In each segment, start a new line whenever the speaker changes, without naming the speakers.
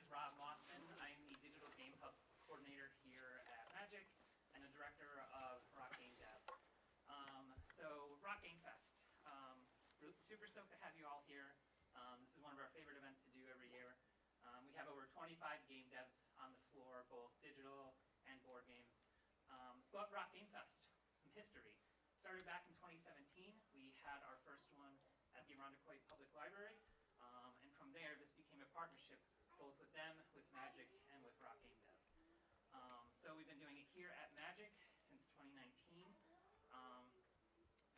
Rob Mossman. I'm the Digital Game Hub Coordinator here at Magic and the Director of Rock Game Dev. So Rock Game Fest. Super stoked to have you all here. This is one of our favorite events to do every year. We have over 25 game devs on the floor, both digital and board games. But Rock Game Fest, some history. Started back in 2017. We had our first one at the Irondequoit Public Library. And from there, this became a partnership, both with them, with Magic, and with Rock Game Dev. So we've been doing it here at Magic since 2019.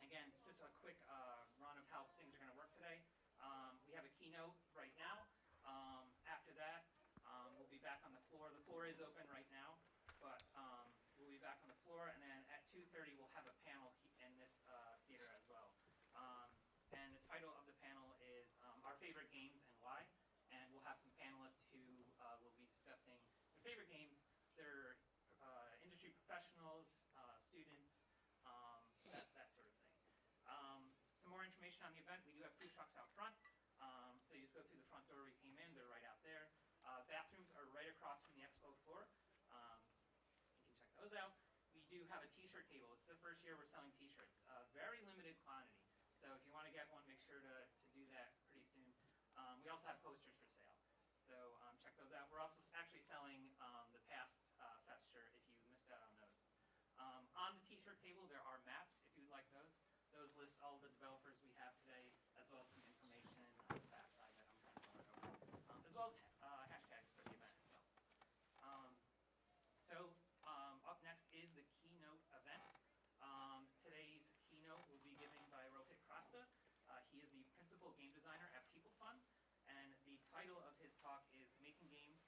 Again, just a quick run of how things are going to work today. We have a keynote right now. After that, we'll be back on the floor. The floor is open right now, but we'll be back on the floor. And then at 2:30, we'll have a panel in this theater as well. And the title of the panel is Our Favorite Games and Why. And we'll have some panelists who will be discussing their favorite games, their industry professionals, students, that sort of thing. Some more information on the event. We do have food trucks out front. So you just go through the front door we came in. They're right out there. Bathrooms are right across from the expo floor. You can check those out. We do have a t-shirt table. It's the first year we're selling t-shirts. Very limited quantity. So if you want to get one, make sure to do that pretty soon. We also have posters for sale. So check those out. We're also actually selling the past Fest shirt if you missed out on those. On the t-shirt table, there are maps if you'd like those. Those list all the developers we have today, as well as some information on the back side that I'm kind of going over, as well as hashtags for the event itself. Up next is the keynote event. Today's keynote will be given by Rohit Krasta. He is the principal game designer at People Fun, and the title of his talk is Making Games,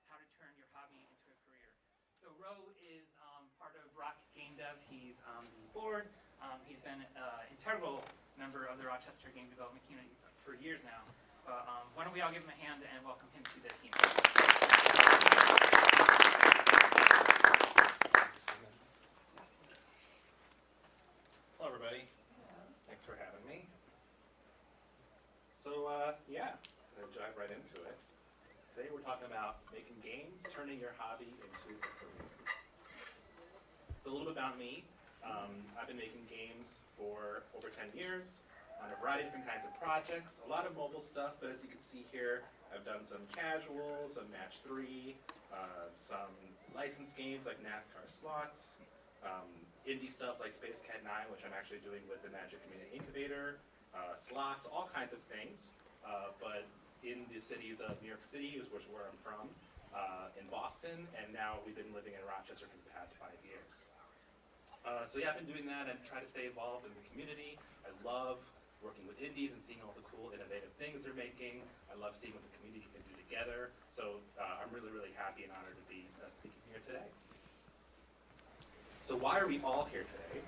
How to Turn Your Hobby into a Career. So Ro is part of Rock Game Dev. He's on the board. He's been an integral member of the Rochester game development community for years now. Why don't we all give him a hand and welcome him to the keynote.
Hello everybody. Thanks for having me. So yeah, I'm gonna dive right into it. Today we're talking about making games, turning your hobby into a career. A little bit about me. I've been making games for over 10 years on a variety of different kinds of projects. A lot of mobile stuff, but as you can see here, I've done some casual, some match 3, some licensed games like NASCAR slots, indie stuff like Space Cat 9, which I'm actually doing with the Magic Community Incubator, slots, all kinds of things. But in the cities of New York City, which is where I'm from, in Boston, and now we've been living in Rochester for the past 5 years. So yeah, I've been doing that and try to stay involved in the community. I love working with indies and seeing all the cool, innovative things they're making. I love seeing what the community can do together. So I'm really, really happy and honored to be speaking here today. So why are we all here today?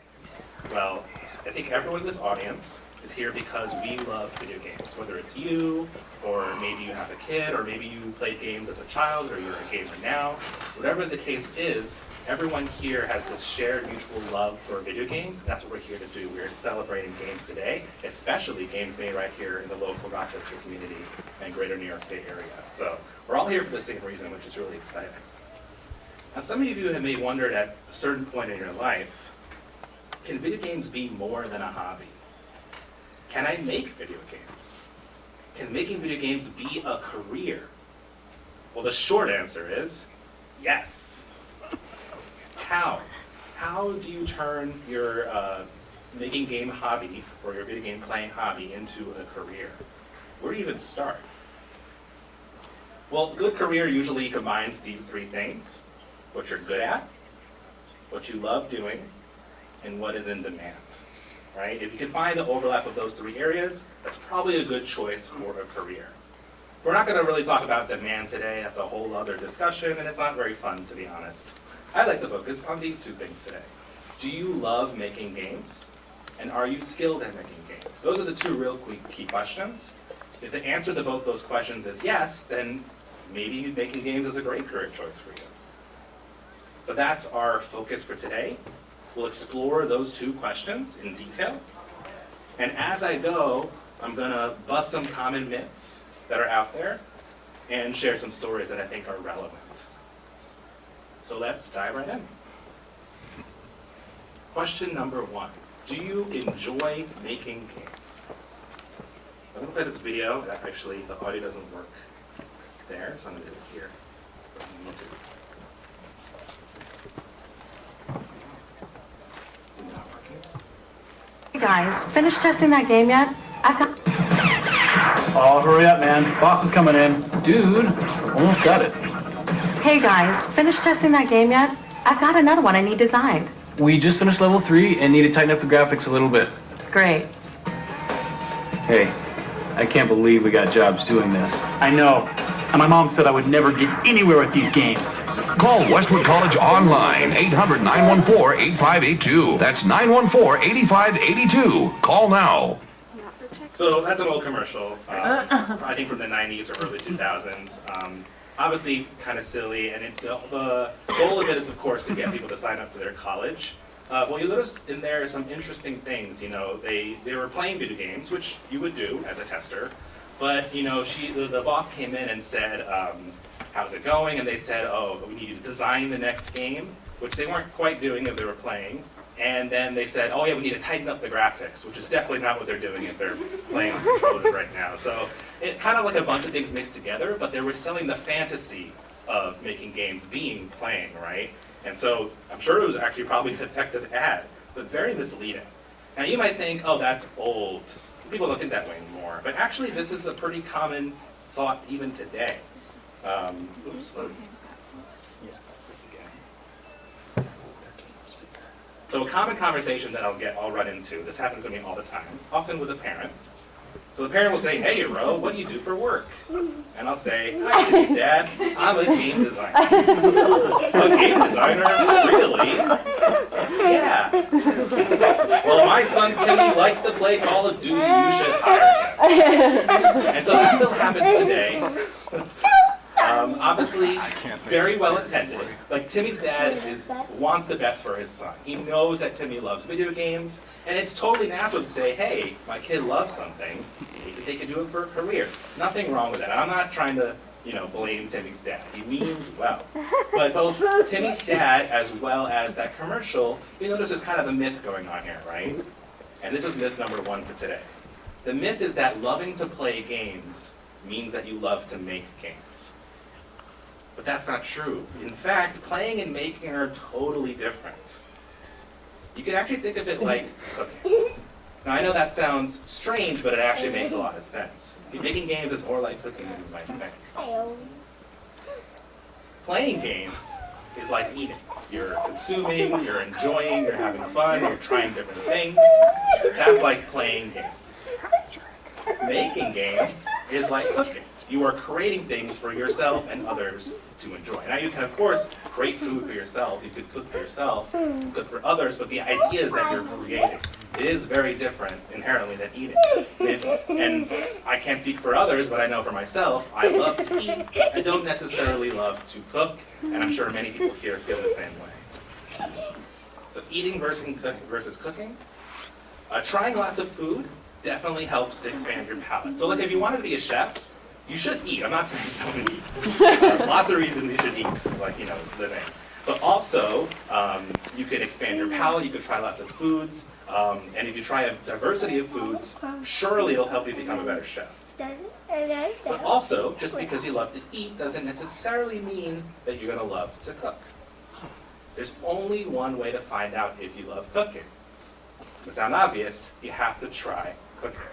Well, I think everyone in this audience is here because we love video games. Whether it's you, or maybe you have a kid, or maybe you played games as a child, or you're a gamer now. Whatever the case is, everyone here has this shared mutual love for video games. And that's what we're here to do. We're celebrating games today, especially games made right here in the local Rochester community and greater New York State area. So we're all here for the same reason, which is really exciting. Now, some of you have may wondered at a certain point in your life, can video games be more than a hobby? Can I make video games? Can making video games be a career? Well, the short answer is yes. How? How do you turn your making game hobby or your video game playing hobby into a career? Where do you even start? Well, a good career usually combines these 3 things: what you're good at, what you love doing, and what is in demand, right? If you can find the overlap of those 3 areas, that's probably a good choice for a career. We're not going to really talk about demand today. That's a whole other discussion, and it's not very fun, to be honest. I'd like to focus on these 2 things today. Do you love making games? And are you skilled at making games? Those are the 2 real quick key questions. If the answer to both those questions is yes, then maybe making games is a great career choice for you. So that's our focus for today. We'll explore those 2 questions in detail. And as I go, I'm going to bust some common myths that are out there and share some stories that I think are relevant. So let's dive right in. Question number 1. Do you enjoy making games? I'm going to play this video. Actually, the audio doesn't work there, so I'm going to do it here. Is it not working?
Hey guys, finished testing that game yet? I've got...
Oh, hurry up, man. Boss is coming in. Dude, almost got it.
Hey guys, finished testing that game yet? I've got another one I need designed.
We just finished level 3 and need to tighten up the graphics a little bit.
Great.
Hey, I can't believe we got jobs doing this.
I know. And my mom said I would never get anywhere with these games.
Call Westwood College online, 800-914-8582. That's 914-8582. Call now.
So that's an old commercial, I think from the 90s or early 2000s. Obviously kind of silly, and the goal of it is, of course, to get people to sign up for their college. Well, you notice in there some interesting things. You know, they were playing video games, which you would do as a tester. But you know, the boss came in and said, "How's it going?" And they said, "Oh, we need you to design the next game," which they weren't quite doing if they were playing. And then they said, "Oh yeah, we need to tighten up the graphics," which is definitely not what they're doing if they're playing on controllers right now. So it kind of like a bunch of things mixed together, but they were selling the fantasy of making games being playing, right? And so I'm sure it was actually probably an effective ad, but very misleading. Now you might think, oh, that's old. People don't think that way anymore. But actually, this is a pretty common thought even today. Oops, let me, yeah, this again. So a common conversation that I'll run into, this happens to me all the time, often with a parent. So the parent will say, "Hey, Ro, what do you do for work?" And I'll say, "Hi, Timmy's dad, I'm a game designer." "A game designer? Really?" "Yeah." "Well, my son Timmy likes to play Call of Duty, you should hire him." And so that still happens today. Obviously, very well intended. Like Timmy's dad wants the best for his son. He knows that Timmy loves video games, and it's totally natural to say, "Hey, my kid loves something. Maybe they could do it for a career." Nothing wrong with that. I'm not trying to, blame Timmy's dad. He means well. But both Timmy's dad as well as that commercial, you notice there's kind of a myth going on here, right? And this is myth number 1 for today. The myth is that loving to play games means that you love to make games. But that's not true. In fact, playing and making are totally different. You can actually think of it like cooking. Now I know that sounds strange, but it actually makes a lot of sense. Making games is more like cooking than you might think. Playing games is like eating. You're consuming, you're enjoying, you're having fun, you're trying different things. That's like playing games. Making games is like cooking. You are creating things for yourself and others to enjoy. Now you can, of course, create food for yourself. You could cook for yourself, cook for others, but the idea is that you're creating. It is very different inherently than eating. And I can't speak for others, but I know for myself, I love to eat. I don't necessarily love to cook, and I'm sure many people here feel the same way. So eating versus cooking. Trying lots of food definitely helps to expand your palate. So like if you wanted to be a chef, you should eat. I'm not saying don't eat. Lots of reasons you should eat, like, living. But also, you could expand your palate, you could try lots of foods, and if you try a diversity of foods, surely it'll help you become a better chef. But also, just because you love to eat doesn't necessarily mean that you're going to love to cook. There's only one way to find out if you love cooking. It's going to sound obvious, you have to try cooking.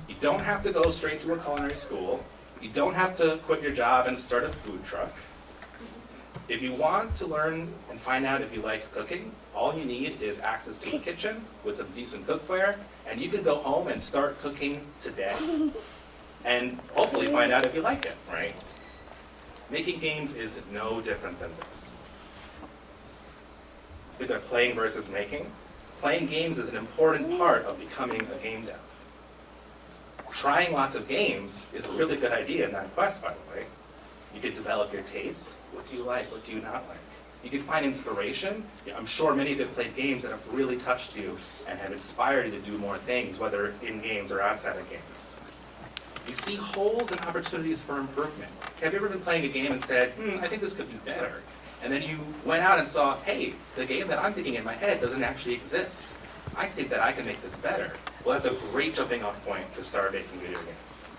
You don't have to go straight to a culinary school. You don't have to quit your job and start a food truck. If you want to learn and find out if you like cooking, all you need is access to a kitchen with some decent cookware, and you can go home and start cooking today. And hopefully find out if you like it, right? Making games is no different than this. Think of playing versus making. Playing games is an important part of becoming a game dev. Trying lots of games is a really good idea in that quest, by the way. You can develop your taste. What do you like? What do you not like? You can find inspiration. I'm sure many of you have played games that have really touched you and have inspired you to do more things, whether in games or outside of games. You see holes and opportunities for improvement. Have you ever been playing a game and said, I think this could be better? And then you went out and saw, hey, the game that I'm thinking in my head doesn't actually exist. I think that I can make this better. Well, that's a great jumping off point to start making video games.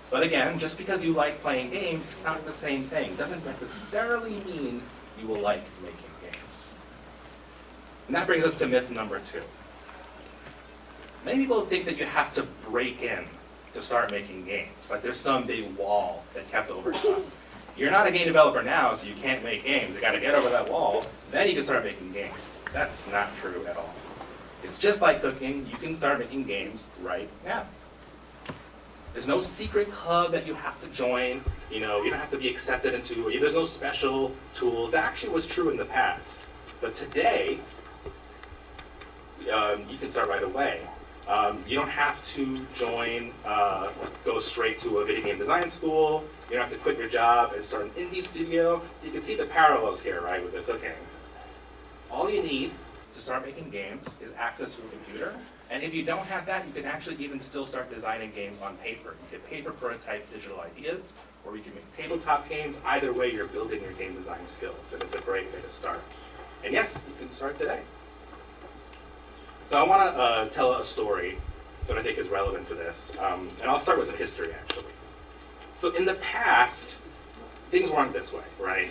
But again, just because you like playing games, it's not the same thing. It doesn't necessarily mean you will like making games. And that brings us to myth number 2. Many people think that you have to break in to start making games. Like there's some big wall that kept overcome. You're not a game developer now, so you can't make games. You gotta get over that wall, then you can start making games. That's not true at all. It's just like cooking, you can start making games right now. There's no secret club that you have to join, you don't have to be accepted into, there's no special tools. That actually was true in the past. But today, you can start right away. You don't have to join, go straight to a video game design school. You don't have to quit your job and start an indie studio. So you can see the parallels here, right, with the cooking. All you need to start making games is access to a computer. And if you don't have that, you can actually even still start designing games on paper. You can paper prototype digital ideas, or you can make tabletop games. Either way, you're building your game design skills, and it's a great way to start. And yes, you can start today. So I want to tell a story that I think is relevant to this, and I'll start with some history, actually. So in the past, things weren't this way, right?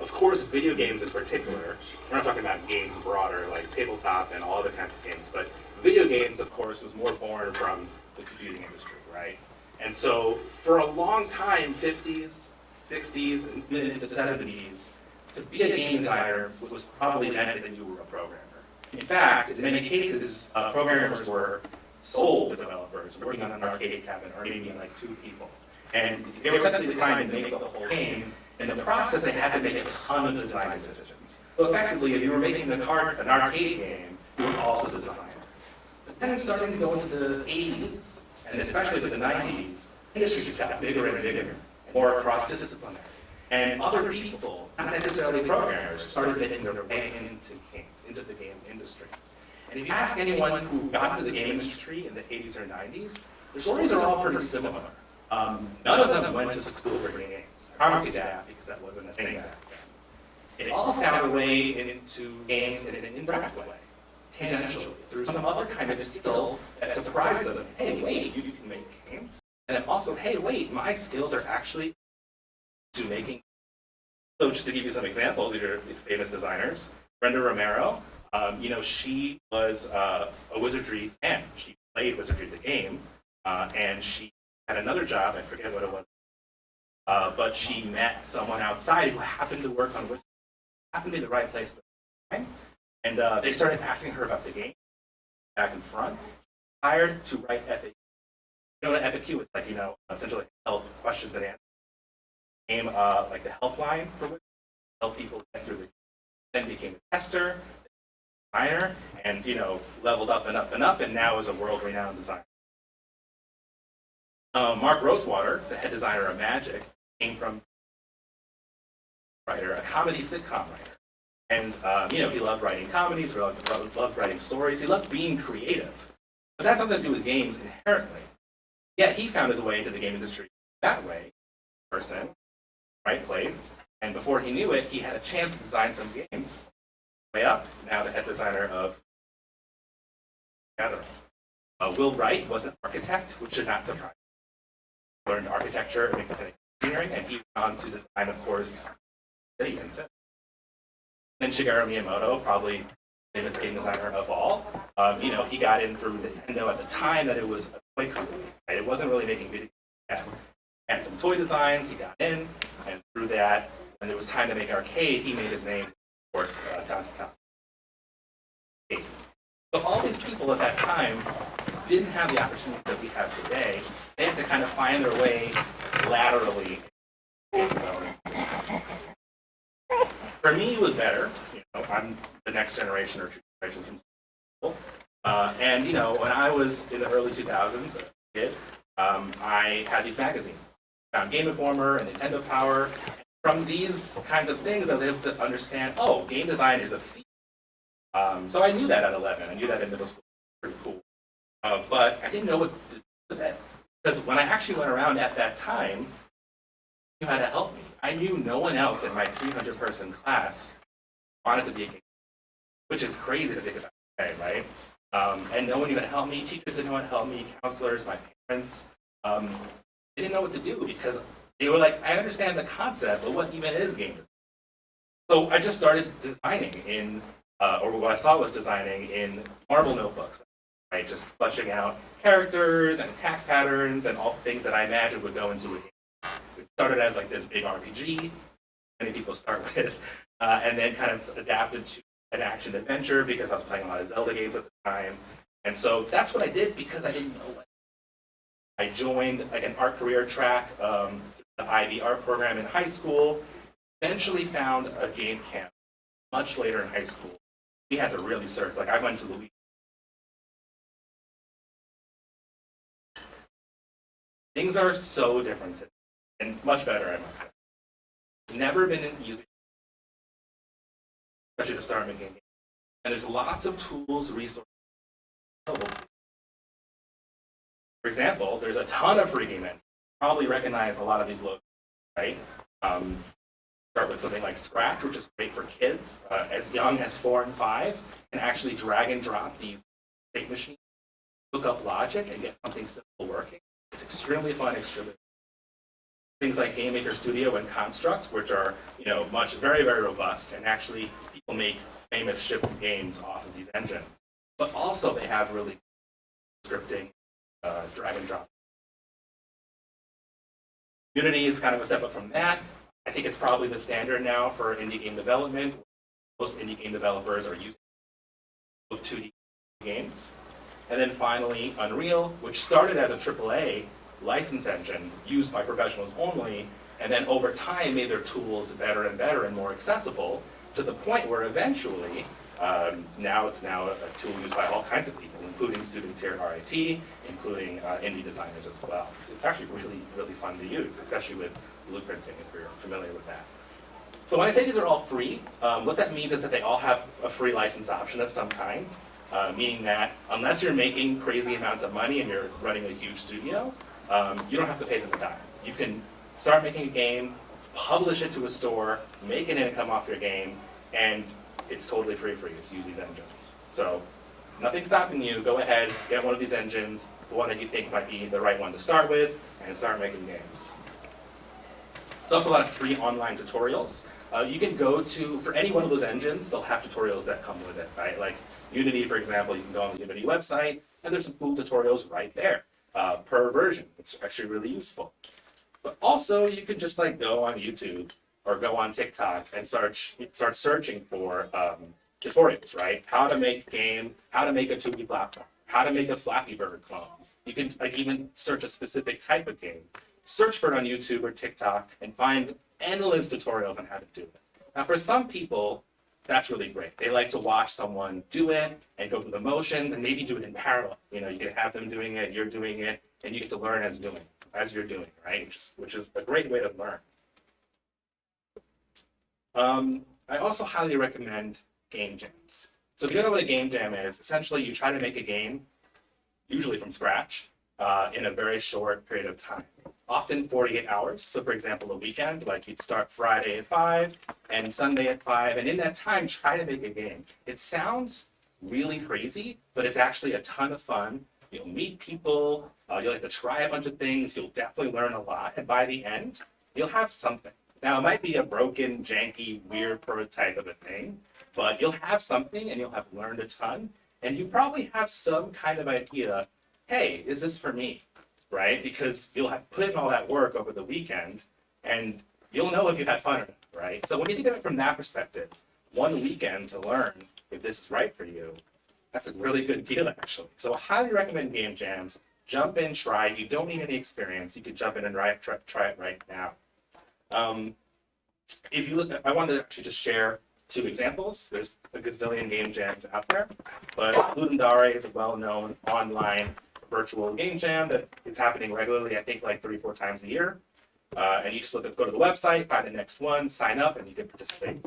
Of course, video games in particular, we're not talking about games broader, like tabletop and all other kinds of games, but video games, of course, was more born from the computing industry, right? And so for a long time, 50s, 60s, and even into the 70s, to be a game designer was probably meant that you were a programmer. In fact, in many cases, programmers were sole developers working on an arcade cabinet, or maybe like 2 people. And they were essentially assigned to make the whole game. In the process, they had to make a ton of design decisions. So effectively, if you were making an arcade game, you were also a designer. But then starting to go into the 80s, and especially the 90s, industry just got bigger and bigger, more cross-disciplinary. And other people, not necessarily programmers, started making their way into games, into the game industry. And if you ask anyone who got into the game industry in the 80s or 90s, their stories are all pretty similar. None of them went to school for games. I promise you that, because that wasn't a thing back then. They all found a way into games in an indirect way, tangentially, through some other kind of skill that surprised them. Hey, wait, you can make games? And then also, hey, wait, my skills are actually to making. So just to give you some examples, these are famous designers. Brenda Romero, she was a Wizardry fan. She played Wizardry the game, and she had another job, I forget what it was, but she met someone outside who happened to work on Wizardry, happened to be the right place at the time, and they started asking her about the game, back and front, hired to write FAQ. You know what an FAQ is like, essentially help questions and answers. Became like the helpline for Wizardry, help people get through the game. Then became a tester, designer, and leveled up and up and up, and now is a world-renowned designer. Mark Rosewater, the head designer of Magic, came from a comedy sitcom writer. And, he loved writing comedies, he loved writing stories, he loved being creative. But that has nothing to do with games inherently. Yet he found his way into the game industry that way, person, right place, and before he knew it, he had a chance to design some games. Way up, now the head designer of Gathering. Will Wright was an architect, which should not surprise. He learned architecture and mechanical engineering, and he went on to design, of course, City and Sim. Then Shigeru Miyamoto, probably the famous game designer of all. He got in through Nintendo at the time that it was a toy company. Right? It wasn't really making video games. He had some toy designs, he got in, and through that, when it was time to make arcade, he made his name, of course, Donkey Kong. So all these people at that time didn't have the opportunity that we have today. They had to kind of find their way laterally. For me, it was better. I'm the next generation or 2 generations from school. And when I was in the early 2000s, a kid, I had these magazines. Found Game Informer and Nintendo Power. And from these kinds of things, I was able to understand, game design is a field. So I knew that at 11. I knew that in middle school. Pretty cool. But I didn't know what to do with it. Because when I actually went around at that time, you had to help me. I knew no one else in my 300-person class wanted to be a game, which is crazy to think about today, right? And no one knew how to help me. Teachers didn't know how to help me. Counselors, my parents, they didn't know what to do because they were like, I understand the concept, but what even is game design? So I just started designing in, or what I thought was designing in marble notebooks, right? Just fleshing out characters and attack patterns and all the things that I imagined would go into a game. It started as like this big RPG, many people start with, and then kind of adapted to an action adventure because I was playing a lot of Zelda games at the time. And so that's what I did because I didn't know what. I joined like an art career track, the IB art program in high school, eventually found a game camp much later in high school. We had to really search, like I went to Louisiana. Things are so different today, and much better, I must say. Never been an easy, especially to start making games. And there's lots of tools, resources available to you. For example, there's a ton of free game engines. You probably recognize a lot of these logos, right? Start with something like Scratch, which is great for kids as young as 4 and 5, and actually drag and drop these state machines, look up logic, and get something simple working. It's extremely fun, extremely. Things like Game Maker Studio and Construct, which are very, very robust, and actually people make famous shipped games off of these engines. But also they have really scripting, drag and drop. Unity is kind of a step up from that. I think it's probably the standard now for indie game development. Most indie game developers are using both 2D games. And then finally, Unreal, which started as a AAA license engine used by professionals only, and then over time made their tools better and better and more accessible to the point where eventually, now it's a tool used by all kinds of people, including students here at RIT, including indie designers as well. It's actually really, really fun to use, especially with blueprinting if you're familiar with that. So when I say these are all free, what that means is that they all have a free license option of some kind, meaning that unless you're making crazy amounts of money and you're running a huge studio, you don't have to pay them a dime. You can start making a game, publish it to a store, make an income off your game, and it's totally free for you to use these engines. So nothing's stopping you. Go ahead, get one of these engines, the one that you think might be the right one to start with, and start making games. There's also a lot of free online tutorials. You can go to, for any one of those engines, they'll have tutorials that come with it, right? Like Unity, for example, you can go on the Unity website, and there's some cool tutorials right there per version. It's actually really useful. But also, you can just like go on YouTube or go on TikTok and start searching for tutorials, right? How to make a game, how to make a 2D platform, how to make a Flappy Bird clone. You can like even search a specific type of game. Search for it on YouTube or TikTok and find endless tutorials on how to do it. Now, for some people, that's really great. They like to watch someone do it and go through the motions and maybe do it in parallel. You can have them doing it, you're doing it, and you get to learn as you're doing, right? Which is a great way to learn. I also highly recommend game jams. So if you don't know what a game jam is, essentially you try to make a game, usually from scratch, in a very short period of time. Often 48 hours. So for example, a weekend, like you'd start Friday at 5 and Sunday at 5, and in that time, try to make a game. It sounds really crazy, but it's actually a ton of fun. You'll meet people, you'll have to try a bunch of things, you'll definitely learn a lot, and by the end, you'll have something. Now, it might be a broken, janky, weird prototype of a thing, but you'll have something and you'll have learned a ton, and you probably have some kind of idea, hey, is this for me? Right? Because you'll have put in all that work over the weekend, and you'll know if you had fun or not, right? So when you think of it from that perspective, one weekend to learn if this is right for you, that's a really good deal, actually. So I highly recommend game jams. Jump in, try. You don't need any experience. You can jump in and try it right now. If you look, I wanted to actually just share 2 examples. There's a gazillion game jams out there, but Ludendare is a well-known online virtual game jam that it's happening regularly, I think like 3-4 times a year. And you just go to the website, find the next one, sign up, and you can participate.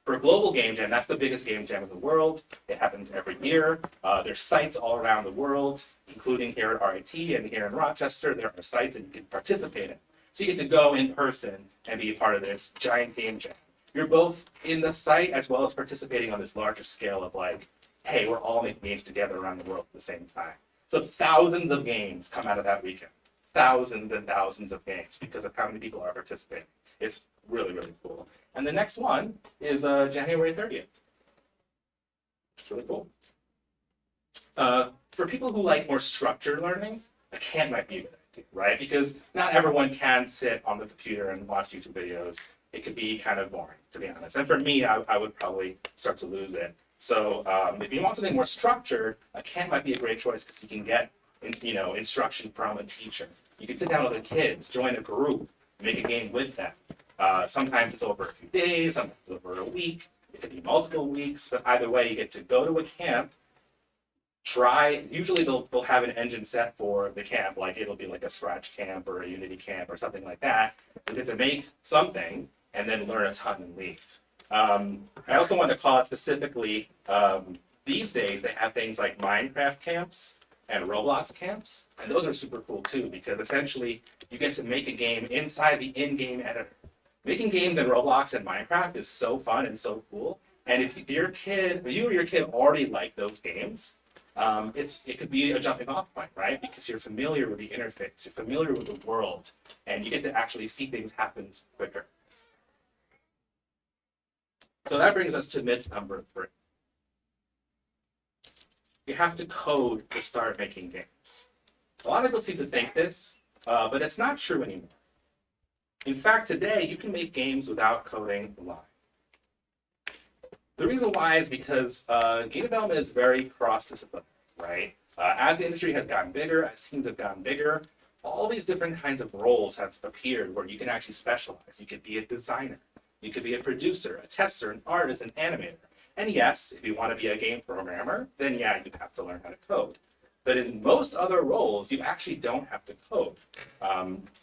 For a global game jam, that's the biggest game jam in the world. It happens every year. There's sites all around the world, including here at RIT and here in Rochester. There are sites that you can participate in. So you get to go in person and be a part of this giant game jam. You're both in the site as well as participating on this larger scale of like, hey, we're all making games together around the world at the same time. So thousands of games come out of that weekend. Thousands and thousands of games because of how many people are participating. It's really, really cool. And the next one is January 30th. It's really cool. For people who like more structured learning, a camp might be a good idea, right? Because not everyone can sit on the computer and watch YouTube videos. It could be kind of boring, to be honest. And for me, I would probably start to lose it. So if you want something more structured, a camp might be a great choice because you can get instruction from a teacher. You can sit down with the kids, join a group, make a game with them. Sometimes it's over a few days, sometimes it's over a week. It could be multiple weeks, but either way, you get to go to a camp, usually they'll have an engine set for the camp, like it'll be like a Scratch camp or a Unity camp or something like that. You get to make something and then learn a ton and leave. I also want to call it specifically, these days they have things like Minecraft camps and Roblox camps, and those are super cool too, because essentially you get to make a game inside the in-game editor. Making games in Roblox and Minecraft is so fun and so cool, and if you or your kid already like those games, it could be a jumping off point, right? Because you're familiar with the interface, you're familiar with the world, and you get to actually see things happen quicker. So that brings us to myth number 3. You have to code to start making games. A lot of people seem to think this, but it's not true anymore. In fact, today you can make games without coding live. The reason why is because game development is very cross-disciplinary, right? As the industry has gotten bigger, as teams have gotten bigger, all these different kinds of roles have appeared where you can actually specialize. You could be a designer, you could be a producer, a tester, an artist, an animator. And yes, if you want to be a game programmer, then yeah, you have to learn how to code. But in most other roles, you actually don't have to code.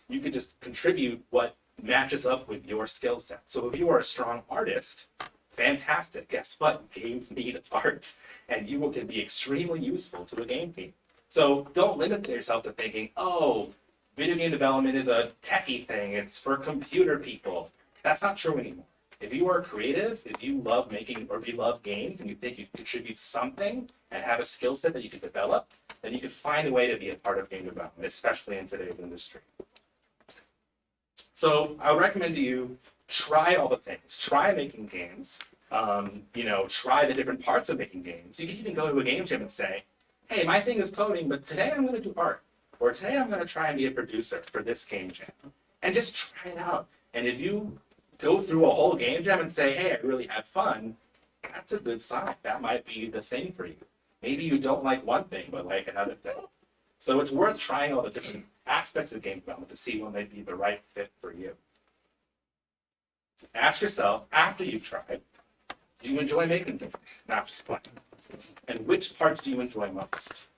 You can just contribute what matches up with your skill set. So if you are a strong artist, fantastic. Guess what? Games need art, and you can be extremely useful to a game team. So don't limit yourself to thinking, oh, video game development is a techie thing. It's for computer people. That's not true anymore. If you are creative, if you love making, or if you love games and you think you contribute something and have a skill set that you can develop, then you can find a way to be a part of game development, especially in today's industry. So I would recommend to you, try all the things. Try making games. Try the different parts of making games. You can even go to a game jam and say, hey, my thing is coding, but today I'm going to do art. Or today I'm going to try and be a producer for this game jam. And just try it out. And if you go through a whole game jam and say, hey, I really had fun, that's a good sign. That might be the thing for you. Maybe you don't like one thing, but like another thing. So it's worth trying all the different aspects of game development to see what might be the right fit for you. So ask yourself, after you've tried, do you enjoy making games, not just playing? And which parts do you enjoy most?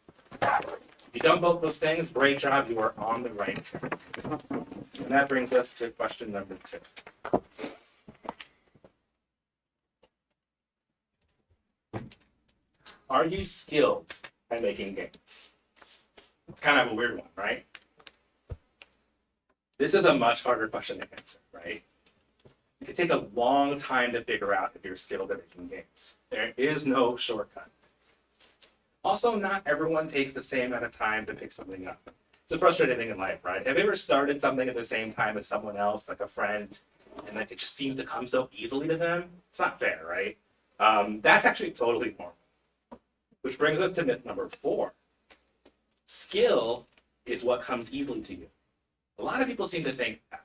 If you've done both those things, great job, you are on the right track. And that brings us to question number 2. Are you skilled at making games? It's kind of a weird one, right? This is a much harder question to answer, right? It can take a long time to figure out if you're skilled at making games. There is no shortcut. Also, not everyone takes the same amount of time to pick something up. It's a frustrating thing in life, right? Have you ever started something at the same time as someone else, like a friend, and like it just seems to come so easily to them? It's not fair, right? That's actually totally normal. Which brings us to myth number 4. Skill is what comes easily to you. A lot of people seem to think that.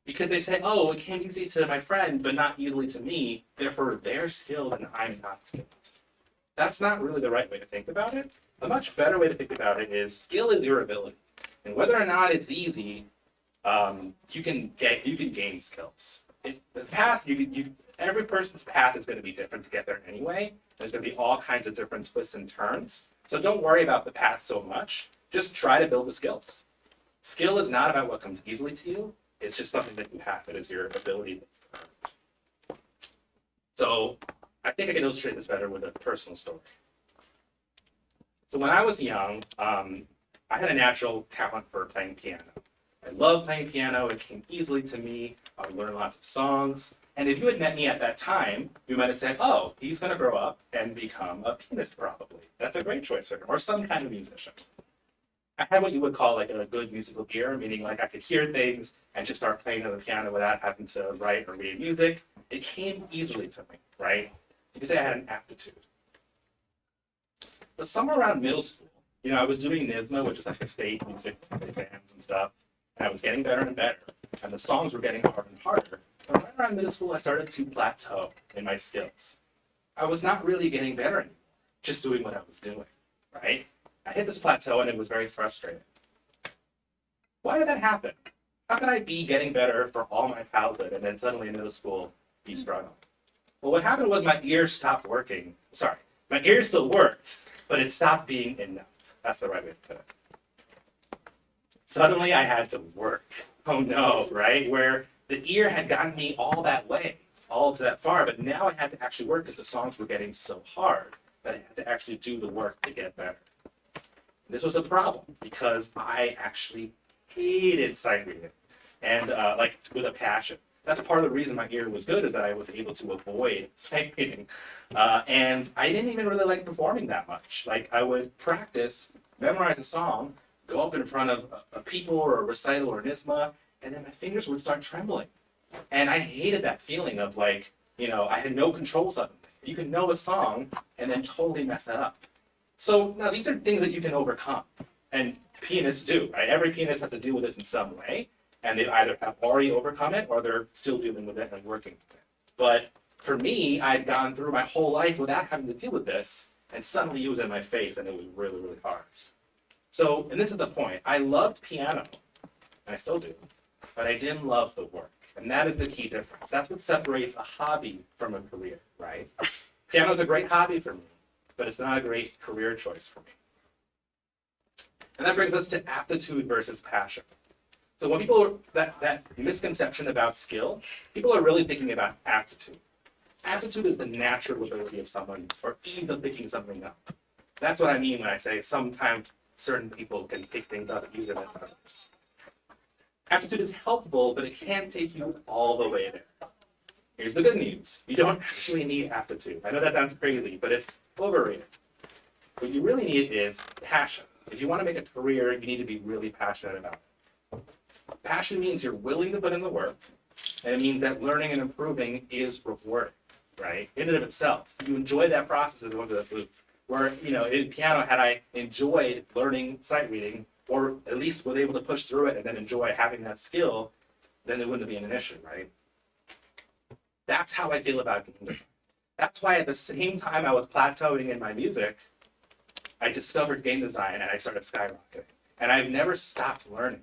Because they say, oh, it came easy to my friend, but not easily to me, therefore they're skilled and I'm not skilled. That's not really the right way to think about it. A much better way to think about it is skill is your ability. And whether or not it's easy, you can gain skills. The path, every person's path is going to be different to get there anyway. There's going to be all kinds of different twists and turns. So don't worry about the path so much. Just try to build the skills. Skill is not about what comes easily to you. It's just something that you have. It is your ability. So I think I can illustrate this better with a personal story. So when I was young, I had a natural talent for playing piano. I loved playing piano. It came easily to me. I would learn lots of songs. And if you had met me at that time, you might have said, oh, he's going to grow up and become a pianist probably. That's a great choice for him, or some kind of musician. I had what you would call like a good musical ear, meaning like I could hear things and just start playing on the piano without having to write or read music. It came easily to me, right? You could say I had an aptitude. But somewhere around middle school, I was doing NISMA, which is like a state music bands and stuff, and I was getting better and better, and the songs were getting harder and harder. But right around middle school, I started to plateau in my skills. I was not really getting better anymore, just doing what I was doing, right? I hit this plateau and it was very frustrating. Why did that happen? How could I be getting better for all my childhood and then suddenly in middle school be struggling? Well, what happened was my ears stopped working. Sorry, my ears still worked, but it stopped being enough. That's the right way to put it. Suddenly I had to work. Oh no, right? Where the ear had gotten me all that way, all to that far, but now I had to actually work because the songs were getting so hard that I had to actually do the work to get better. This was a problem because I actually hated sight reading, and like with a passion. That's part of the reason my ear was good, is that I was able to avoid sight reading, and I didn't even really like performing that much. Like I would practice, memorize a song, go up in front of a people or a recital or an ISMA, and then my fingers would start trembling, and I hated that feeling of like, I had no control suddenly. You can know a song and then totally mess it up. So now these are things that you can overcome, and pianists do, right? Every pianist has to deal with this in some way, and they either have already overcome it or they're still dealing with it and working with it. But for me, I'd gone through my whole life without having to deal with this, and suddenly it was in my face, and it was really, really hard. So, and this is the point, I loved piano, and I still do, but I didn't love the work, and that is the key difference. That's what separates a hobby from a career, right? Piano is a great hobby for me, but it's not a great career choice for me. And that brings us to aptitude versus passion. So when people, that misconception about skill, people are really thinking about aptitude. Aptitude is the natural ability of someone, or ease of picking something up. That's what I mean when I say sometimes certain people can pick things up easier than others. Aptitude is helpful, but it can't take you all the way there. Here's the good news. You don't actually need aptitude. I know that sounds crazy, but it's overrated. What you really need is passion. If you want to make a career, you need to be really passionate about it. Passion means you're willing to put in the work, and it means that learning and improving is rewarding, right? In and of itself. You enjoy that process of going to the flute. Where, in piano, had I enjoyed learning sight reading, or at least was able to push through it and then enjoy having that skill, then it wouldn't be an issue, right? That's how I feel about game design. That's why at the same time I was plateauing in my music, I discovered game design and I started skyrocketing. And I've never stopped learning.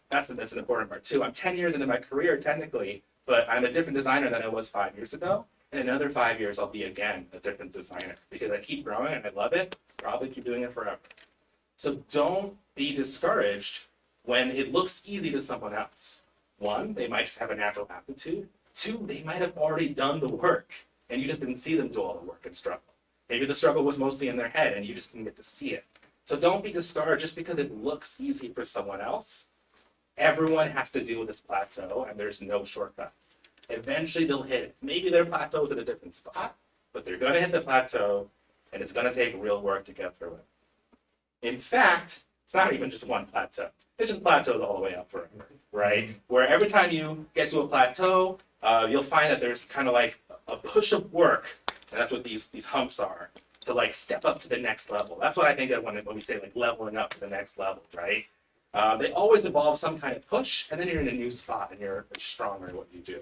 That's an important part too. I'm 10 years into my career technically, but I'm a different designer than I was 5 years ago. In another 5 years, I'll be again a different designer because I keep growing and I love it. Probably keep doing it forever. So don't be discouraged when it looks easy to someone else. One, they might just have a natural aptitude. Two, they might have already done the work and you just didn't see them do all the work and struggle. Maybe the struggle was mostly in their head and you just didn't get to see it. So don't be discouraged just because it looks easy for someone else. Everyone has to deal with this plateau and there's no shortcut. Eventually they'll hit it. Maybe their plateau is at a different spot, but they're going to hit the plateau and it's going to take real work to get through it. In fact, it's not even just one plateau. It just plateaus all the way up forever, right? Where every time you get to a plateau, you'll find that there's kind of like a push of work, and that's what these humps are, to like step up to the next level. That's what I think of when we say like leveling up to the next level, right? They always involve some kind of push, and then you're in a new spot and you're stronger at what you do.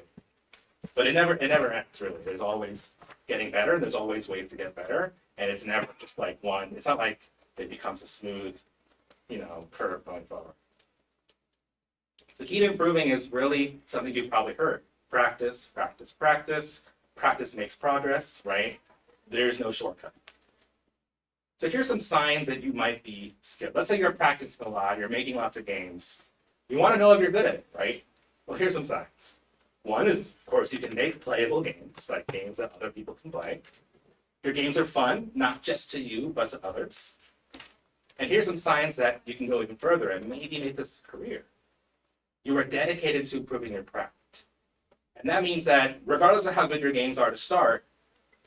But it never ends really. There's always getting better. There's always ways to get better, and it's never just like one. It's not like it becomes a smooth, curve going forward. The key to improving is really something you've probably heard. Practice, practice, practice. Practice makes progress, right? There's no shortcut. So here's some signs that you might be skilled. Let's say you're practicing a lot, you're making lots of games. You want to know if you're good at it, right? Well, here's some signs. One is, of course, you can make playable games, like games that other people can play. Your games are fun, not just to you, but to others. And here's some signs that you can go even further and maybe make this a career. You are dedicated to improving your craft. And that means that regardless of how good your games are to start,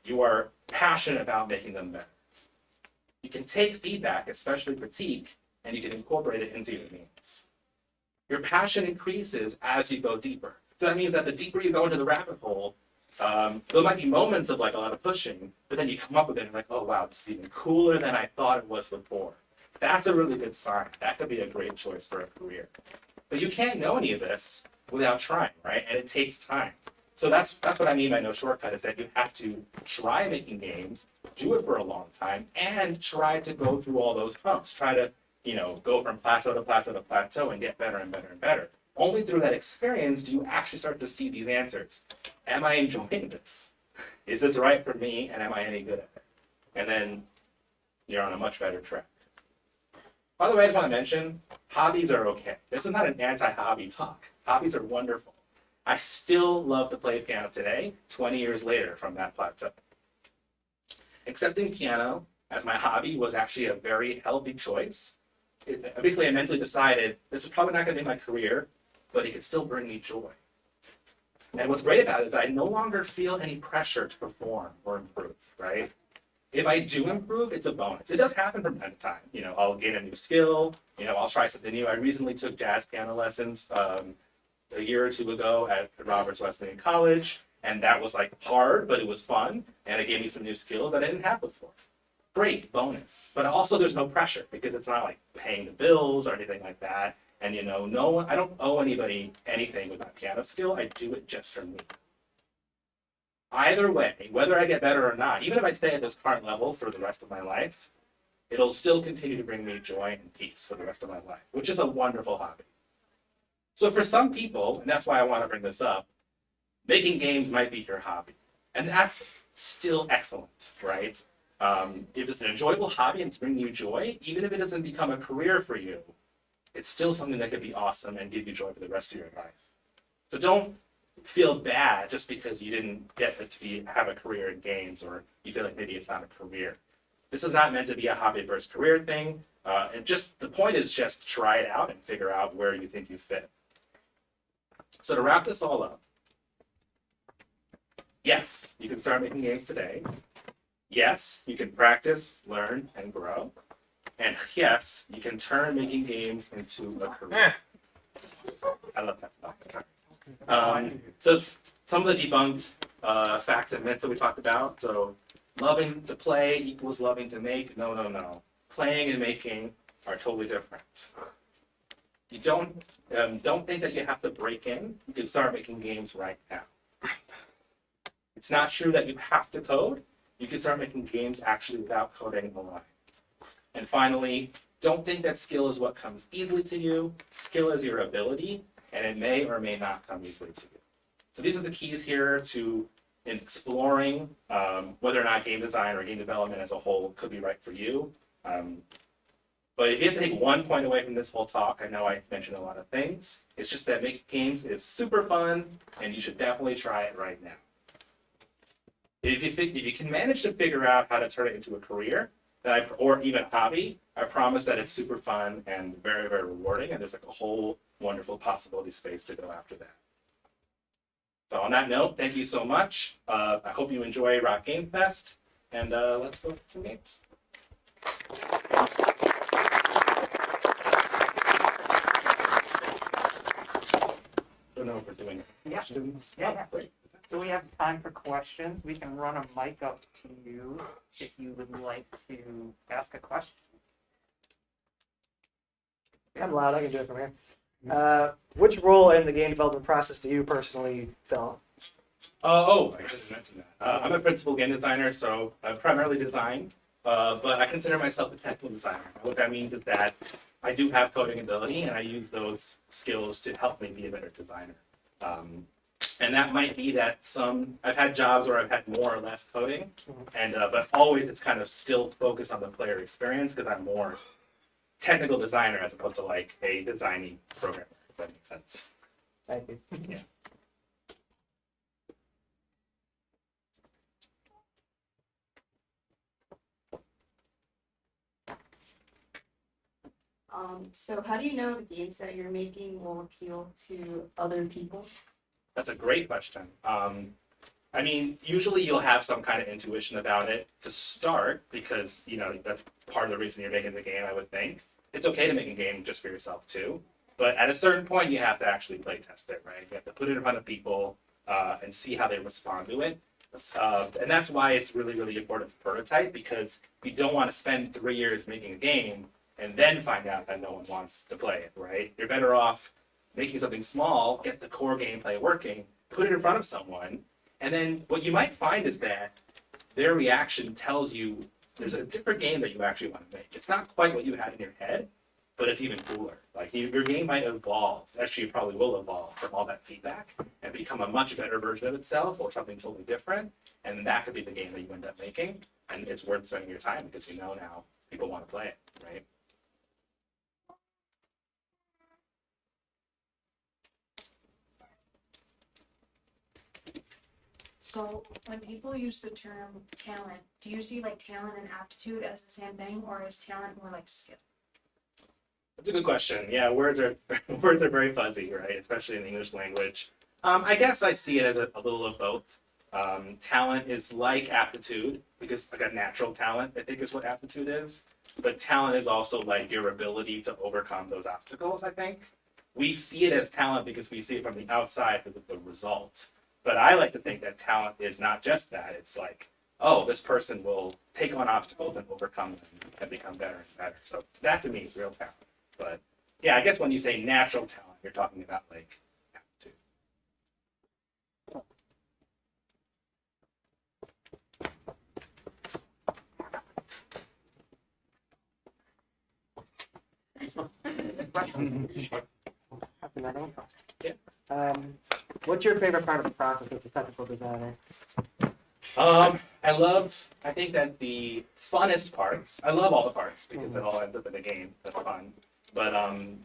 you are passionate about making them better. You can take feedback, especially critique, and you can incorporate it into your games. Your passion increases as you go deeper. So that means that the deeper you go into the rabbit hole, there might be moments of like a lot of pushing, but then you come up with it and you're like, oh wow, this is even cooler than I thought it was before. That's a really good sign. That could be a great choice for a career. But you can't know any of this without trying, right? And it takes time. So that's what I mean by no shortcut, is that you have to try making games, do it for a long time, and try to go through all those humps. Try to, go from plateau to plateau to plateau and get better and better and better. Only through that experience do you actually start to see these answers. Am I enjoying this? Is this right for me, and am I any good at it? And then you're on a much better track. By the way, I just want to mention, hobbies are okay. This is not an anti-hobby talk. Hobbies are wonderful. I still love to play piano today, 20 years later from that plateau. Accepting piano as my hobby was actually a very healthy choice. Basically, I mentally decided this is probably not going to be my career, but it could still bring me joy. And what's great about it is I no longer feel any pressure to perform or improve, right? If I do improve, it's a bonus. It does happen from time to time. I'll gain a new skill. I'll try something new. I recently took jazz piano lessons a year or two ago at Roberts Wesleyan College, and that was like hard, but it was fun, and it gave me some new skills that I didn't have before. Great, bonus. But also there's no pressure because it's not like paying the bills or anything like that. And no one, I don't owe anybody anything with my piano skill. I do it just for me. Either way, whether I get better or not, even if I stay at this current level for the rest of my life, it'll still continue to bring me joy and peace for the rest of my life, which is a wonderful hobby. So for some people, and that's why I want to bring this up, making games might be your hobby. And that's still excellent, right? If it's an enjoyable hobby and it's bringing you joy, even if it doesn't become a career for you, it's still something that could be awesome and give you joy for the rest of your life. So don't feel bad just because you didn't get to have a career in games, or you feel like maybe it's not a career. This is not meant to be a hobby versus career thing. And just the point is just try it out and figure out where you think you fit. So to wrap this all up, yes, you can start making games today. Yes, you can practice, learn, and grow. And yes, you can turn making games into a career. I love that. So some of the debunked facts and myths that we talked about. So loving to play equals loving to make. No. Playing and making are totally different. You don't think that you have to break in. You can start making games right now. It's not true that you have to code. You can start making games actually without coding a line. And finally, don't think that skill is what comes easily to you. Skill is your ability, and it may or may not come easily to you. So these are the keys here to exploring whether or not game design or game development as a whole could be right for you. But if you have to take one point away from this whole talk, I know I mentioned a lot of things. It's just that making games is super fun, and you should definitely try it right now. If you can manage to figure out how to turn it into a career, or even a hobby, I promise that it's super fun and very, very rewarding, and there's like a whole wonderful possibility space to go after that. So on that note, thank you so much. I hope you enjoy Rock Game Fest, and let's go play some games. I don't know if we're doing questions.
Yeah.
Great.
So we have time for questions. We can run a mic up to you if you would like to ask a question.
I'm loud. I can do it from here. Which role in the game development process do you personally fill?
I just mentioned that. I'm a principal game designer, so I primarily design, but I consider myself a technical designer. What that means is that I do have coding ability, and I use those skills to help me be a better designer. And that might be that I've had jobs where I've had more or less coding, and but always it's kind of still focused on the player experience because I'm more technical designer as opposed to like a designing programmer, if that makes sense.
Thank you.
Yeah.
So how do you know the games that you're making will appeal to other people?
That's a great question. I mean, usually you'll have some kind of intuition about it to start because, that's part of the reason you're making the game, I would think. It's okay to make a game just for yourself too. But at a certain point, you have to actually play test it, right? You have to put it in front of people and see how they respond to it. And that's why it's really, really important to prototype because you don't want to spend 3 years making a game and then find out that no one wants to play it, right? You're better off making something small, get the core gameplay working, put it in front of someone, and then what you might find is that their reaction tells you there's a different game that you actually want to make. It's not quite what you had in your head, but it's even cooler. Like your game might evolve. Actually, it probably will evolve from all that feedback and become a much better version of itself or something totally different. And that could be the game that you end up making. And it's worth spending your time because you know now people want to play it, right?
So when people use the term talent, do you see like talent and aptitude as the same thing, or is talent more like skill?
That's a good question. Yeah, words are words are very fuzzy, right? Especially in the English language. I guess I see it as a little of both. Talent is like aptitude because like a natural talent, I think, is what aptitude is. But talent is also like your ability to overcome those obstacles. I think we see it as talent because we see it from the outside for the result. But I like to think that talent is not just that. It's like, oh, this person will take on obstacles and overcome them and become better and better. So that to me is real talent. But yeah, I guess when you say natural talent, you're talking about like aptitude.
Yeah. What's your favorite part of the process as a technical designer?
I think that the funnest parts, I love all the parts because it all ends up in a game. That's fun. But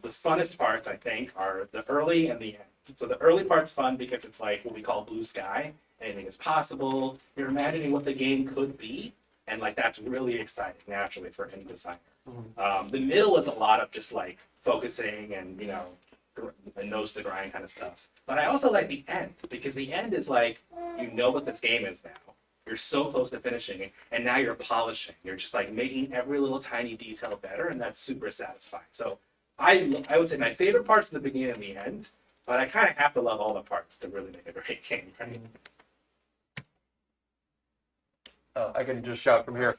the funnest parts, I think, are the early and the end. So the early part's fun because it's like what we call blue sky. Anything is possible. You're imagining what the game could be. And like that's really exciting naturally for any designer. The middle is a lot of just like focusing and, a nose to the grind kind of stuff. But I also like the end because the end is like, you know what this game is now. You're so close to finishing it, and now you're polishing. You're just like making every little tiny detail better, and that's super satisfying. So I would say my favorite parts are the beginning and the end, but I kind of have to love all the parts to really make a great game, right?
I can just shout from here.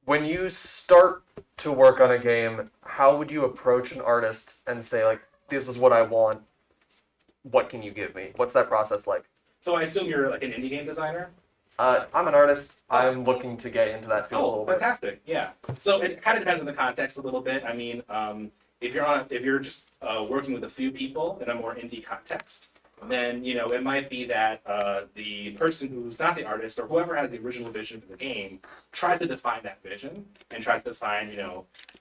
When you start to work on a game, how would you approach an artist and say, like, this is what I want, what can you give me? What's that process like?
So I assume you're like an indie game designer?
I'm an artist. I'm looking to get into that field a little bit.
Fantastic! Yeah. So it kind of depends on the context a little bit. I mean, if you're just working with a few people in a more indie context, then it might be that the person who's not the artist or whoever has the original vision for the game tries to define that vision and tries to find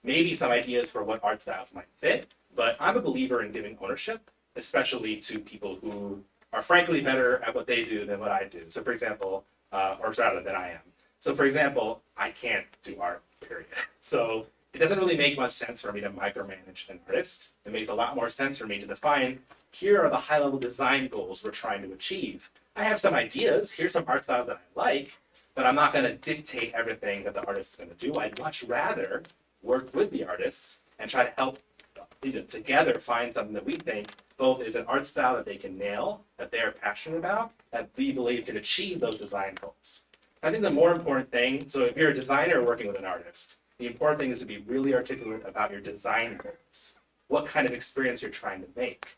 maybe some ideas for what art styles might fit. But I'm a believer in giving ownership, especially to people who are frankly better at what they do than what I do. So for example, or rather than I am. So for example, I can't do art, period. So it doesn't really make much sense for me to micromanage an artist. It makes a lot more sense for me to define, here are the high-level design goals we're trying to achieve. I have some ideas, here's some art style that I like, but I'm not gonna dictate everything that the artist is gonna do. I'd much rather work with the artists and try to help together find something that we think both is an art style that they can nail, that they're passionate about, that we believe can achieve those design goals. I think the more important thing, so if you're a designer working with an artist, the important thing is to be really articulate about your design goals, what kind of experience you're trying to make,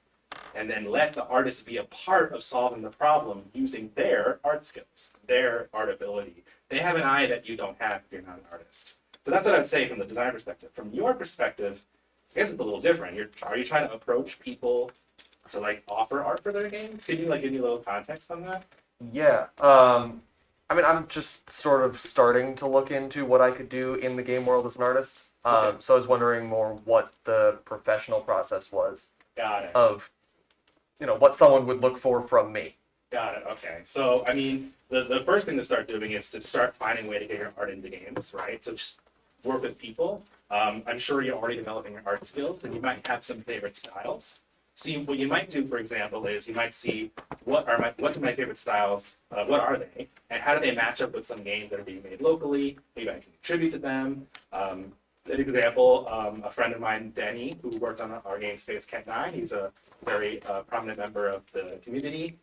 and then let the artist be a part of solving the problem using their art skills, their art ability. They have an eye that you don't have if you're not an artist. So that's what I'd say from the design perspective. From your perspective, I guess it's a little different. Are you trying to approach people to like offer art for their games? Can you like give me a little context on that?
Yeah. I mean, I'm just sort of starting to look into what I could do in the game world as an artist.
Okay.
So I was wondering more what the professional process was.
Got it.
Of, what someone would look for from me.
Got it. Okay. So, I mean, the first thing to start doing is to start finding a way to get your art into games, right? So just work with people. I'm sure you're already developing your art skills, and you might have some favorite styles. So what you might do, for example, is you might see what do my favorite styles, what are they, and how do they match up with some games that are being made locally? Maybe I can contribute to them. An example, a friend of mine, Denny, who worked on our game space, Cat 9, he's a very prominent member of the community.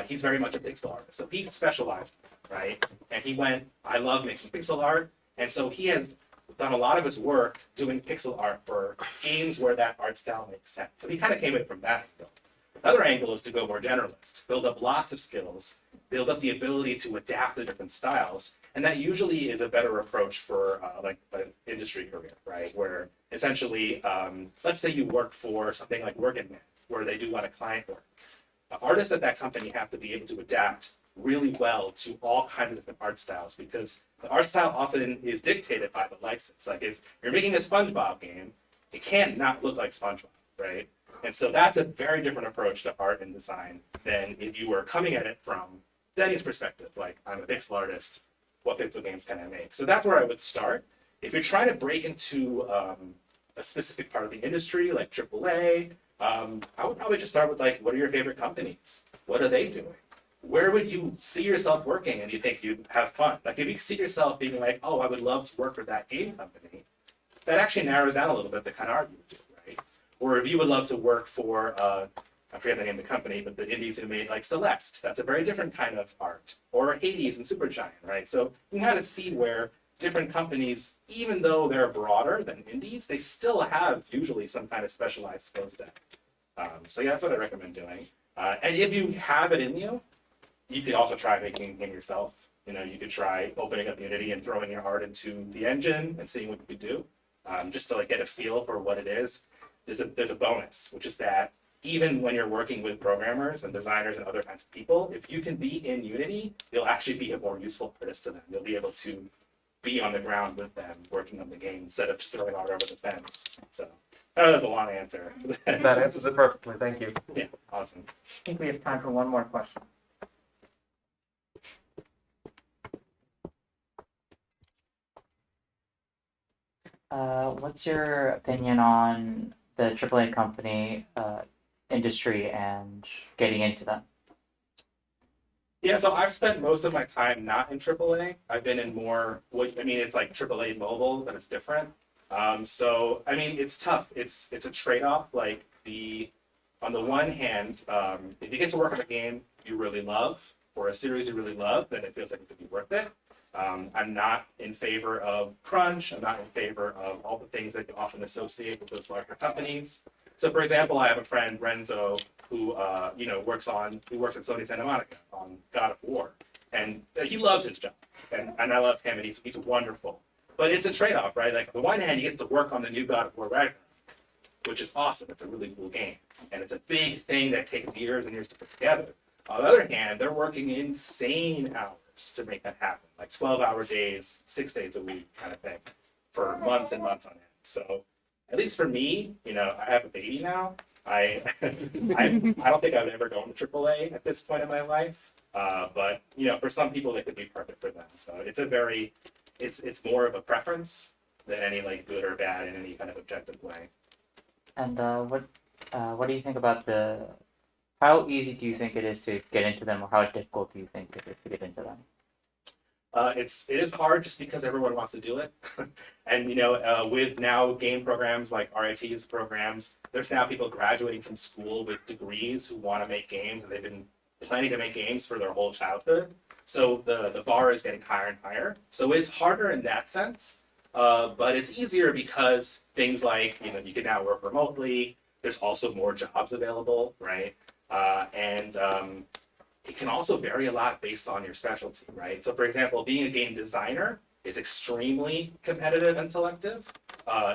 He's very much a pixel artist, so he specialized, right? And he went, I love making pixel art, and so he has done a lot of his work doing pixel art for games where that art style makes sense. So he kind of came in from that angle. Another angle is to go more generalist, build up lots of skills, build up the ability to adapt to different styles, and that usually is a better approach for like an industry career, right? Where essentially, let's say you work for something like Work and Man, where they do a lot of client work. Artists at that company have to be able to adapt really well to all kinds of different art styles, because the art style often is dictated by the license. Like if you're making a SpongeBob game, it can't not look like SpongeBob, right? And so that's a very different approach to art and design than if you were coming at it from Denny's perspective, like I'm a pixel artist, what pixel games can I make? So that's where I would start. If you're trying to break into a specific part of the industry, like AAA, I would probably just start with like, what are your favorite companies? What are they doing? Where would you see yourself working and you think you'd have fun? Like if you see yourself being like, oh, I would love to work for that game company, that actually narrows down a little bit the kind of art you would do, right? Or if you would love to work for, I forget the name of the company, but the indies who made like Celeste, that's a very different kind of art. Or Hades and Supergiant, right? So you can kind of see where different companies, even though they're broader than indies, they still have usually some kind of specialized skill set. So yeah, that's what I recommend doing. And if you have it in you, you could also try making a game yourself. You know, you could try opening up Unity and throwing your art into the engine and seeing what you could do, just to like get a feel for what it is. There's a bonus, which is that even when you're working with programmers and designers and other kinds of people, if you can be in Unity, you'll actually be a more useful artist to them. You'll be able to be on the ground with them working on the game instead of just throwing art over the fence. So I know that's a long answer.
That answers it perfectly. Thank you.
Yeah, awesome.
I think we have time for one more question. What's your opinion on the AAA company industry and getting into them?
Yeah, so I've spent most of my time not in AAA. I've been in more, it's like AAA mobile, but it's different. So, I mean, it's tough. It's a trade-off. Like on the one hand, if you get to work on a game you really love or a series you really love, then it feels like it could be worth it. I'm not in favor of crunch. I'm not in favor of all the things that you often associate with those larger companies. So, for example, I have a friend, Renzo, who works at Sony Santa Monica on God of War, and he loves his job, and I love him, and he's wonderful. But it's a trade-off, right? Like on the one hand, you get to work on the new God of War Ragnarok, which is awesome. It's a really cool game, and it's a big thing that takes years and years to put together. On the other hand, they're working insane hours to make that happen, like 12-hour days, 6 days a week kind of thing, for months and months on end. So, at least for me, I have a baby now. I don't think I would ever go into AAA at this point in my life. But for some people, it could be perfect for them. So it's more of a preference than any like good or bad in any kind of objective way.
And what do you think about how easy do you think it is to get into them, or how difficult do you think it is to get into them?
It is hard just because everyone wants to do it. And, with now game programs like RIT's programs, there's now people graduating from school with degrees who want to make games, and they've been planning to make games for their whole childhood. So the bar is getting higher and higher. So it's harder in that sense, but it's easier because things like, you can now work remotely. There's also more jobs available, right? And it can also vary a lot based on your specialty, right? So for example, being a game designer is extremely competitive and selective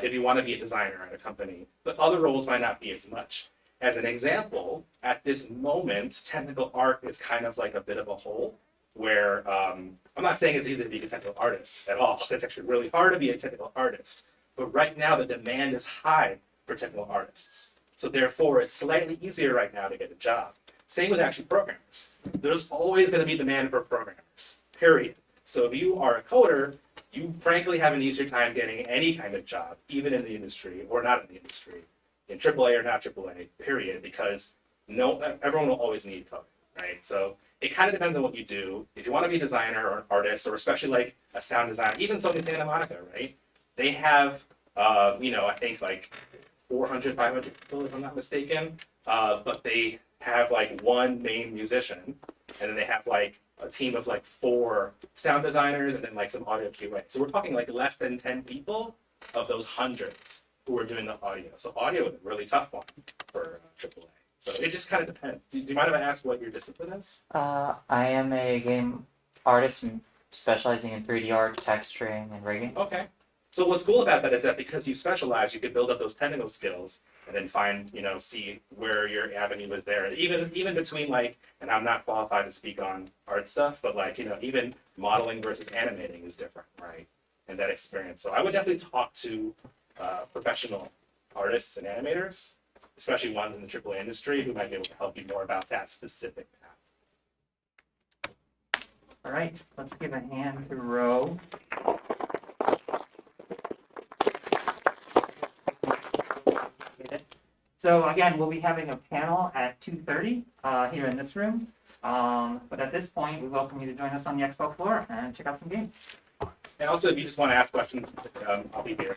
if you want to be a designer at a company, but other roles might not be as much. As an example, at this moment, technical art is kind of like a bit of a hole where I'm not saying it's easy to be a technical artist at all. It's actually really hard to be a technical artist. But right now, the demand is high for technical artists. So therefore, it's slightly easier right now to get a job. Same with actually programmers. There's always going to be demand for programmers, period. So if you are a coder, you frankly have an easier time getting any kind of job, even in the industry or not in the industry, in AAA or not AAA, period, because everyone will always need coding, right? So it kind of depends on what you do. If you want to be a designer or an artist, or especially like a sound designer, even Sony Santa Monica, right? They have, I think like 400, 500 people, if I'm not mistaken, but they have like one main musician, and then they have like a team of like 4 sound designers and then like some audio QA. So we're talking like less than 10 people of those hundreds who are doing the audio. So audio is a really tough one for AAA. So it just kind of depends. Do you mind if I ask what your discipline is?
I am a game artist and specializing in 3D art, texturing, and rigging.
Okay. So what's cool about that is that because you specialize, you can build up those technical skills and then find, see where your avenue is there. Even between like, and I'm not qualified to speak on art stuff, but like, even modeling versus animating is different, right? And that experience. So I would definitely talk to professional artists and animators, especially ones in the AAA industry who might be able to help you more about that specific path.
All right, let's give a hand to Ro. So again, we'll be having a panel at 2:30 here in this room. But at this point, we welcome you to join us on the expo floor and check out some games.
And also, if you just want to ask questions, I'll be here.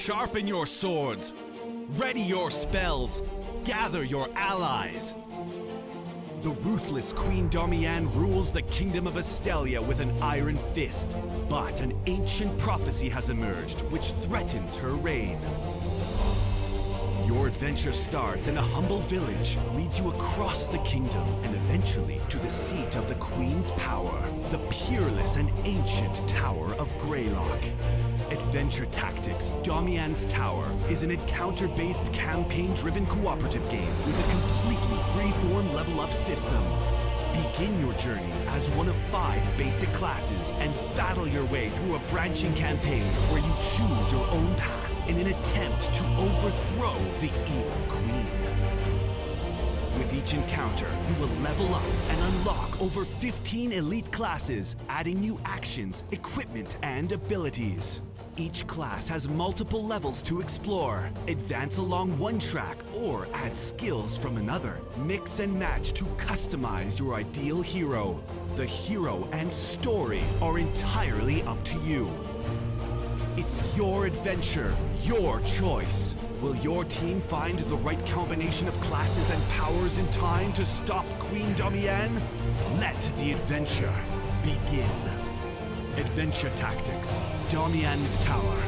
Sharpen your swords, ready your spells, gather your allies. The ruthless Queen Damian rules the kingdom of Estelia with an iron fist, but an ancient prophecy has emerged which threatens her reign. Your adventure starts in a humble village, leads you across the kingdom, and eventually to the seat of the Queen's power, the peerless and ancient Tower of Greylock. Adventure Tactics Damian's Tower is an encounter-based, campaign-driven cooperative game with a completely free-form level-up system. Begin your journey as one of 5 basic classes and battle your way through a branching campaign where you choose your own path in an attempt to overthrow the evil queen. With each encounter, you will level up and unlock over 15 elite classes, adding new actions, equipment, and abilities. Each class has multiple levels to explore, advance along one track, or add skills from another. Mix and match to customize your ideal hero. The hero and story are entirely up to you. It's your adventure, your choice. Will your team find the right combination of classes and powers in time to stop Queen Damian? Let the adventure begin. Adventure Tactics, Damian's Tower.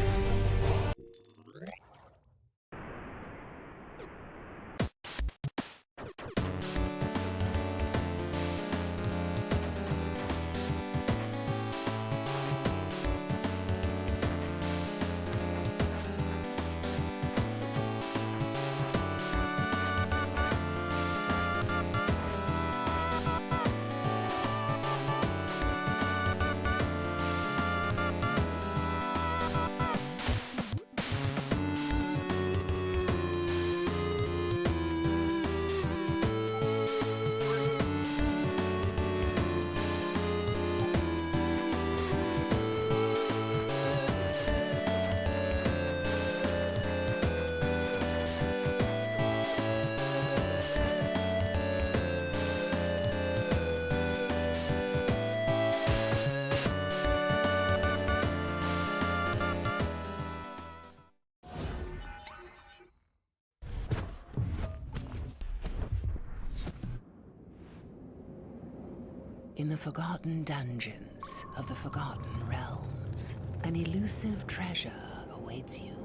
In the forgotten dungeons of the Forgotten Realms, an elusive treasure awaits you.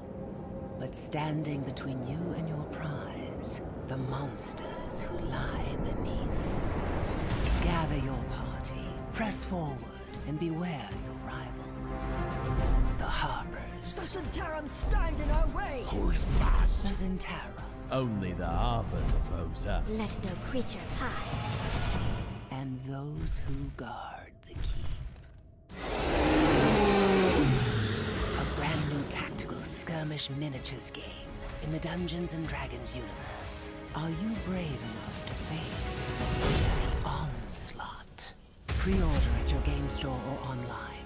But standing between you and your prize, the monsters who lie beneath. Gather your party, press forward, and beware your rivals. The Harpers.
The Zentarum stand in our way!
Hold fast. The Zentarum.
Only the Harpers oppose us.
Let no creature pass.
And those who guard the keep. A brand new tactical skirmish miniatures game in the Dungeons & Dragons universe. Are you brave enough to face the onslaught? Pre-order at your game store or online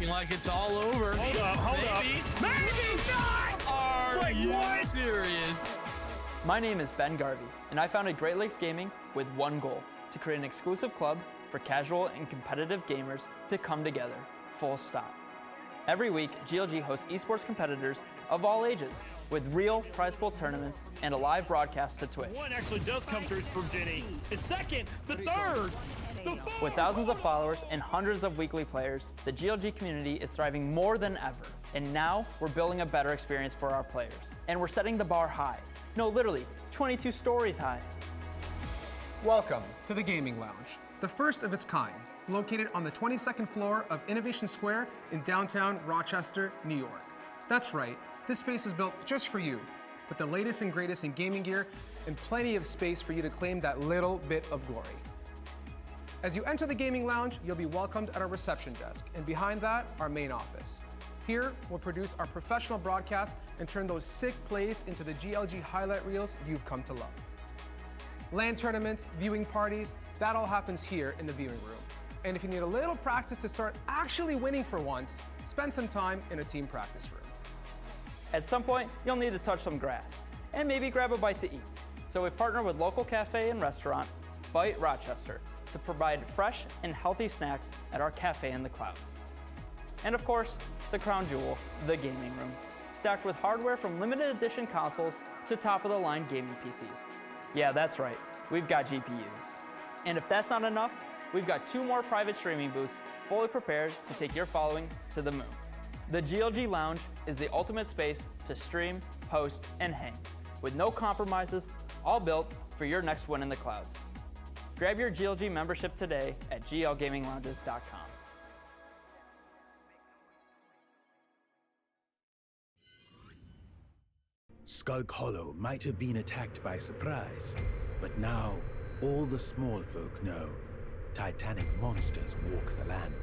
looking like it's all over.
Hold up.
Maybe not! Are you serious?
My name is Ben Garvey, and I founded Great Lakes Gaming with one goal: to create an exclusive club for casual and competitive gamers to come together, full stop. Every week, GLG hosts esports competitors of all ages with real prize pool tournaments and a live broadcast to Twitch.
One actually does come through for Jenny. The second, the third, the fourth.
With thousands of followers and hundreds of weekly players, the GLG community is thriving more than ever. And now we're building a better experience for our players. And we're setting the bar high. No, literally, 22 stories high.
Welcome to the Gaming Lounge, the first of its kind, located on the 22nd floor of Innovation Square in downtown Rochester, New York. That's right, this space is built just for you, with the latest and greatest in gaming gear and plenty of space for you to claim that little bit of glory. As you enter the Gaming Lounge, you'll be welcomed at our reception desk, and behind that, our main office. Here, we'll produce our professional broadcasts and turn those sick plays into the GLG highlight reels you've come to love. LAN tournaments, viewing parties, that all happens here in the viewing room. And if you need a little practice to start actually winning for once, spend some time in a team practice room.
At some point, you'll need to touch some grass and maybe grab a bite to eat. So we partner with local cafe and restaurant, Bite Rochester, to provide fresh and healthy snacks at our cafe in the clouds. And of course, the crown jewel, the gaming room, stacked with hardware from limited edition consoles to top-of-the-line gaming PCs. Yeah, that's right, we've got GPUs. And if that's not enough, we've got 2 more private streaming booths fully prepared to take your following to the moon. The GLG Lounge is the ultimate space to stream, host, and hang, with no compromises, all built for your next win in the clouds. Grab your GLG membership today at glgaminglounges.com.
Skulk Hollow might have been attacked by surprise, but now all the small folk know titanic monsters walk the land.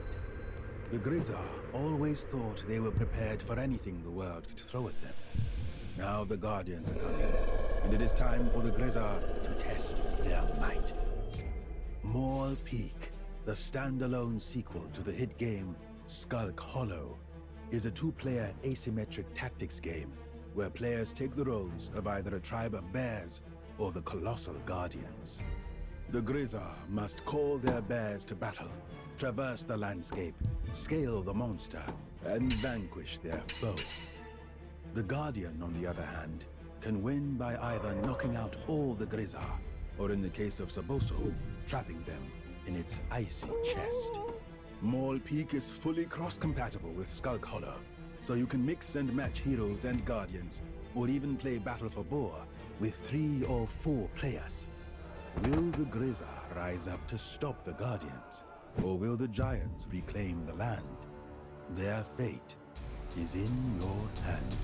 The Grizzar always thought they were prepared for anything the world could throw at them. Now the Guardians are coming, and it is time for the Grizzar to test their might. Maul Peak, the standalone sequel to the hit game Skulk Hollow, is a 2-player asymmetric tactics game where players take the roles of either a tribe of bears or the colossal Guardians. The Grizzar must call their bears to battle, traverse the landscape, scale the monster, and vanquish their foe. The Guardian, on the other hand, can win by either knocking out all the Grizzar, or in the case of Saboso, trapping them in its icy chest. Maul Peak is fully cross-compatible with Skulk Hollow, so you can mix and match heroes and Guardians, or even play Battle for Boar with 3 or 4 players. Will the Grizzar rise up to stop the Guardians, or will the Giants reclaim the land? Their fate is in your hands.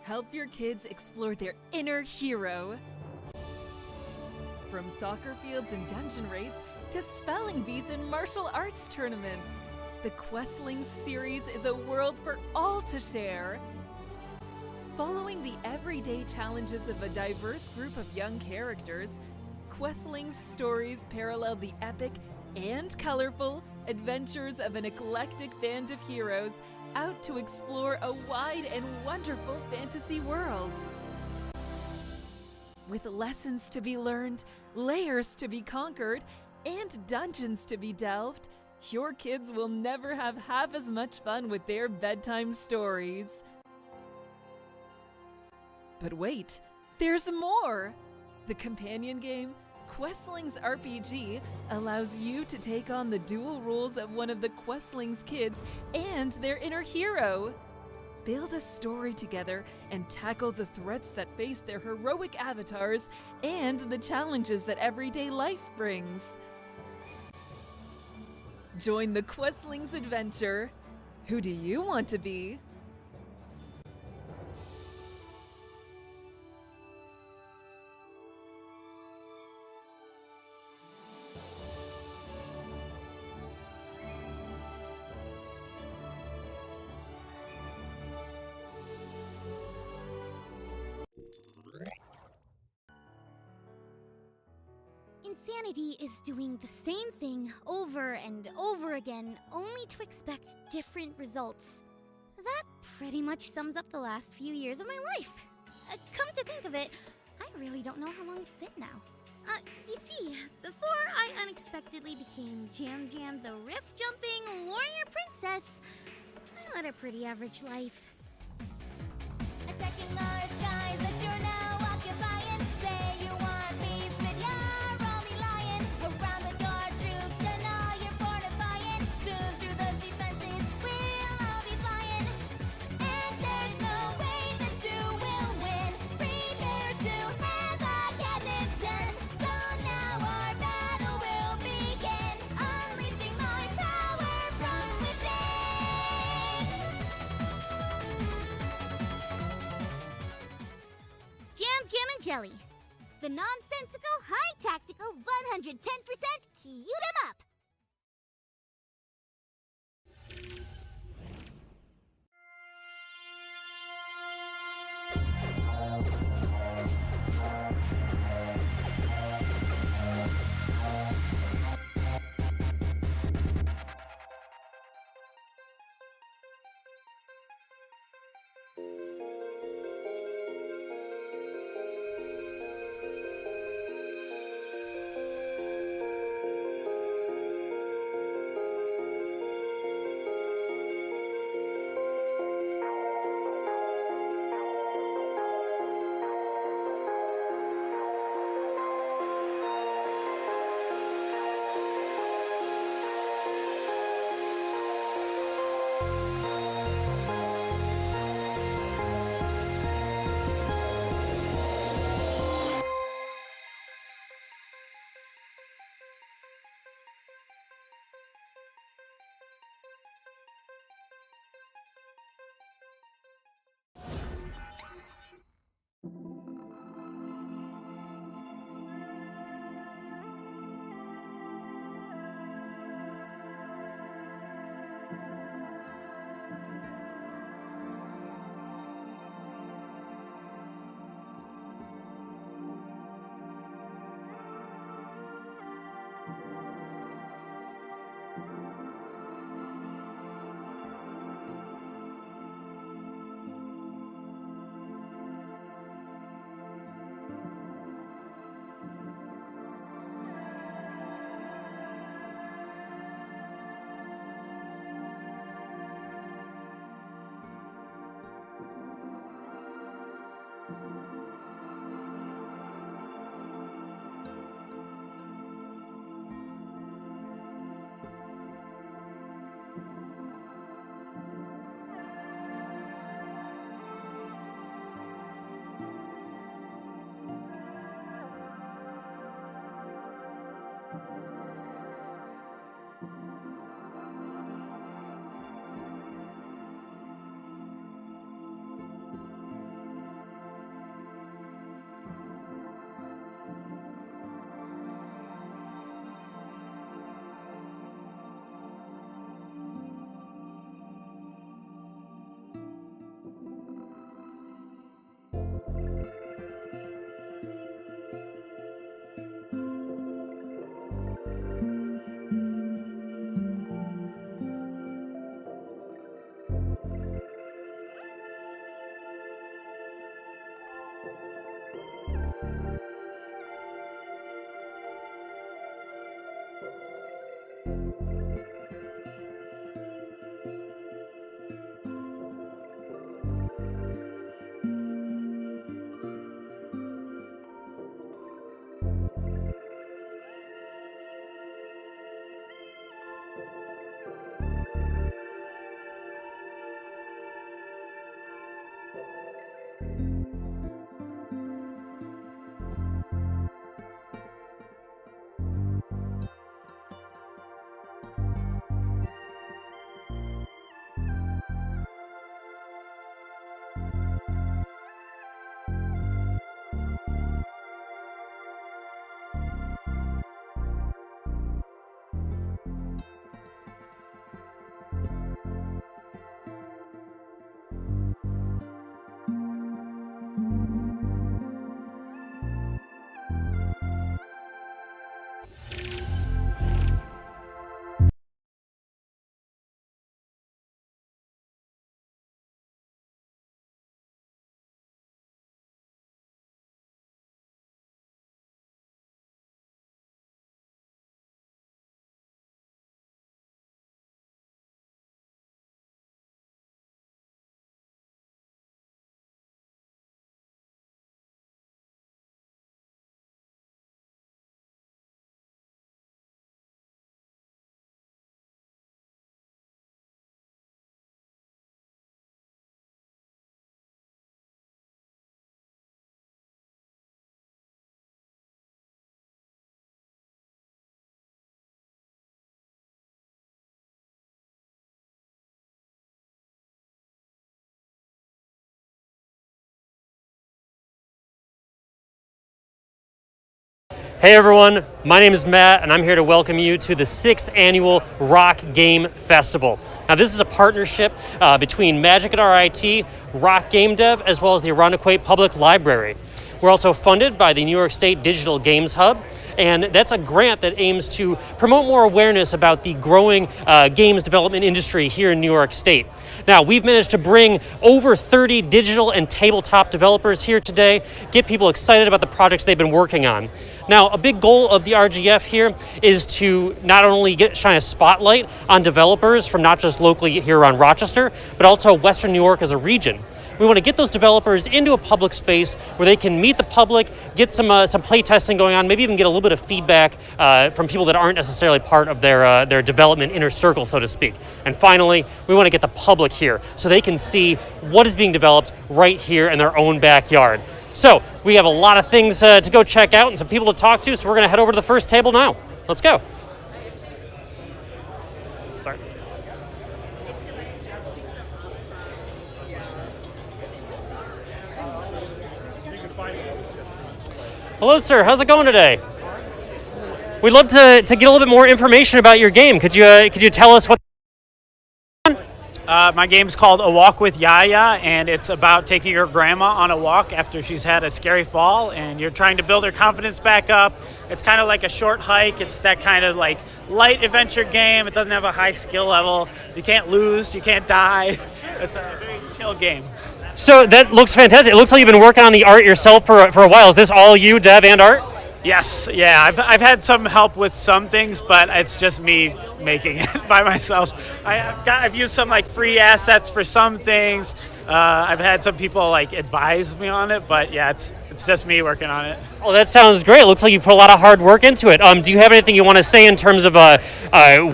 Help your kids explore their inner hero. From soccer fields and dungeon raids to spelling bees and martial arts tournaments, the Questlings series is a world for all to share. Following the everyday challenges of a diverse group of young characters, Questling's stories parallel the epic and colorful adventures of an eclectic band of heroes out to explore a wide and wonderful fantasy world. With lessons to be learned, layers to be conquered, and dungeons to be delved, your kids will never have half as much fun with their bedtime stories. But wait, there's more! The companion game, Questling's RPG, allows you to take on the dual roles of one of the Questling's kids and their inner hero. Build a story together and tackle the threats that face their heroic avatars and the challenges that everyday life brings. Join the Questling's adventure. Who do you want to be?
Insanity is doing the same thing over and over again, only to expect different results. That pretty much sums up the last few years of my life. Come to think of it, I really don't know how long it's been now. You see, before I unexpectedly became Jam Jam the riff-jumping warrior princess, I led a pretty average life. Attacking our skies that you're now occupying. Say you want peace, but you're only lying. Around the guard troops and all you're fortifying. Soon through those defenses, we'll all be flying. And there's no way that you will win. Prepare to have a cannon. So now our battle will begin. Unleashing my power from within. Jam, Jam, and Jelly. The nonsensical, high-tactical, 110% cute 'em up.
Hey everyone, my name is Matt and I'm here to welcome you to the 6th annual Rock Game Festival. Now this is a partnership between Magic at RIT, Rock Game Dev, as well as the Irondequoit Public Library. We're also funded by the New York State Digital Games Hub, and that's a grant that aims to promote more awareness about the growing games development industry here in New York State. Now, we've managed to bring over 30 digital and tabletop developers here today, get people excited about the projects they've been working on. Now, a big goal of the RGF here is to not only shine a spotlight on developers from not just locally here around Rochester, but also Western New York as a region. We want to get those developers into a public space where they can meet the public, get some play testing going on, maybe even get a little bit of feedback from people that aren't necessarily part of their development inner circle, so to speak. And finally, we want to get the public here so they can see what is being developed right here in their own backyard. So we have a lot of things to go check out and some people to talk to, so we're going to head over to the first table now. Let's go. Sorry. Hello, sir. How's it going today? We'd love to get a little bit more information about your game. Could you tell us what?
My game's called A Walk with Yaya, and it's about taking your grandma on a walk after she's had a scary fall, and you're trying to build her confidence back up. It's kind of like a short hike. It's that kind of like light adventure game. It doesn't have a high skill level. You can't lose. You can't die. It's a very chill game.
So that looks fantastic. It looks like you've been working on the art yourself for a while. Is this all you, Dev, and art?
Yes, yeah. I've had some help with some things, but it's just me making it by myself. I've used some like free assets for some things. I've had some people like advise me on it, but yeah, it's just me working on it.
Oh, that sounds great. It looks like you put a lot of hard work into it. Do you have anything you want to say in terms of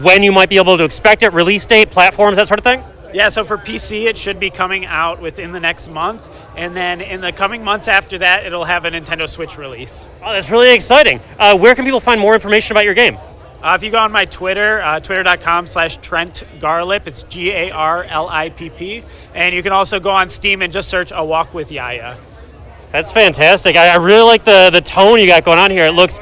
when you might be able to expect it, release date, platforms, that sort of thing?
Yeah, so for PC, it should be coming out within the next month. And then in the coming months after that, it'll have a Nintendo Switch release.
Oh, that's really exciting. Where can people find more information about your game?
If you go on my Twitter, twitter.com/Trent Garlip, it's GARLIPP. And you can also go on Steam and just search A Walk with Yaya.
That's fantastic. I really like the tone you got going on here. It looks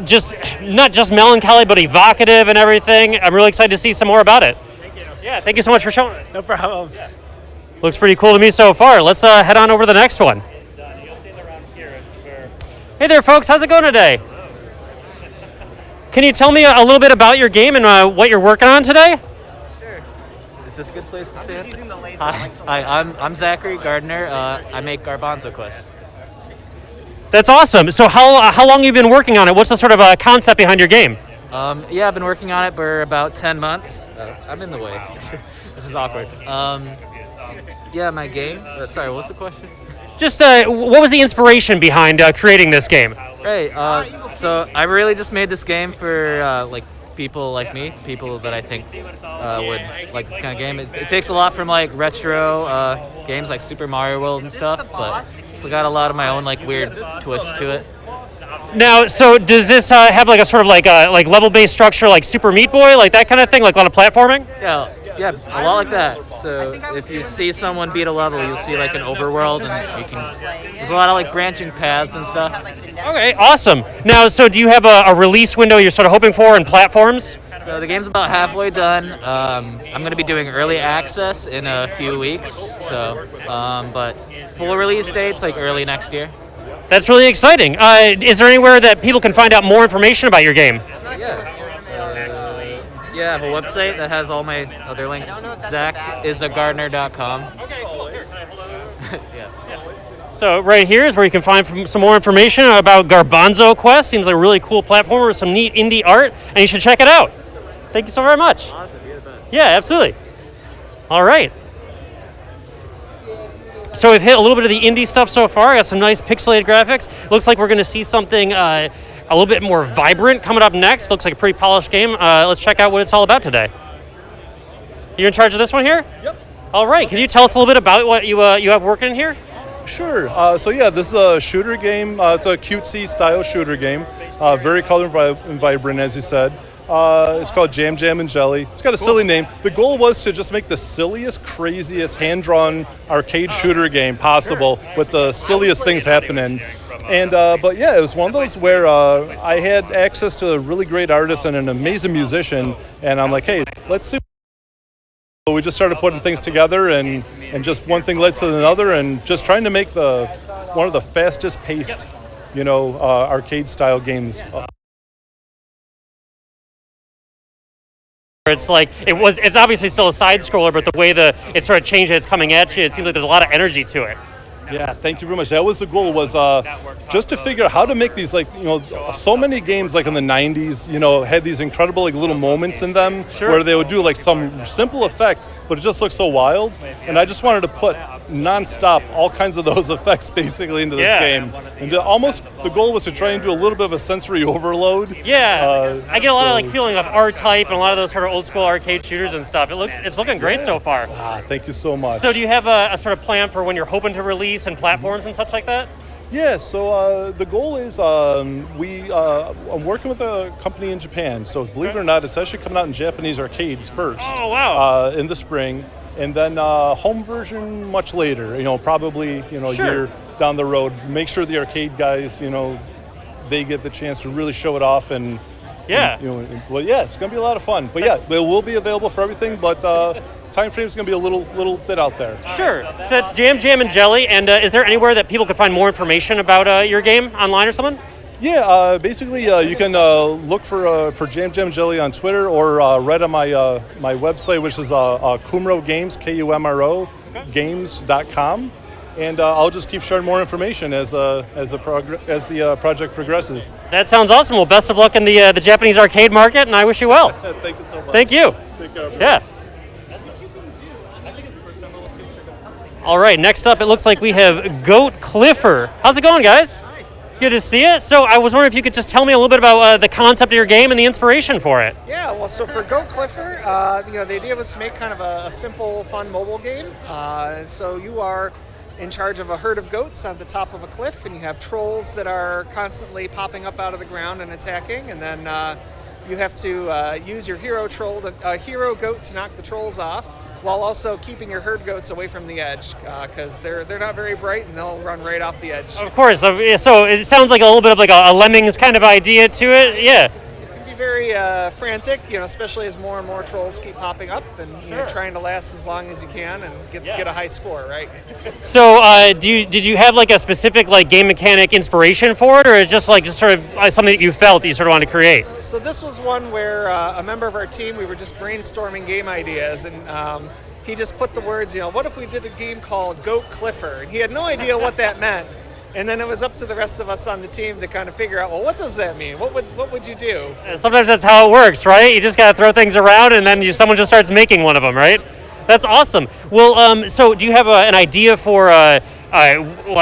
just not just melancholy, but evocative and everything. I'm really excited to see some more about it. Yeah, thank you so much for showing it.
No problem. Yeah.
Looks pretty cool to me so far. Let's head on over to the next one. Hey there, folks. How's it going today? Can you tell me a little bit about your game and what you're working on today?
Sure. Is this a good place to stand? Hi, I'm Zachary Gardner. I make Garbanzo Quest.
That's awesome. So how long have you been working on it? What's the sort of concept behind your game?
Yeah, I've been working on it for about 10 months. I'm in the way. This is awkward. Yeah, my game. Sorry, what's the question?
Just what was the inspiration behind creating this game?
Right. So I really just made this game for like people like me, people that I think would like this kind of game. It takes a lot from like retro games like Super Mario World and stuff, but it's got a lot of my own like weird twists to it.
Now, so does this have like a sort of like level-based structure, like Super Meat Boy, like that kind of thing, like a lot of platforming?
Yeah, a lot like that. So if you see someone beat a level, you'll see like an overworld, and you can. There's a lot of like branching paths and stuff.
Okay, awesome. Now, so do you have a release window you're sort of hoping for in platforms?
So the game's about halfway done. I'm going to be doing early access in a few weeks. So, but full release date's like early next year.
That's really exciting. Is there anywhere that people can find out more information about your game?
Yeah, I have a website that has all my other links. ZachIsAGardener.com.
So right here is where you can find some more information about Garbanzo Quest. Seems like a really cool platformer with some neat indie art, and you should check it out. Thank you so very much.
Awesome, you're the best.
Yeah, absolutely. All right. So we've hit a little bit of the indie stuff so far. Got some nice pixelated graphics. Looks like we're going to see something a little bit more vibrant coming up next. Looks like a pretty polished game. Let's check out what it's all about today. You're in charge of this one here?
Yep.
All right. Can you tell us a little bit about what you have working in here?
Sure. So yeah, this is a shooter game. It's a cutesy style shooter game. Very colorful and vibrant, as you said. It's called Jam Jam and Jelly. It's got a silly name. The goal was to just make the silliest, craziest hand-drawn arcade shooter game possible with the silliest things happening. And but yeah, it was one of those where I had access to a really great artist and an amazing musician, and I'm like, hey, let's see. So we just started putting things together, and just one thing led to another, and just trying to make one of the fastest paced, arcade style games.
It's like it's obviously still a side scroller, but the way it sort of changed, it's coming at you. It seems like there's a lot of energy to it.
Yeah, thank you very much. That was the goal, was just to figure out how to make these, so many games like in the 90s, had these incredible little moments in them where they would do some simple effect, but it just looks so wild. And I just wanted to put non-stop all kinds of those effects basically into this game. And the goal was to try and do a little bit of a sensory overload.
Yeah, I get a lot of feeling of R-Type and a lot of those sort of old school arcade shooters and stuff. It's looking great so far.
Thank you so much.
So do you have a sort of plan for when you're hoping to release and platforms and such like that?
Yeah, so the goal is I'm working with a company in Japan. So believe it or not, it's actually coming out in Japanese arcades first.
Oh, wow.
In the spring. And then home version much later, probably, a year down the road. Make sure the arcade guys, they get the chance to really show it off. And it's going to be a lot of fun. But it will be available for everything, but time frame is going to be a little bit out there.
Sure. So it's Jam Jam and Jelly, and is there anywhere that people can find more information about your game online or something?
Yeah, basically you can look for Jam Jam Jelly on Twitter or right on my website, which is Kumro Games, KUMRO games.com, and I'll just keep sharing more information as the project progresses.
That sounds awesome. Well, best of luck in the Japanese arcade market, and I wish you well.
Thank you so much.
Thank you.
Take care.
Yeah. All right, next up, it looks like we have Goat Cliffer. How's it going, guys? Good to see you. So I was wondering if you could just tell me a little bit about the concept of your game and the inspiration for it.
Yeah, well, so for Goat Cliffer, the idea was to make kind of a simple, fun mobile game. So you are in charge of a herd of goats on the top of a cliff, and you have trolls that are constantly popping up out of the ground and attacking, and then you have to use your hero goat to knock the trolls off, while also keeping your herd goats away from the edge, because they're not very bright and they'll run right off the edge.
Of course. So it sounds like a little bit of a Lemmings kind of idea to it. Yeah.
It can be very frantic, especially as more and more trolls keep popping up, and you're trying to last as long as you can and get a high score, right?
So did you have a specific game mechanic inspiration for it, or just sort of something that you felt that you sort of wanted to create?
So this was one where a member of our team, we were just brainstorming game ideas, and he just put the words, what if we did a game called Goat Cliffer? And he had no idea what that meant. And then it was up to the rest of us on the team to kind of figure out, well, what does that mean? What would you do?
Sometimes that's how it works, right? You just got to throw things around, and then someone just starts making one of them, right? That's awesome. Well, so do you have an idea for a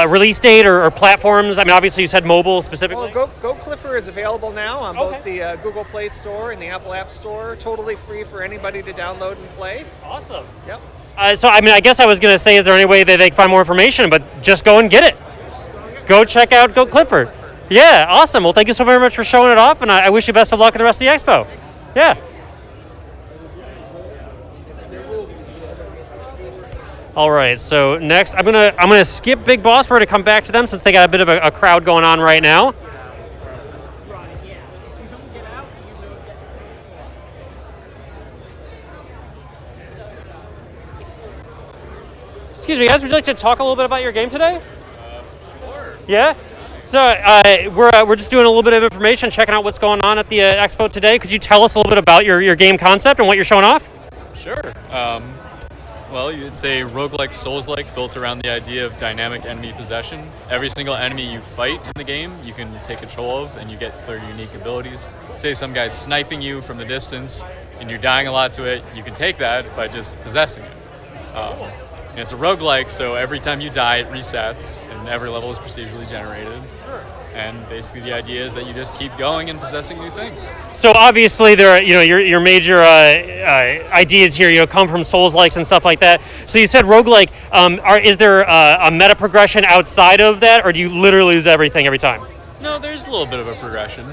release date or platforms? I mean, obviously you said mobile specifically.
Well, Go Cliffer is available now on both the Google Play Store and the Apple App Store. Totally free for anybody to download and play.
Awesome.
Yep.
So, I mean, I guess I was going to say, is there any way that they can find more information? But just go and get it. Go check out Go Clifford. Yeah, awesome. Well, thank you so very much for showing it off, and I wish you best of luck in the rest of the expo. Yeah. All right. So next, I'm gonna skip Big Boss. We're gonna come back to them since they got a bit of a crowd going on right now. Excuse me, guys. Would you like to talk a little bit about your game today?
Sure.
Yeah. So we're just doing a little bit of information, checking out what's going on at the expo today. Could you tell us a little bit about your game concept and what you're showing off?
Sure. Well, it's a roguelike Souls-like built around the idea of dynamic enemy possession. Every single enemy you fight in the game, you can take control of, and you get their unique abilities. Say some guy's sniping you from the distance, and you're dying a lot to it, you can take that by just possessing it. And it's a roguelike, so every time you die, it resets, and every level is procedurally generated.
Sure.
And basically, the idea is that you just keep going and possessing new things.
So obviously, there are your major ideas here, come from Souls-likes and stuff like that. So you said roguelike. Is there a meta progression outside of that, or do you literally lose everything every time?
No, there's a little bit of a progression.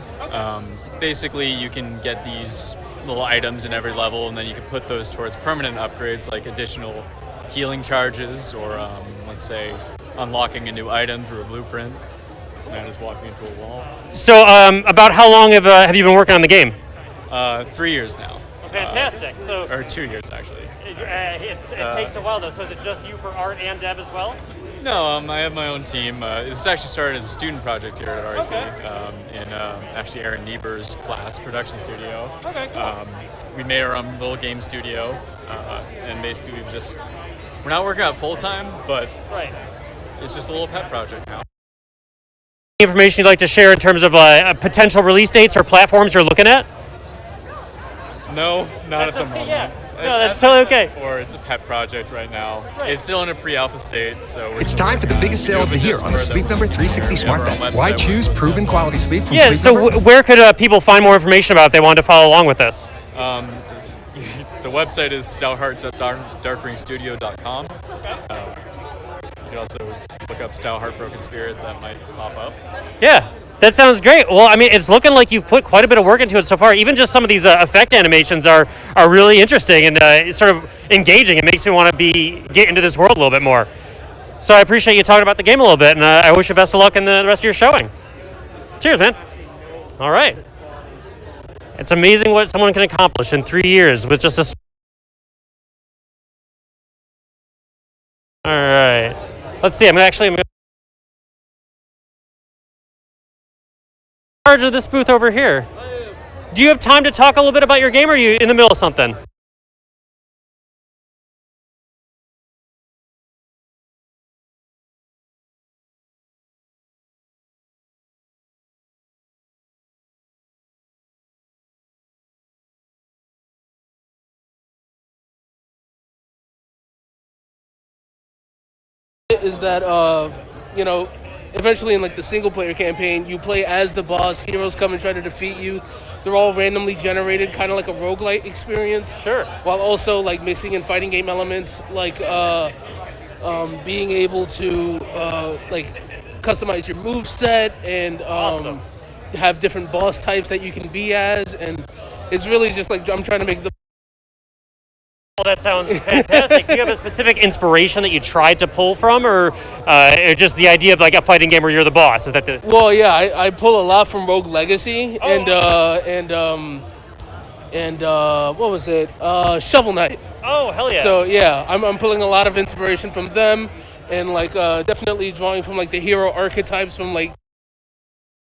Basically, you can get these little items in every level, and then you can put those towards permanent upgrades, like additional healing charges, or let's say unlocking a new item through a blueprint. This man is walking into a wall.
So about how long have you been working on the game?
3 years now.
Fantastic.
Or 2 years actually.
It takes a while though. So is it just you for art and dev as well?
No, I have my own team. This actually started as a student project here at RIT in actually Aaron Niebuhr's class production studio.
Okay, cool.
We made our own little game studio, and basically we're not working out full time, but it's just a little pet project now.
Information you'd like to share in terms of potential release dates or platforms you're looking at?
No, not at the moment.
Yeah. No, that's totally okay.
Or it's a pet project right now. It's still in a pre-alpha state, so
it's time for the biggest sale of the year on the Sleep Number 360 smart bed. Why choose proven quality sleep from Sleep Number?
So where could people find more information about if they wanted to follow along with this?
The website is stoutheart.darkringstudio.com. You can also look up Stoutheart Broken Spirits, that might pop up.
Yeah, that sounds great. Well, I mean, it's looking like you've put quite a bit of work into it so far. Even just some of these effect animations are really interesting and sort of engaging. It makes me want to get into this world a little bit more. So I appreciate you talking about the game a little bit, and I wish you best of luck in the rest of your showing. Cheers, man. All right. It's amazing what someone can accomplish in 3 years with just a... All right. Let's see. I'm in charge of this booth over here. Do you have time to talk a little bit about your game, or are you in the middle of something?
Is that eventually in like the single player campaign, you play as the boss, heroes come and try to defeat you. They're all randomly generated, kind of like a roguelite experience.
Sure.
While also like mixing in fighting game elements, like being able to like customize your move set and
Awesome.
have different boss types that you can be as, and it's really just like I'm trying to make the...
Well, that sounds fantastic. Do you have a specific inspiration that you tried to pull from, or just the idea of like a fighting game where you're the boss? Is that the...
Well, yeah, I pull a lot from Rogue Legacy and what was it? Shovel Knight.
Oh, hell yeah.
So yeah, I'm pulling a lot of inspiration from them, and like definitely drawing from like the hero archetypes from like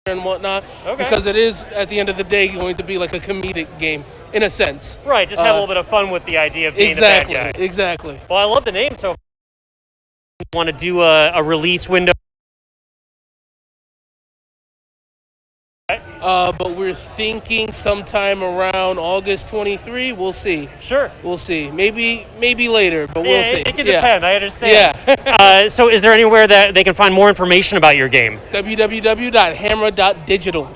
and whatnot, because it is at the end of the day going to be like a comedic game in a sense.
Right, just have a little bit of fun with the idea of being the bad guy.
Exactly.
Well, I love the name. So, want to do a release window
But we're thinking sometime around August 23. We'll see.
Sure.
We'll see. Maybe later, but we'll see.
It can depend. I understand.
Yeah.
So is there anywhere that they can find more information about your game?
www.hammer.digital.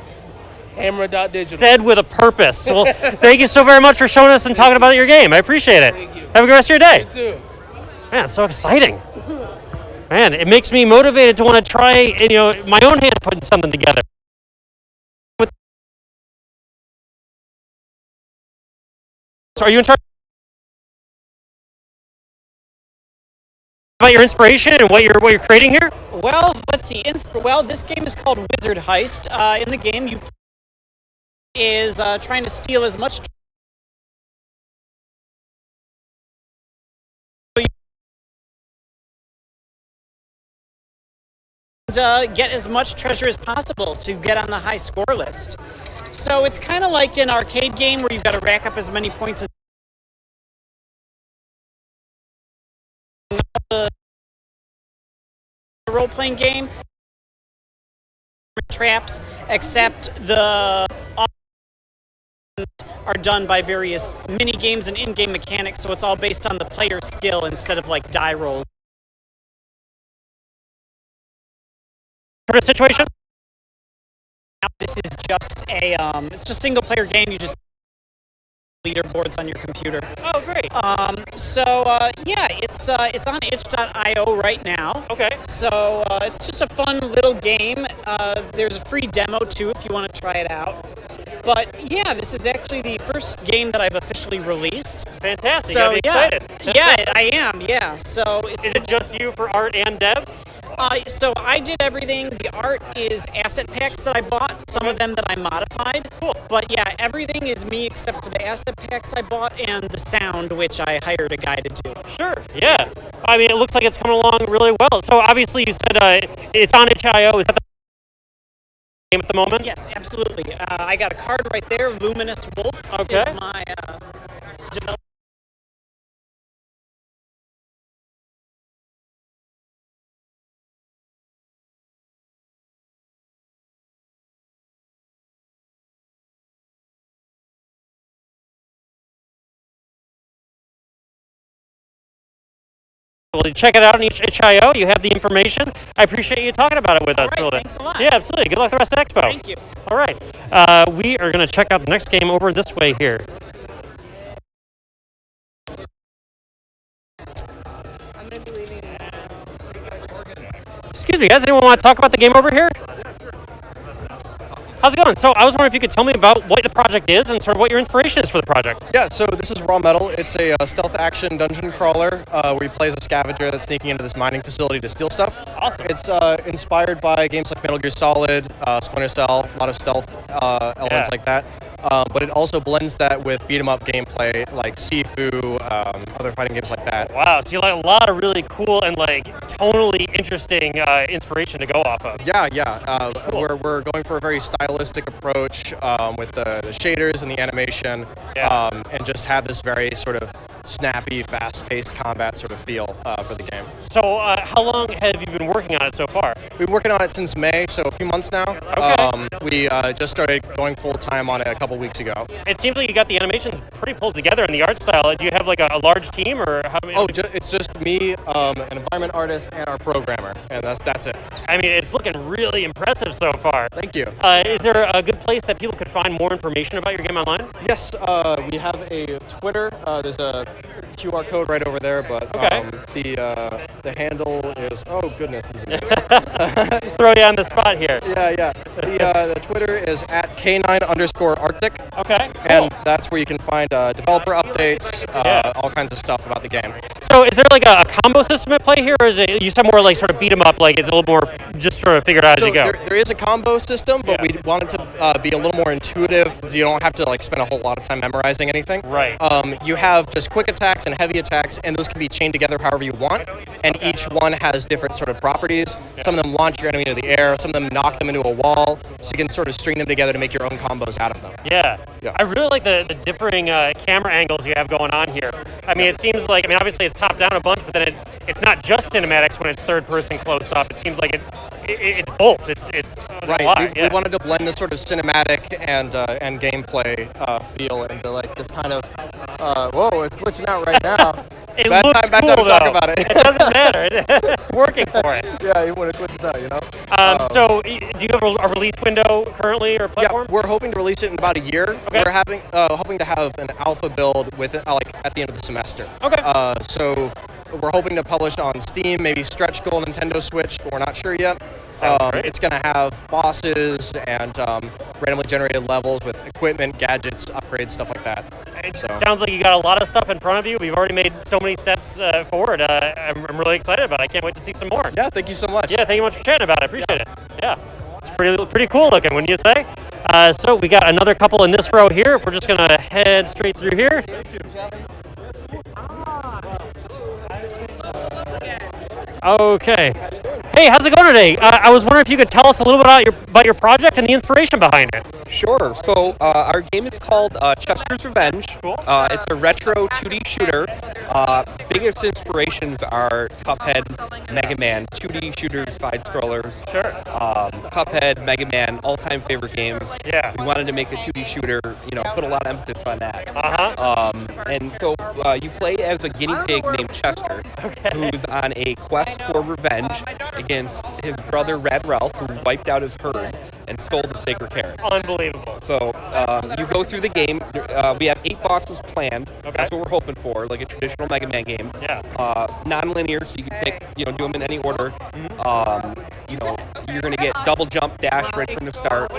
Hammer.digital.
Said with a purpose. Well, thank you so very much for showing us and talking about your game. I appreciate it. Have a good rest of your day.
You too.
Man, it's so exciting. Man, it makes me motivated to want to try, my own hand putting something together. So are you in charge about your inspiration and what you're creating here?
Well, let's see. This game is called Wizard Heist. In the game, you is trying to steal as much get as much treasure as possible to get on the high score list. So it's kind of like an arcade game where you've got to rack up as many points as the role-playing game. Traps, except the are done by various mini games and in-game mechanics, so it's all based on the player skill instead of like die rolls.
Situation?
This is just it's just a single-player game. You just leaderboards on your computer.
Oh, great.
It's on itch.io right now.
Okay.
So it's just a fun little game. There's a free demo too if you want to try it out. But yeah, this is actually the first game that I've officially released.
Fantastic.
So
I'm excited.
I am. Yeah. So
is it just you for art and dev?
So I did everything. The art is asset packs that I bought, some of them that I modified.
Cool.
But yeah, everything is me except for the asset packs I bought and the sound, which I hired a guy to do.
Sure, yeah. I mean, it looks like it's coming along really well. So obviously you said it's on itch.io. Is that the game at the moment?
Yes, absolutely. I got a card right there. Luminous Wolf is my developer.
Well, check it out on itch.io. You have the information. I appreciate you talking about it with us.
All right, thanks a lot.
Yeah, absolutely. Good luck the rest of Expo.
Thank you.
All right. We are going to check out the next game over this way here. Excuse me, guys. Anyone want to talk about the game over here? How's it going? So I was wondering if you could tell me about what the project is and sort of what your inspiration is for the project.
Yeah, so this is Raw Metal. It's a stealth action dungeon crawler where you play as a scavenger that's sneaking into this mining facility to steal stuff.
Awesome.
It's inspired by games like Metal Gear Solid, Splinter Cell, a lot of stealth elements like that. But it also blends that with beat 'em up gameplay like Sifu, other fighting games like that.
Wow, so you like a lot of really cool and like tonally interesting inspiration to go off of.
Yeah.
Cool.
We're going for a very stylistic approach with the shaders and the animation, and just have this very sort of snappy, fast-paced combat sort of feel for the game.
So how long have you been working on it so far?
We've been working on it since May, so a few months now.
Okay.
We just started going full-time on it a couple weeks ago.
It seems like you got the animations pretty pulled together in the art style. Do you have like a large team or how many?
It's just me, an environment artist, and our programmer, and that's it.
I mean, it's looking really impressive so far.
Thank you.
Is there a good place that people could find more information about your game online?
Yes, we have a Twitter. There's a QR code right over there, but the handle is, oh goodness, this is amazing.
Throw you on the spot here.
Yeah. The Twitter is at K9_Arctic.
Okay.
And that's where you can find developer updates, all kinds of stuff about the game.
So is there like a combo system at play here, or is it you said more like sort of beat 'em up, like it's a little more just sort of figured out as you go?
There is a combo system, but we wanted to be a little more intuitive, so you don't have to like spend a whole lot of time memorizing anything.
Right.
You have just quick attacks and heavy attacks, and those can be chained together however you want, and each one has different sort of properties. Some of them launch your enemy into the air, some of them knock them into a wall, so you can sort of string them together to make your own combos out of them.
Yeah. I really like the differing camera angles you have going on here. I mean, it seems like, obviously it's top down a bunch, but then it's not just cinematics when it's third person close up. It seems like it's both. It's with it a
Right.
lot.
We wanted to blend this sort of cinematic and gameplay feel into like this kind of. Whoa! It's glitching out right now.
It
bad
looks
time, bad
cool,
time to talk
though.
about it.
It doesn't matter. It's working for it.
Yeah, even when it glitches out, you know.
So, do you have a release window currently or platform?
Yeah, we're hoping to release it in about a year.
Okay.
We're hoping to have an alpha build with it, like at the end of the semester.
Okay.
So we're hoping to publish on Steam, maybe stretch goal Nintendo Switch, but we're not sure yet.
Great.
It's going to have bosses and randomly generated levels with equipment, gadgets, upgrades, stuff like that.
It sounds like you got a lot of stuff in front of you. We've already made so many steps forward. I'm really excited about it. I can't wait to see some more.
Yeah, thank you so much.
Yeah, thank you much for chatting about it. I appreciate it. Yeah, it's pretty cool looking, wouldn't you say? So we got another couple in this row here. If we're just gonna head straight through here. Okay. Hey, how's it going today? I was wondering if you could tell us a little bit about your project and the inspiration behind it.
Sure. So our game is called Chester's Revenge. It's a retro 2D shooter. Biggest inspirations are Cuphead, Mega Man, 2D shooters, side scrollers.
Sure.
Cuphead, Mega Man, all-time favorite games.
Yeah.
We wanted to make a 2D shooter. Put a lot of emphasis on that. And so you play as a guinea pig named Chester, who's on a quest for revenge against his brother Red Ralph, who wiped out his herd and stole the sacred carrot.
Unbelievable.
So you go through the game. We have 8 bosses planned. That's what we're hoping for, like a traditional Mega Man game.
Yeah.
Non-linear, so you can pick, do them in any order. You're going to get double jump, dash right from the start.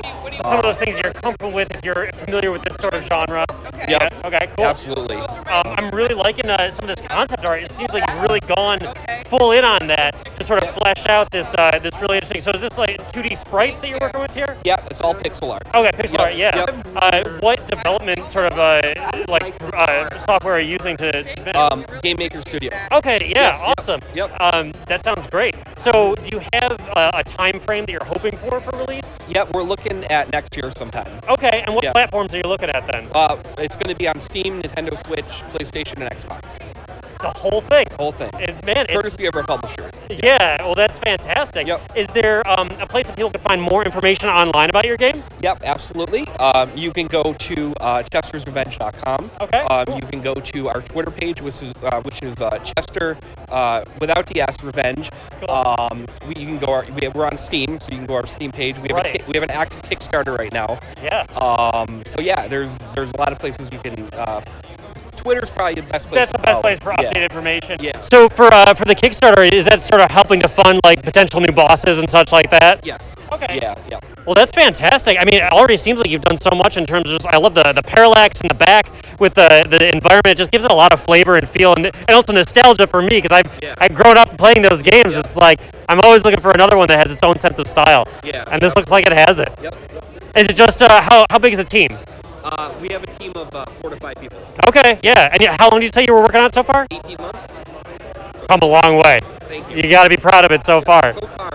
Some of those things you're comfortable with if you're familiar with this sort of genre.
Yep.
Yeah. Okay. Cool.
Absolutely.
I'm really liking some of this concept art. It seems like you've really gone full in on that to sort of flesh out this really interesting. So is this like 2D sprites that you're working with here?
Yeah, it's all pixel art.
Okay, pixel art. Yeah. What development sort of software are you using to finish?
Game Maker Studio.
Okay. Yeah.
Yep,
Awesome.
Yep.
That sounds great. So do you have a time frame that you're hoping for release?
Yeah, we're looking at next year sometime.
Okay. And what platforms are you looking at then?
It's going to be on Steam, Nintendo Switch, PlayStation, and Xbox.
The whole thing. Man,
courtesy of our publisher.
Yeah, well, that's fantastic.
Yep.
Is there a place that people can find more information online about your game?
Yep, absolutely. You can go to chestersrevenge.com.
Okay. Cool.
You can go to our Twitter page, which is Chester without the S Revenge.
Cool.
You can go. We're on Steam, so you can go our Steam page. We have we have an active Kickstarter right now.
Yeah.
So yeah, there's a lot of places you can. Twitter's probably the best place.
That's the best place for updated information.
Yeah.
So for the Kickstarter, is that sort of helping to fund like potential new bosses and such like that?
Yes.
Okay.
Yeah.
Well, that's fantastic. I mean, it already seems like you've done so much in terms of I love the parallax in the back with the environment. It just gives it a lot of flavor and feel and also nostalgia for me because I've grown up playing those games. It's like I'm always looking for another one that has its own sense of style.
Yeah.
And this looks like it has it.
Yep.
Is it just how big is the team?
We have a team of 4 to 5 people.
Okay, yeah. And how long did you say you were working on it so far?
18 months.
It's come a long way.
Thank
You got to be proud of it so far.
So far.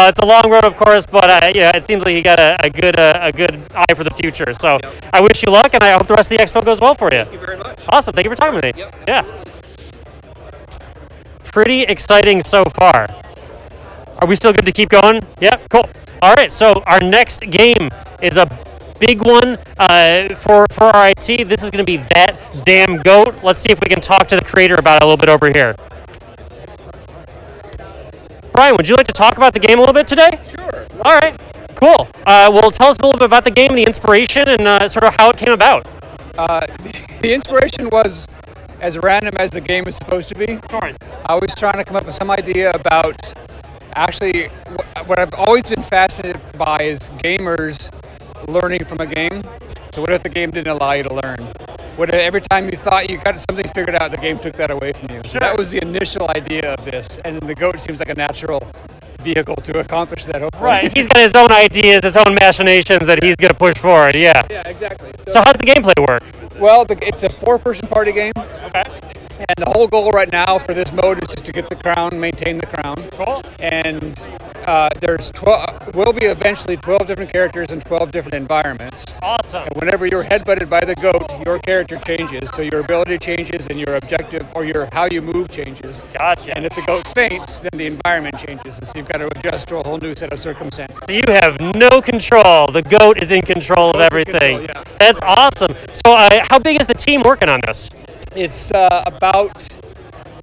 It's a long road, of course, but it seems like you got a good eye for the future. So I wish you luck, and I hope the rest of the expo goes well for you.
Thank you very much.
Awesome. Thank you for talking with me.
Yep.
Yeah. Pretty exciting so far. Are we still good to keep going? Yeah, cool. All right, so our next game is a big one for our IT. This is going to be That Damn Goat. Let's see if we can talk to the creator about it a little bit over here. Brian, would you like to talk about the game a little bit today?
Sure.
All right, cool. Well, tell us a little bit about the game, the inspiration, and sort of how it came about.
The inspiration was as random as the game is supposed to be.
Of course.
I was trying to come up with some idea about actually what I've always been fascinated by is gamers learning from a game. So what if the game didn't allow you to learn? What if every time you thought you got something figured out, the game took that away from you? So that was the initial idea of this, and the goat seems like a natural vehicle to accomplish that, hopefully.
Right, he's got his own ideas, his own machinations that he's going to push forward, yeah.
Yeah, exactly.
So how does the gameplay work?
Well, it's a 4-person party game.
Okay.
And the whole goal right now for this mode is just to get the crown, maintain the crown.
Cool.
And there's will be eventually 12 different characters in 12 different environments.
Awesome.
And whenever you're headbutted by the goat, your character changes. So your ability changes and your objective or your how you move changes.
Gotcha.
And if the goat faints, then the environment changes. And so you've got to adjust to a whole new set of circumstances.
So you have no control. The goat is in control of everything. That's awesome. So how big is the team working on this?
It's about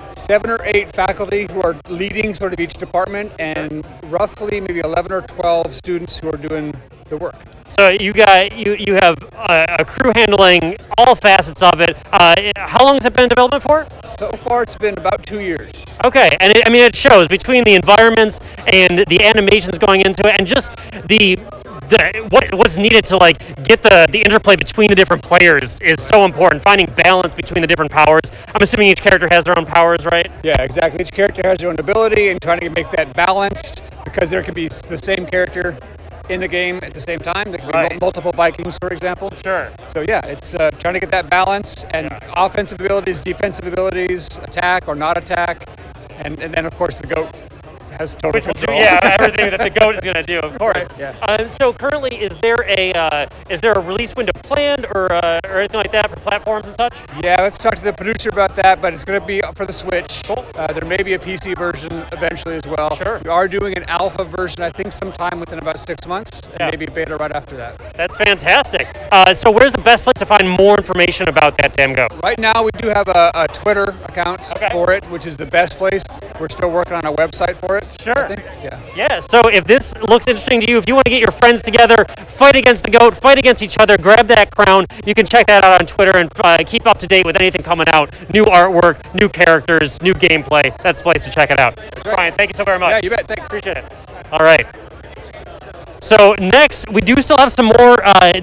7 or 8 faculty who are leading sort of each department, and roughly maybe 11 or 12 students who are doing the work.
So you have a crew handling all facets of it. How long has it been in development for?
So far, it's been about 2 years.
Okay, and it shows between the environments and the animations going into it, and just what's needed to like get the interplay between the different players is so important. Finding balance between the different powers. I'm assuming each character has their own powers, right?
Yeah, exactly. Each character has their own ability, and trying to make that balanced, because there can be the same character in the game at the same time. There can be multiple Vikings, for example.
Sure.
So yeah, it's trying to get that balance and offensive abilities, defensive abilities, attack or not attack, and then of course the goat has total control.
Everything that the goat is going to do, of course.
Right, yeah.
So currently, is there a release window planned or anything like that for platforms and such?
Yeah, let's talk to the producer about that, but it's going to be for the Switch. Cool. There may be a PC version eventually as well.
Sure.
We are doing an alpha version, I think, sometime within about 6 months, and maybe a beta right after that.
That's fantastic. So where's the best place to find more information about that damn goat?
Right now, we do have a Twitter account for it, which is the best place. We're still working on a website for it.
Sure.
I think. Yeah.
Yeah, so if this looks interesting to you, if you want to get your friends together, fight against the goat, fight against each other, grab that crown, you can check that out on Twitter and keep up to date with anything coming out. New artwork, new characters, new gameplay. That's the place to check it out. Brian, thank you so very much.
Yeah, you bet. Thanks.
Appreciate it. All right. So next, we do still have some more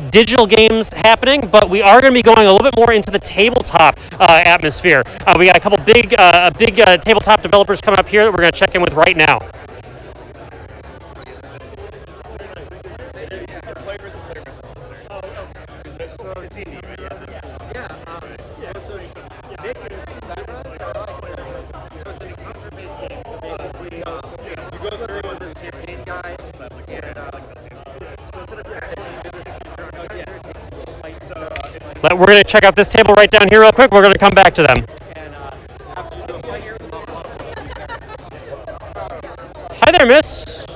digital games happening, but we are going to be going a little bit more into the tabletop atmosphere. We got a couple big tabletop developers coming up here that we're going to check in with right now. We're going to check out this table right down here real quick. We're going to come back to them. Hi there, miss.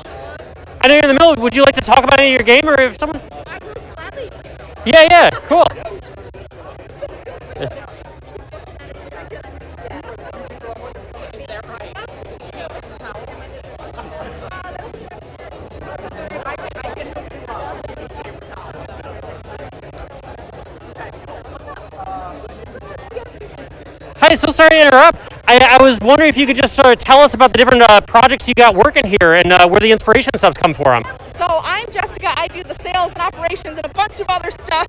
I know you're in the middle. Would you like to talk about any of your game or if someone? Yeah, cool. Hi, so sorry to interrupt. I was wondering if you could just sort of tell us about the different projects you got working here and where the inspiration stuff's come from.
So I'm Jessica. I do the sales and operations and a bunch of other stuff.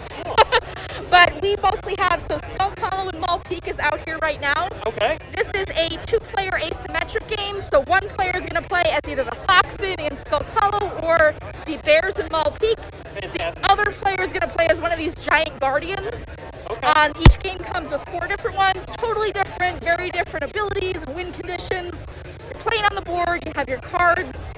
But we mostly have, so Skull Hollow and Mall Peak is out here right now.
Okay.
This is a 2-player asymmetric game. So one player is going to play as either the Foxen in Skull Hollow or the Bears in Mall Peak.
Fantastic.
The other player is going to play as one of these giant guardians. Okay. Each game comes with 4 different ones, totally different, very different abilities, win conditions. You're playing on the board, you have your cards.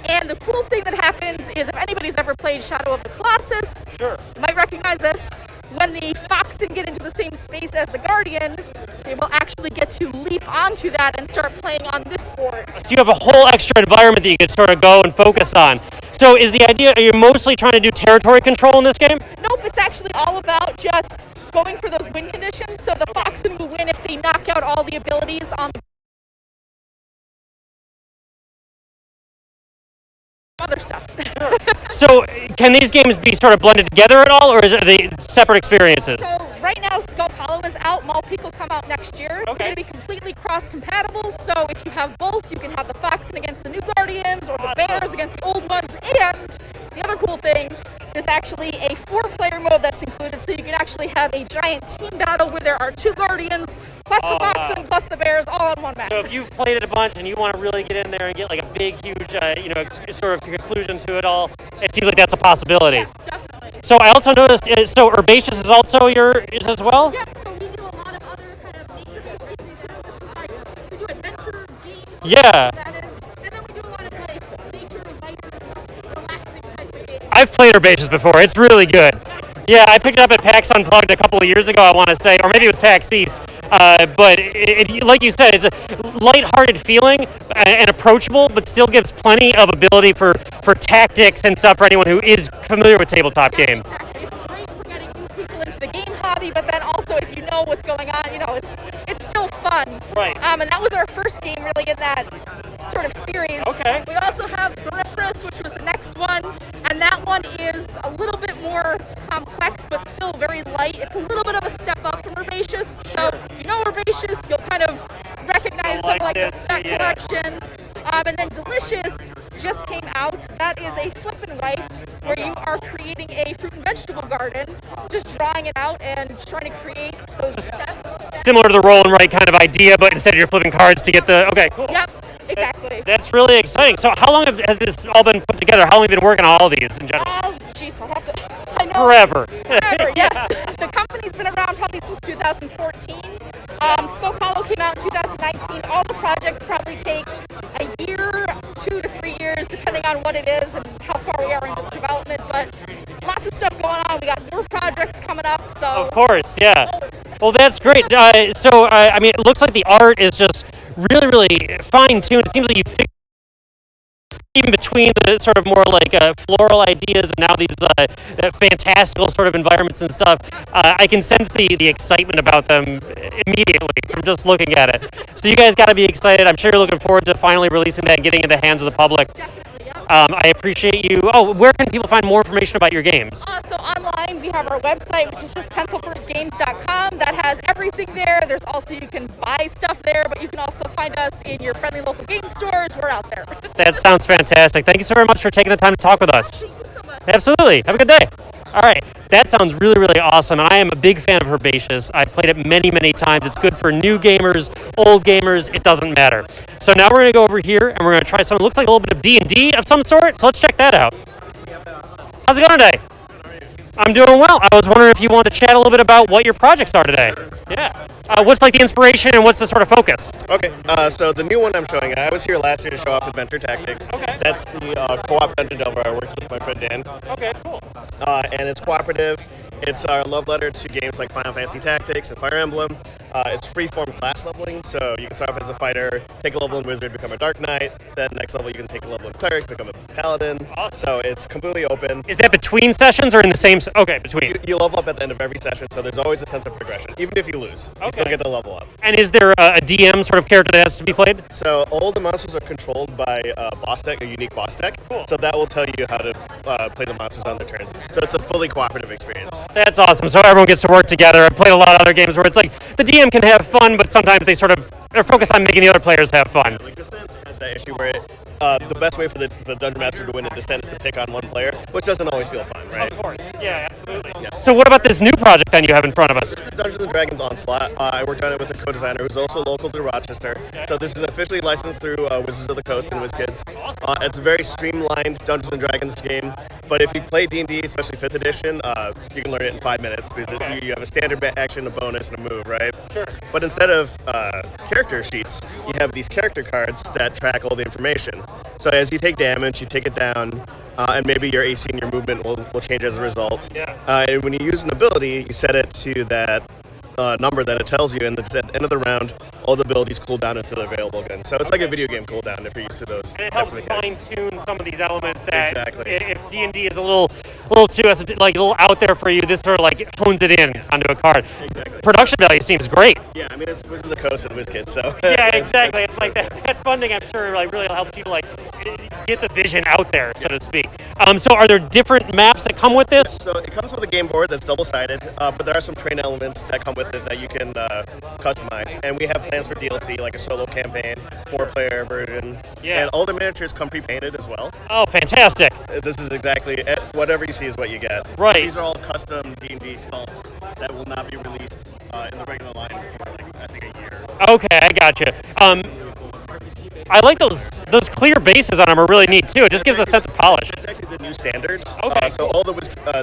And the cool thing that happens is if anybody's ever played Shadow of the Colossus, you might recognize this. When the Foxen get into the same space as the Guardian, they will actually get to leap onto that and start playing on this board.
So you have a whole extra environment that you could sort of go and focus on. So is the idea, are you mostly trying to do territory control in this game?
Nope, it's actually all about just going for those win conditions. So the Foxen will win if they knock out all the abilities on the other stuff.
So can these games be sort of blended together at all, or are they separate experiences?
So right now Skull Hollow is out, Mall Peak will come out next year. They're going to be completely cross-compatible, so if you have both, you can have the Foxen against the new Guardians, or the Bears against the old ones, and the other cool thing, there's actually a 4-player mode that's included, so you can actually have a giant team battle where there are 2 Guardians, plus the Foxen, plus the Bears, all on one map.
So if you've played it a bunch and you want to really get in there and get like a big, huge, sort of conclusion to it all, it seems like that's a possibility.
Yes, definitely.
So I also noticed, so Herbaceous is also yours as well?
Yeah, so we do a lot of other kind of nature-based games too.
Yeah.
That is, and then we do a lot of like nature, lighter, relaxing type of games.
I've played Herbaceous before. It's really good. Yeah, I picked it up at PAX Unplugged a couple of years ago, I want to say, or maybe it was PAX East. But like you said, it's a lighthearted feeling and approachable, but still gives plenty of ability for tactics and stuff for anyone who is familiar with tabletop games.
It's great for getting new people into the game hobby, but then also if you know what's going on, it's still fun.
Right.
And that was our first game really in that sort of series.
Okay.
We also have Peripherus, which was the next one, and that one is a little bit more complex, but still very light. It's a little bit of a step up from Herbaceous. So if you know Herbaceous, you'll kind of recognize some like the set collection. And then Delicious just came out. That is a flip and write where you are creating a fruit and vegetable garden, just drawing it out and trying to create those sets.
Similar to the roll and write kind of idea, but instead you're flipping cards to get the. Okay, cool.
Yep, exactly.
That's really exciting. So how long has this all been put together? How long have you been working on all of these in general?
Oh, jeez, I have to. I know.
Forever.
Forever, yes. The company's been around probably since 2014. Spoke Hollow came out in 2019. All the projects probably take a year, 2 to 3 years, depending on what it is and how far we are into development. But lots of stuff going on. We got more projects coming up. So
Of course, yeah. Well, that's great. I mean, it looks like the art is just really, really fine-tuned. It seems like you figured even between the sort of more like floral ideas and now these fantastical sort of environments and stuff, I can sense the excitement about them immediately from just looking at it. So you guys got to be excited. I'm sure you're looking forward to finally releasing that and getting it in the hands of the public. I appreciate you. Oh, where can people find more information about your games?
So online, we have our website, which is just pencilfirstgames.com. That has everything there. There's also, you can buy stuff there, but you can also find us in your friendly local game stores. We're out there.
That sounds fantastic. Thank you so very much for taking the time to talk with us.
Thank you so much.
Absolutely. Have a good day. All right. That sounds really, really awesome. And I am a big fan of Herbaceous. I've played it many, many times. It's good for new gamers, old gamers. It doesn't matter. So now we're going to go over here and we're going to try something that looks like a little bit of D&D of some sort. So let's check that out. How's it going today? I'm doing well. I was wondering if you wanted to chat a little bit about what your projects are today. Yeah. What's like the inspiration and what's the sort of focus?
Okay, so the new one I'm showing, I was here last year to show off Adventure Tactics. Okay. That's the co-op Dungeon Delver I worked with my friend Dan.
Okay, cool.
And it's cooperative. It's our love letter to games like Final Fantasy Tactics and Fire Emblem. It's free-form class leveling, so you can start off as a fighter, take a level in Wizard, become a Dark Knight. Then next level you can take a level in Cleric, become a Paladin. Awesome. So it's completely open.
Is that between sessions or in the same? Okay, between.
You level up at the end of every session, so there's always a sense of progression. Even if you lose, you still get to level up.
And is there a DM sort of character that has to be played?
So all the monsters are controlled by a boss deck, a unique boss deck. Cool. So that will tell you how to play the monsters on their turn. So it's a fully cooperative experience.
That's awesome. So everyone gets to work together. I've played a lot of other games where it's like the DM can have fun, but sometimes they sort of are focused on making the other players have fun.
Like Descent has that issue where the best way for the Dungeon Master to win a Descent is to pick on one player, which doesn't always feel fun, right?
Of course. Yeah, absolutely. Yeah. So what about this new project then you have in front of us?
This is Dungeons & Dragons Onslaught. I worked on it with a co-designer who's also local to Rochester. Okay. So this is officially licensed through Wizards of the Coast and WizKids. It's a very streamlined Dungeons & Dragons game, but if you play D&D, especially 5th edition, you can learn it in 5 minutes because you have a standard action, a bonus, and a move, right?
Sure.
But instead of character sheets, you have these character cards that track all the information. So as you take damage, you take it down, and maybe your AC and your movement will change as a result.
Yeah.
And when you use an ability, you set it to that number that it tells you, and at the end of the round, all the abilities cool down until they're available again. So it's like a video game cooldown if you're used to those.
And it helps fine-tune some of these elements that
exactly.
If D&D is a little too like a little out there for you, this sort of like hones it in onto a card.
Exactly.
Production value seems great.
Yeah, I mean it's Wizards of the Coast and WizKids, so.
Yeah, exactly. It's like that funding, I'm sure, like really helps you like get the vision out there, so to speak. So are there different maps that come with this?
So it comes with a game board that's double-sided, but there are some terrain elements that come with it that you can customize. And we have plans for DLC, like a solo campaign, 4-player version.
Yeah.
And all the miniatures come pre-painted as well.
Oh, fantastic.
This is exactly, whatever you see is what you get.
Right.
These are all custom D&D sculpts that will not be released in the regular line for, like, I think a year.
Okay, I gotcha. I like those clear bases on them are really neat too. It just gives a sense of polish.
It's actually the new standard.
Okay.
So all the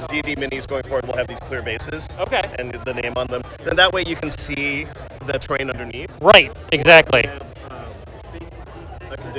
D&D minis going forward will have these clear bases.
Okay.
And the name on them. Then that way you can see the terrain underneath.
Right. Exactly.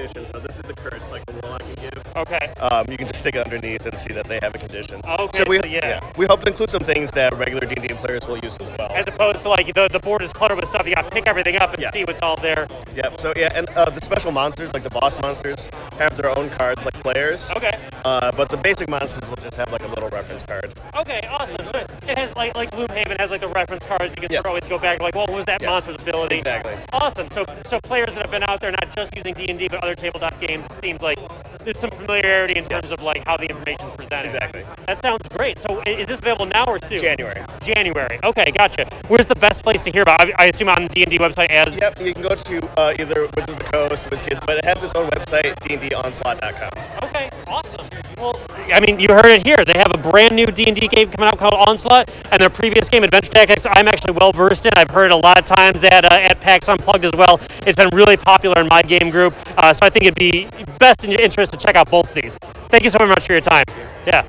condition. So this is the curse, like the roll I can give.
Okay.
You can just stick it underneath and see that they have a condition.
Okay,
So we,
so yeah.
we hope to include some things that regular D&D players will use as well.
As opposed to like the board is cluttered with stuff, you got to pick everything up and see what's all there.
Yep. So yeah, and the special monsters, like the boss monsters, have their own cards like players.
Okay.
But the basic monsters will just have like a little reference card.
Okay, awesome. So it has like Gloomhaven has like the reference cards. You can sort of always go back like, well, what was that monster's ability?
Exactly.
Awesome. So players that have been out there not just using D&D but other tabletop games, it seems like there's some familiarity in terms of like how the information's presented.
Exactly.
That sounds great. So is this available now or soon?
January.
January. Okay, gotcha. Where's the best place to hear about it? I assume on the D&D website as...
Yep, you can go to either Wizards of the Coast, WizKids, but it has its own website, dndonslaught.com.
Okay, awesome. Well, I mean, you heard it here. They have a brand new D&D game coming out called Onslaught, and their previous game, Adventure Tactics, I'm actually well versed in. I've heard it a lot of times at PAX Unplugged as well. It's been really popular in my game group, so I think it'd be best in your interest to check out both of these. Thank you so very much for your time. Yeah.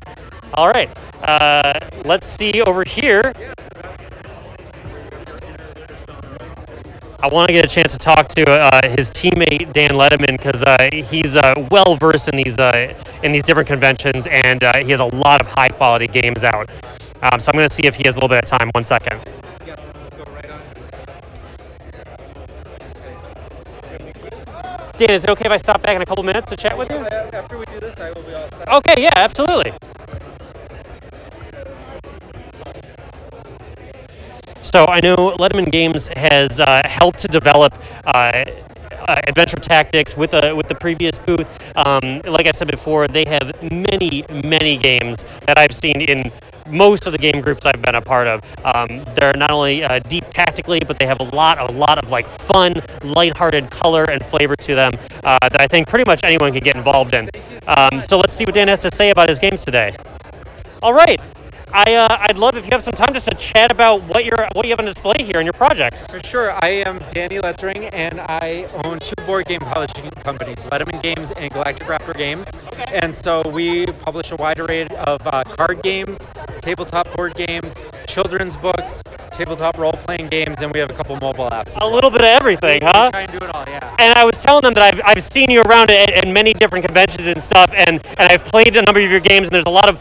All right. Let's see over here. I want to get a chance to talk to his teammate Dan Letterman because he's well versed in these different conventions, and he has a lot of high quality games out. So I'm going to see if he has a little bit of time. 1 second. Dan, is it okay if I stop back in a couple minutes to chat with you?
After we do this, I will be all set.
Okay, yeah, absolutely. So I know Letterman Games has helped to develop Adventure Tactics with the previous booth. Like I said before, they have many games that I've seen in most of the game groups I've been a part of. They're not only deep tactically, but they have a lot of like fun, lighthearted color and flavor to them that I think pretty much anyone can get involved in. So let's see what Dan has to say about his games today. All right. I'd love if you have some time just to chat about what you have on display here in your projects.
For sure. I am Danny Lettering, and I own 2 board game publishing companies, Letterman Games and Galactic Raptor Games. Okay. And so we publish a wide array of card games, tabletop board games, children's books, tabletop role-playing games, and we have a couple mobile apps.
A little bit of everything, huh?
We try and do it all, yeah.
And I was telling them that I've seen you around at many different conventions and stuff, and I've played a number of your games, and there's a lot of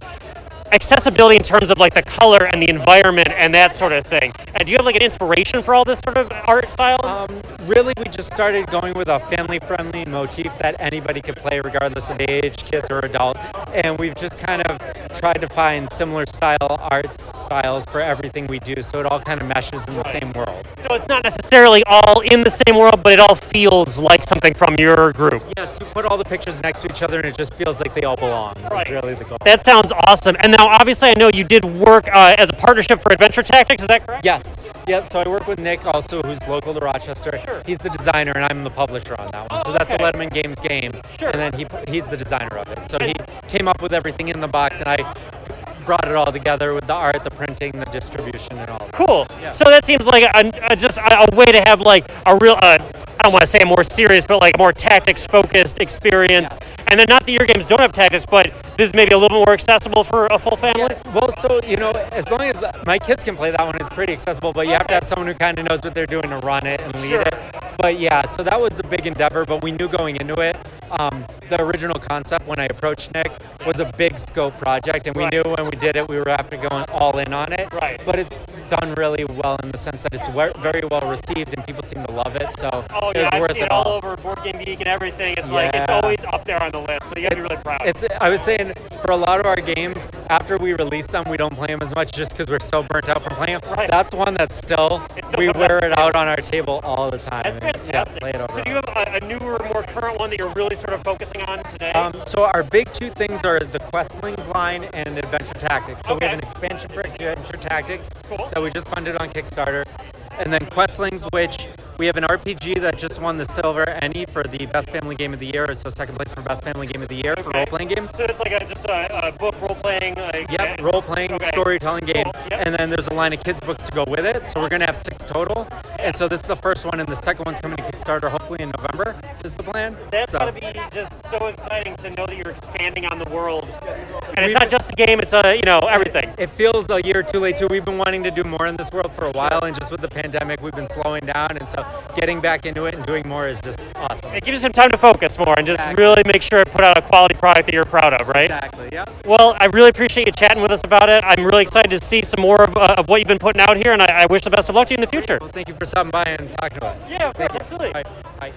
accessibility in terms of like the color and the environment and that sort of thing. And do you have like an inspiration for all this sort of art style?
Really, we just started going with a family-friendly motif that anybody could play regardless of age, kids or adult. And we've just kind of tried to find similar art styles for everything we do, so it all kind of meshes in the same world.
So it's not necessarily all in the same world, but it all feels like something from your group.
Yes, you put all the pictures next to each other and it just feels like they all belong. That's really the goal.
That sounds awesome. And now, obviously, I know you did work as a partnership for Adventure Tactics. Is that correct?
Yes. Yep. So I work with Nick, also, who's local to Rochester. Sure. He's the designer, and I'm the publisher on that one. So that's a Letterman Games game. Sure. And then he's the designer of it. So he came up with everything in the box, and I brought it all together with the art, the printing, the distribution, and all.
Cool. Yeah. So that seems like just a way to have like a real. I don't want to say a more serious, but like a more tactics-focused experience. Yeah. And then not that your games don't have tactics, but this is maybe a little more accessible for a full family?
Yeah. Well, so, as long as my kids can play that one, it's pretty accessible, but you have to have someone who kind of knows what they're doing to run it and lead it. But yeah, so that was a big endeavor, but we knew going into it, the original concept when I approached Nick was a big scope project, and we knew when we did it, we were after going all in on it. Right. But it's done really well in the sense that it's very well received and people seem to love it, so it was worth it all.
All over Board Game Geek and everything. It's like it's always up there on the list, so you gotta be really proud.
I was saying, for a lot of our games, after we release them, we don't play them as much just because we're so burnt out from playing them. Right. That's one that we wear it out on our table all the time.
That's fantastic.
Yeah, play it over.
So do you have a newer, more current one that you're really sort of focusing on today?
So our big 2 things are the Questlings line and Adventure Tactics. So we have an expansion for Adventure Tactics that we just funded on Kickstarter. And then Questlings, which we have an RPG that just won the Silver Emmy for the Best Family Game of the Year, so second place for Best Family Game of the Year for role-playing games.
So it's like just a book role-playing?
Yep, role-playing, storytelling game. Cool. Yep. And then there's a line of kids' books to go with it, so we're going to have 6 total. And so this is the first one, and the second one's coming to Kickstarter hopefully in November is the plan.
That's going to be just so exciting to know that you're expanding on the world. And it's not just a game, it's everything.
It feels a year too late, too. We've been wanting to do more in this world for a while, and just with the pandemic, we've been slowing down, and so getting back into it and doing more is just awesome.
It gives you some time to focus more and just really make sure to put out a quality product that you're proud of, right?
Exactly, yeah.
Well, I really appreciate you chatting with us about it. I'm really excited to see some more of what you've been putting out here, and I wish the best of luck to you in the future.
Well, thank you for stopping by and talking to us.
Yeah, of course, absolutely.
Bye.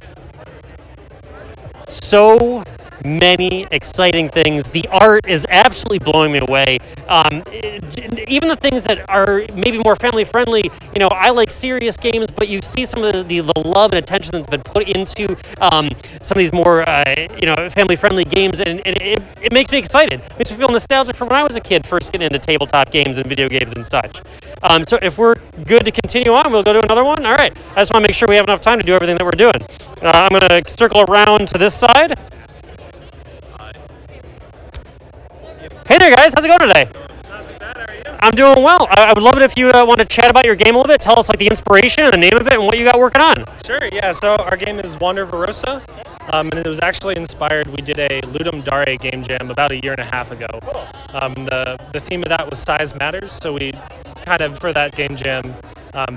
So many exciting things. The art is absolutely blowing me away. Even the things that are maybe more family friendly, I like serious games, but you see some of the love and attention that's been put into some of these more family friendly games, and it makes me excited. It makes me feel nostalgic from when I was a kid first getting into tabletop games and video games and such. So if we're good to continue on, we'll go to another one. All right. I just want to make sure we have enough time to do everything that we're doing. I'm going to circle around to this side. Hey there, guys. How's it going today? I'm doing well. I would love it if you want to chat about your game a little bit. Tell us the inspiration and the name of it and what you got working on.
Sure, yeah. So our game is Wander Verosa, and it was actually inspired. We did a Ludum Dare game jam about 1.5 years ago. The theme of that was size matters, so we kind of, for that game jam,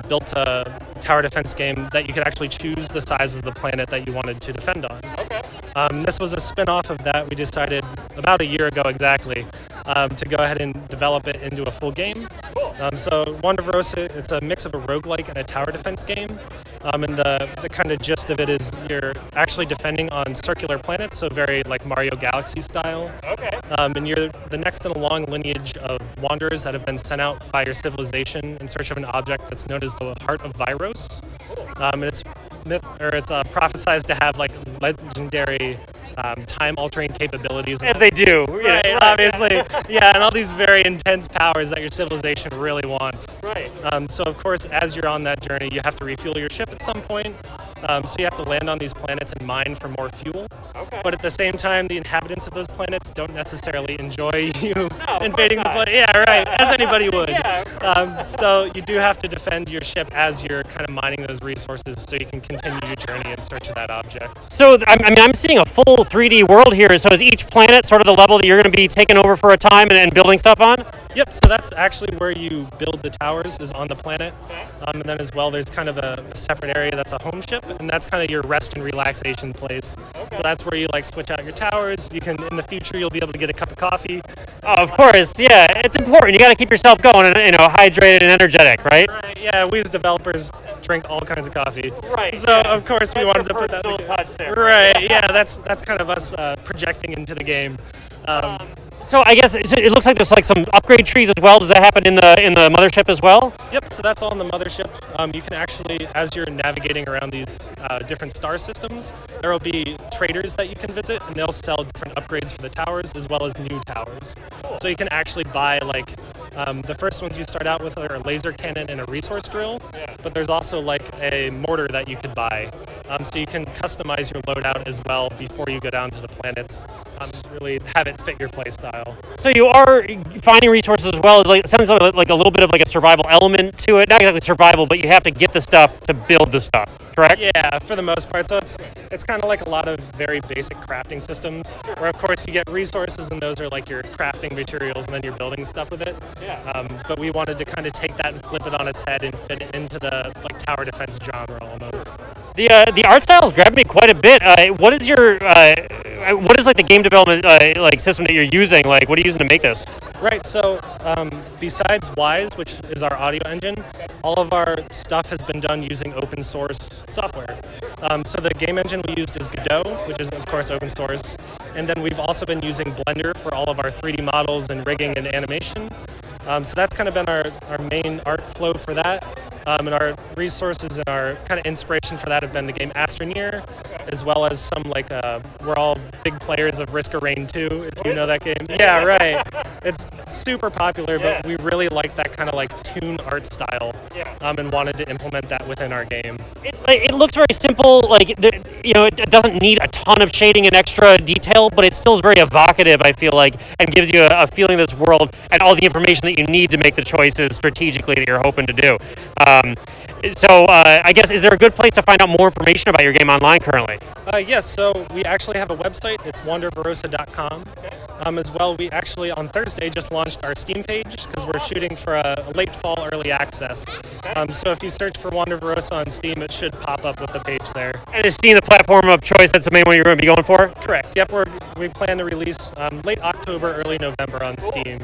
built a tower defense game that you could actually choose the size of the planet that you wanted to defend on. Okay. This was a spin-off of that. We decided about 1 year ago exactly to go ahead and develop it into a full game. So Wander Verosa, it's a mix of a roguelike and a tower defense game. And the kind of gist of it is you're actually defending on circular planets, so very like Mario Galaxy style. Okay. And you're the next in a long lineage of wanderers that have been sent out by your civilization in search of an object that's known as the Heart of Vyros. And it's prophesized to have like legendary time-altering capabilities.
As they do,
right? Obviously, yeah, and all these very intense powers that your civilization really wants.
Right.
So of course, as you're on that journey, you have to refuel your ship at some point. So you have to land on these planets and mine for more fuel. Okay. But at the same time, the inhabitants of those planets don't necessarily enjoy you invading the planet. Yeah, right. As anybody would. Yeah. So you do have to defend your ship as you're kind of mining those resources, so you can continue your journey in search of that object.
So I'm seeing a full 3D world here. So is each planet sort of the level that you're going to be taking over for a time and building stuff on?
Yep. So that's actually where you build the towers, is on the planet. And then as well, there's kind of a separate area that's a home ship, and that's kind of your rest and relaxation place. So that's where you like switch out your towers. You can, in the future, you'll be able to get a cup of coffee.
Oh, of course, yeah. It's important. You got to keep yourself going and hydrated and energetic, right?
Right. Yeah, we as developers drink all kinds of coffee.
Right.
So of course we wanted to put that.
Touch there.
Right. Yeah, that's kind of us projecting into the game.
So I guess it looks like there's like some upgrade trees as well. Does that happen in the mothership as well?
Yep, so that's all in the mothership. You can actually, as you're navigating around these different star systems, there will be traders that you can visit, and they'll sell different upgrades for the towers as well as new towers. So you can actually buy like the first ones you start out with are a laser cannon and a resource drill, but there's also like a mortar that you could buy. So you can customize your loadout as well before you go down to the planets. Really have it fit your play style.
So you are finding resources as well. Like, it sounds like a little bit of like a survival element to it. Not exactly survival, but you have to get the stuff to build the stuff, correct?
Yeah, for the most part. So it's kind of like a lot of very basic crafting systems, where of course you get resources, and those are like your crafting materials, and then you're building stuff with it. Yeah. But we wanted to kind of take that and flip it on its head and fit it into the like tower defense genre almost.
The art style has grabbed me quite a bit. What is like the game development like system that you're using? Like, what are you using to make this?
Right. So besides Wise, which is our audio engine, all of our stuff has been done using open source software. So the game engine we used is Godot, which is of course open source, and then we've also been using Blender for all of our 3D models and rigging and animation. So that's kind of been our main art flow for that. And our resources and our kind of inspiration for that have been the game Astroneer, as well as some like, we're all big players of Risk of Rain 2, if you know that game. Yeah, right. It's super popular, but we really like that kind of like toon art style, and wanted to implement that within our game.
It looks very simple, like, it doesn't need a ton of shading and extra detail, but it still is very evocative, I feel like, and gives you a feeling of this world and all the information that you need to make the choices strategically that you're hoping to do. So I guess, is there a good place to find out more information about your game online currently?
Yes, so we actually have a website. It's wonderverosa.com. As well, we actually on Thursday just launched our Steam page because we're shooting for a late fall early access. So if you search for Wander Verosa on Steam, it should pop up with the page there.
And is Steam the platform of choice? That's the main one you're going to be going for?
Correct. Yep, we plan to release late October, early November on Steam.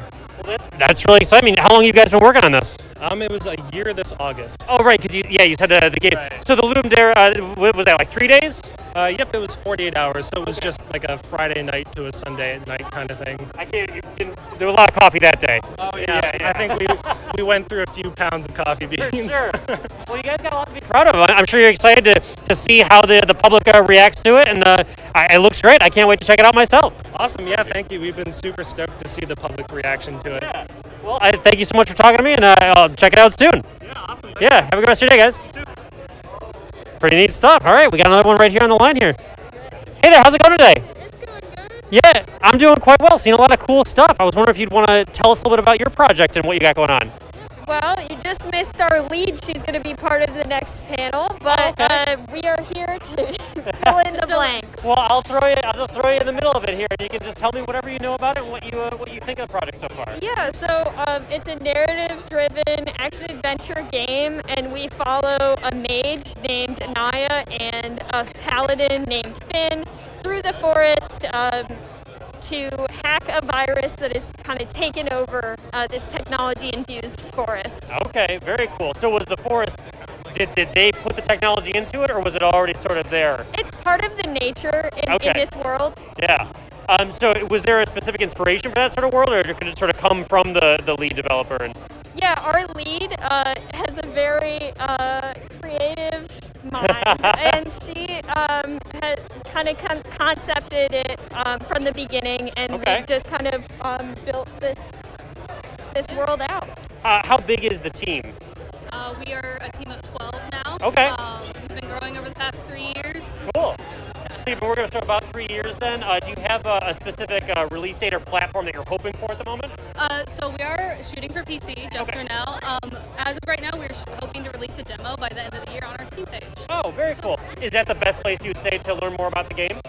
That's really exciting. I mean, how long have you guys been working on this?
It was a year this August.
Oh, right, because you said the game. Right. So the Ludum Dare, what was that, like 3 days?
Yep, it was 48 hours, so it was just like a Friday night to a Sunday at night kind of thing.
There was a lot of coffee that day.
Oh, yeah. I think we went through a few pounds of coffee beans.
Sure. Well, you guys got a lot to be proud of. I'm sure you're excited to see how the public reacts to it, and it looks great. I can't wait to check it out myself.
Awesome, yeah, thank you. We've been super stoked to see the public reaction to it.
Yeah. Well, I thank you so much for talking to me, and I'll check it out soon.
Yeah, awesome.
Yeah, have a good rest of your day, guys. Pretty neat stuff. All right, we got another one right here on the line here. Hey there, how's it going today? It's going good. Yeah, I'm doing quite well. Seen a lot of cool stuff. I was wondering if you'd want to tell us a little bit about your project and what you got going on.
Well, you just missed our lead. She's going to be part of the next panel, but we are here to fill in the blanks.
Well, I'll just throw you in the middle of it here, and you can just tell me whatever you know about it and what you think of the project so far.
Yeah, so it's a narrative-driven action-adventure game, and we follow a mage named Anaya and a paladin named Finn through the forest to hack a virus that has kind of taken over this technology-infused forest.
Okay, very cool. So was the forest, did they put the technology into it, or was it already sort of there?
It's part of the nature in this world.
Yeah. So was there a specific inspiration for that sort of world, or could it sort of come from the lead developer?
Yeah, our lead has a very creative mind, and she had kind of concepted it from the beginning, and we've just kind of built this world out.
How big is the team?
We are a team of 12 now.
Okay.
We've been growing over the past 3 years.
Cool. So you've been working for about 3 years then. Do you have a specific release date or platform that you're hoping for at the moment?
So we are shooting for PC just for now. As of right now, we're hoping to release a demo by the end of the year on our Steam page.
Oh, very cool. Is that the best place you would say to learn more about the game?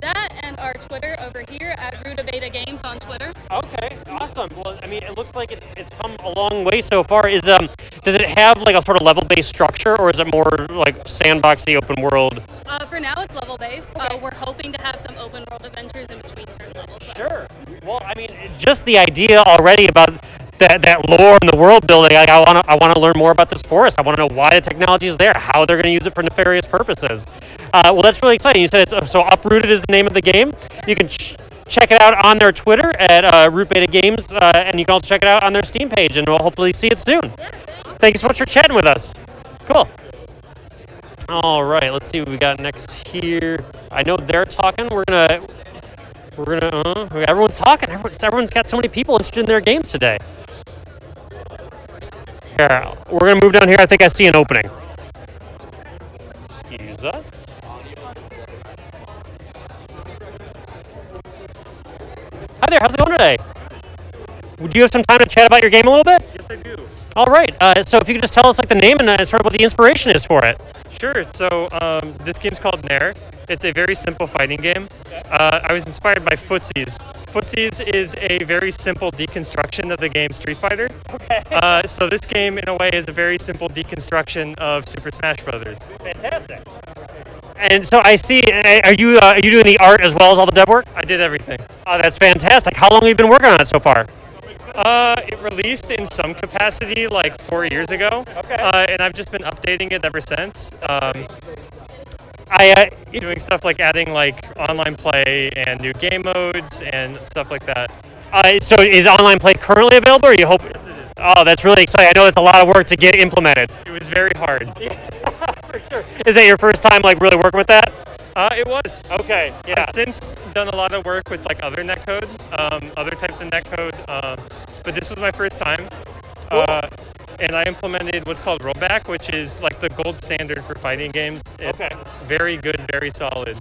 That and our Twitter over here at Rutabaga Games on Twitter.
Okay, awesome. Well, I mean, it looks like it's come a long way so far. Does it have like a sort of level-based structure, or is it more like sandboxy open world?
For now, it's level-based. We're hoping to have some open world adventures in between certain levels.
Sure. Well, I mean, just the idea already about that lore and the world building. Like, I want to learn more about this forest. I want to know why the technology is there, how they're going to use it for nefarious purposes. Well, that's really exciting. You said it's so Uprooted is the name of the game. You can check it out on their Twitter at Root Beta Games, and you can also check it out on their Steam page, and we'll hopefully see it soon. Thank you so much for chatting with us. Cool. All right, let's see what we got next here. I know they're talking. We're gonna. Everyone's talking. Everyone's got so many people interested in their games today. Here, we're gonna move down here. I think I see an opening. Excuse us. Hi there. How's it going today? Would you have some time to chat about your game a little bit?
Yes, I do.
All right. So if you could just tell us like the name and sort of what the inspiration is for it.
Sure. So this game's called Nair. It's a very simple fighting game. I was inspired by Footsies. Footsies is a very simple deconstruction of the game Street Fighter.
Okay.
So this game, in a way, is a very simple deconstruction of Super Smash Brothers.
Fantastic. And so I see. Are you doing the art as well as all the dev work?
I did everything.
Oh, that's fantastic. How long have you been working on it so far?
It released in some capacity like 4 years ago.
Okay.
And I've just been updating it ever since. Doing stuff like adding like online play and new game modes and stuff like that.
So is online play currently available, or you hope?
Yes, it is.
Oh, that's really exciting. I know it's a lot of work to get implemented.
It was very hard.
For sure. Is that your first time like really working with that?
It was.
Okay, yeah.
I've since done a lot of work with like other netcode, other types of netcode, but this was my first time.
Cool.
And I implemented what's called rollback, which is like the gold standard for fighting games. It's very good, very solid.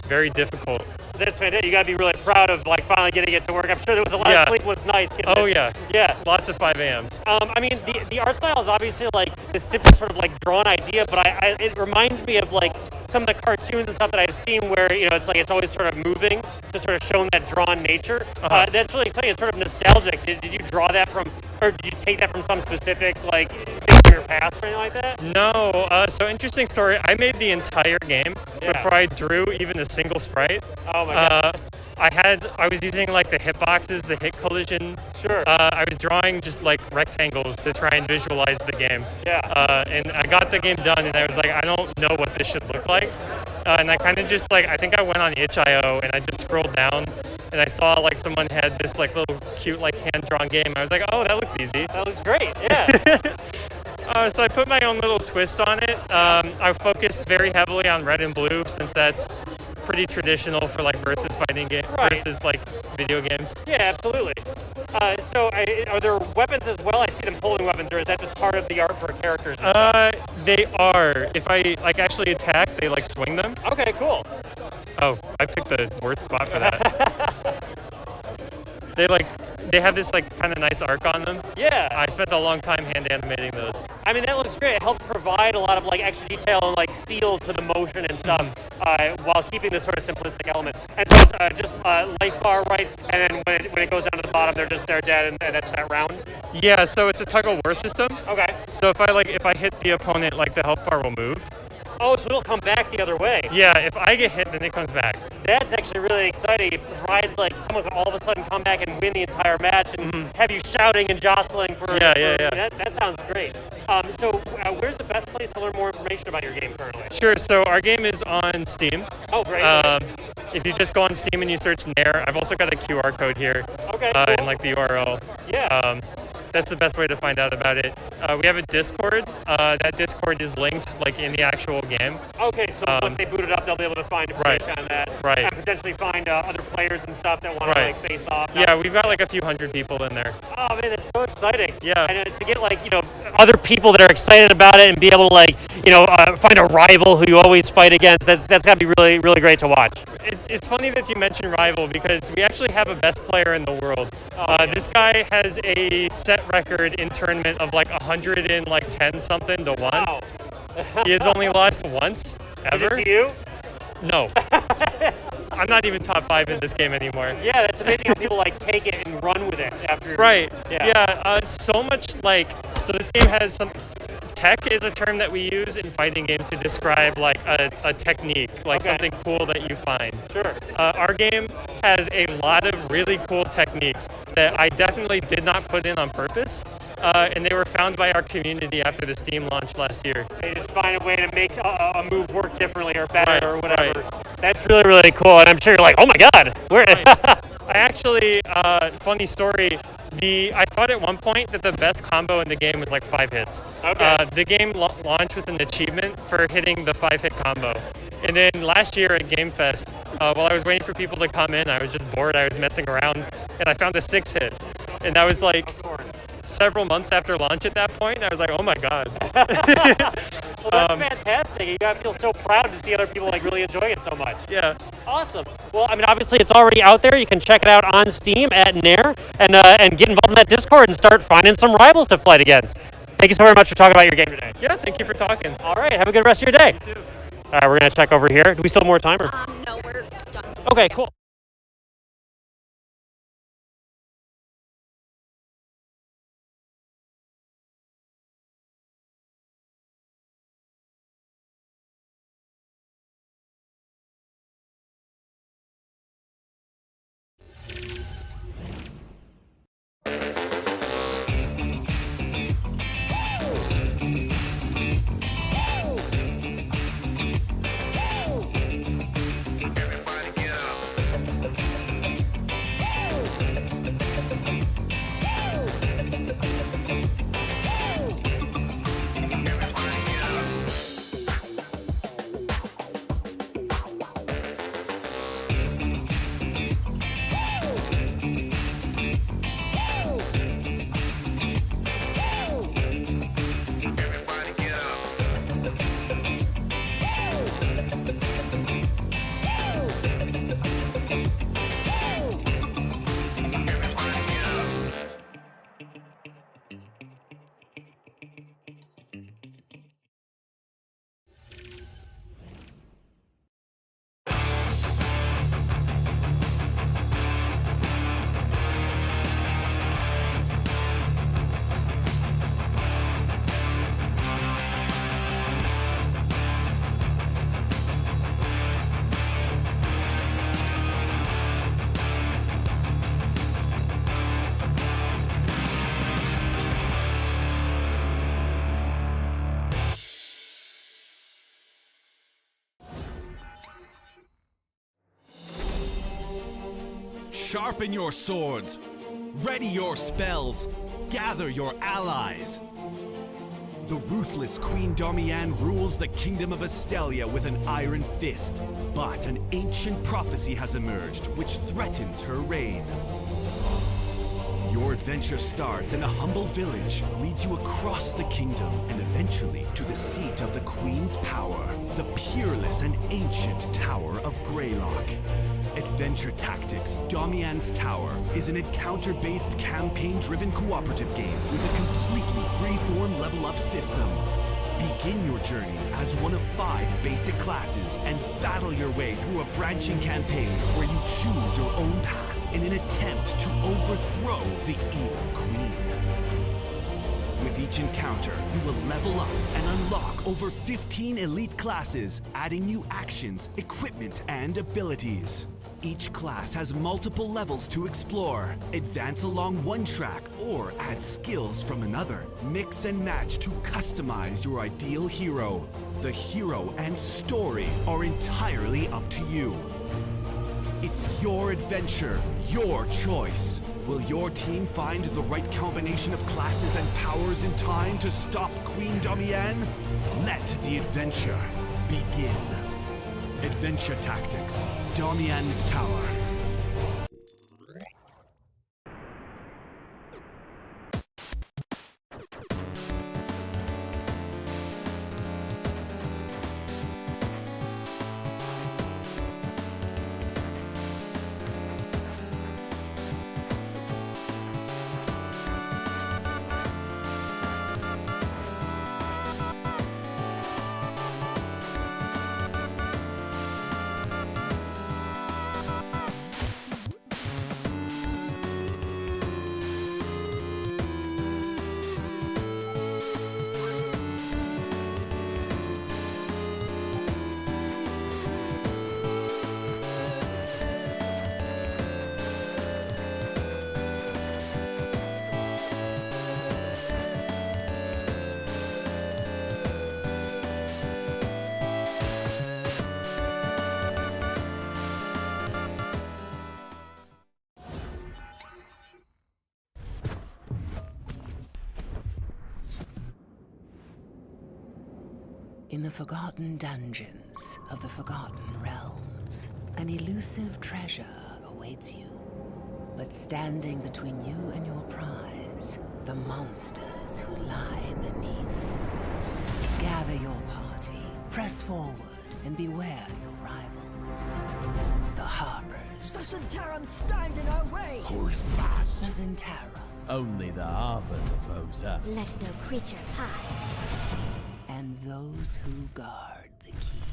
very difficult.
That's fantastic. You got to be really proud of like finally getting it to work. I'm sure there was a lot of sleepless nights.
Oh yeah.
Yeah.
Lots of 5 a.m.s.
I mean, the art style is obviously like the simple sort of like drawn idea, but it reminds me of like some of the cartoons and stuff that I've seen where, you know, it's like it's always sort of moving to sort of showing that drawn nature. That's really exciting. It's sort of nostalgic. Did you draw that from, or did you take that from some specific like thing from your past or anything like that?
No. So interesting story. I made the entire game before I drew even a single sprite.
Oh my god.
I was using like the hitboxes, the hit collision.
Sure.
I was drawing just like rectangles to try and visualize the game.
Yeah.
And I got the game done, and I was like, I don't know what this should look like. And I kind of just like, I think I went on itch.io and I just scrolled down and I saw like someone had this like little cute like hand-drawn game. I was like, oh, that looks easy.
That looks great. Yeah.
So I put my own little twist on it. I focused very heavily on red and blue since that's pretty traditional for like versus fighting game versus like video games.
Yeah, absolutely. So are there weapons as well? I see them holding weapons, or is that just part of the art for characters?
They are. If I like actually attack, they like swing them.
Okay, cool.
Oh, I picked the worst spot for that. They have this like kind of nice arc on them.
Yeah.
I spent a long time hand animating those.
I mean, that looks great. It helps provide a lot of like extra detail and like feel to the motion and stuff, while keeping the sort of simplistic element. And so it's just life bar, right? And then when it goes down to the bottom, they're dead, and that's that round.
Yeah. So it's a tug of war system.
Okay.
So if I hit the opponent, like the health bar will move.
Oh, so it'll come back the other way.
Yeah, if I get hit, then it comes back.
That's actually really exciting. It provides like someone can all of a sudden come back and win the entire match and have you shouting and jostling for.
Yeah.
That sounds great. So where's the best place to learn more information about your game currently?
Sure. So our game is on Steam.
Oh, great.
If you just go on Steam and you search Nair, I've also got a QR code here.
Okay.
And like the URL.
Yeah.
That's the best way to find out about it. We have a Discord. That Discord is linked like in the actual game.
Okay, so when they boot it up, they'll be able to find information on that.
Right.
And potentially find other players and stuff that want to like face off.
Yeah, we've got like a few hundred people in there.
Oh man, that's so exciting.
Yeah.
And to get like, you know, other people that are excited about it and be able to like, you know, find a rival who you always fight against. That's got to be really, really great to watch.
It's funny that you mentioned rival because we actually have a best player in the world. This guy has a set record in tournament of like 110 something to 1.
Wow.
He has only lost once ever.
Is it to you?
No. I'm not even top 5 in this game anymore.
Yeah, that's amazing how people like take it and run with it after.
Right.
Yeah.
So much like, so this game has some. Tech is a term that we use in fighting games to describe like a technique, like something cool that you find.
Sure.
Our game has a lot of really cool techniques that I definitely did not put in on purpose, and they were found by our community after the Steam launch last year.
They just find a way to make a move work differently or better or whatever. That's really, really cool, and I'm sure you're like, oh my god, where?
I actually, funny story. I thought at one point that the best combo in the game was like 5 hits.
Okay.
The game launched with an achievement for hitting the 5-hit combo. And then last year at Game Fest, while I was waiting for people to come in, I was just bored. I was messing around, and I found a 6-hit. And that was like several months after launch at that point. I was like, oh my god.
Well, that's fantastic. You gotta feel so proud to see other people like really enjoying it so much.
Yeah.
Awesome. Well, I mean, obviously it's already out there. You can check it out on Steam at Nair and get involved in that Discord and start finding some rivals to fight against. Thank you so very much for talking about your game today.
Yeah, thank you for talking.
All right, have a good rest of your day.
You too.
All right, we're gonna check over here. Do we still have more time? Or?
No, we're done.
Okay, cool.
Sharpen your swords. Ready your spells. Gather your allies. The ruthless Queen Damian rules the kingdom of Estelia with an iron fist. But an ancient prophecy has emerged which threatens her reign. Your adventure starts in a humble village, leads you across the kingdom, and eventually to the seat of the Queen's power, the peerless and ancient Tower of Greylock. Adventure Tactics Damian's Tower is an encounter-based, campaign-driven cooperative game with a completely free-form level-up system. Begin your journey as one of 5 basic classes and battle your way through a branching campaign where you choose your own path in an attempt to overthrow the evil queen. With each encounter, you will level up and unlock over 15 elite classes, adding new actions, equipment, and abilities. Each class has multiple levels to explore, advance along one track, or add skills from another. Mix and match to customize your ideal hero. The hero and story are entirely up to you. It's your adventure, your choice. Will your team find the right combination of classes and powers in time to stop Queen Damian? Let the adventure begin. Adventure Tactics, Damian's Tower.
In the forgotten dungeons of the Forgotten Realms, an elusive treasure awaits you. But standing between you and your prize, the monsters who lie beneath. Gather your party, press forward, and beware your rivals. The Harpers.
The Zentarum stand in our way!
Hold fast. The Zentarum.
Only the Harpers oppose us.
Let no creature pass.
And those who guard the keep.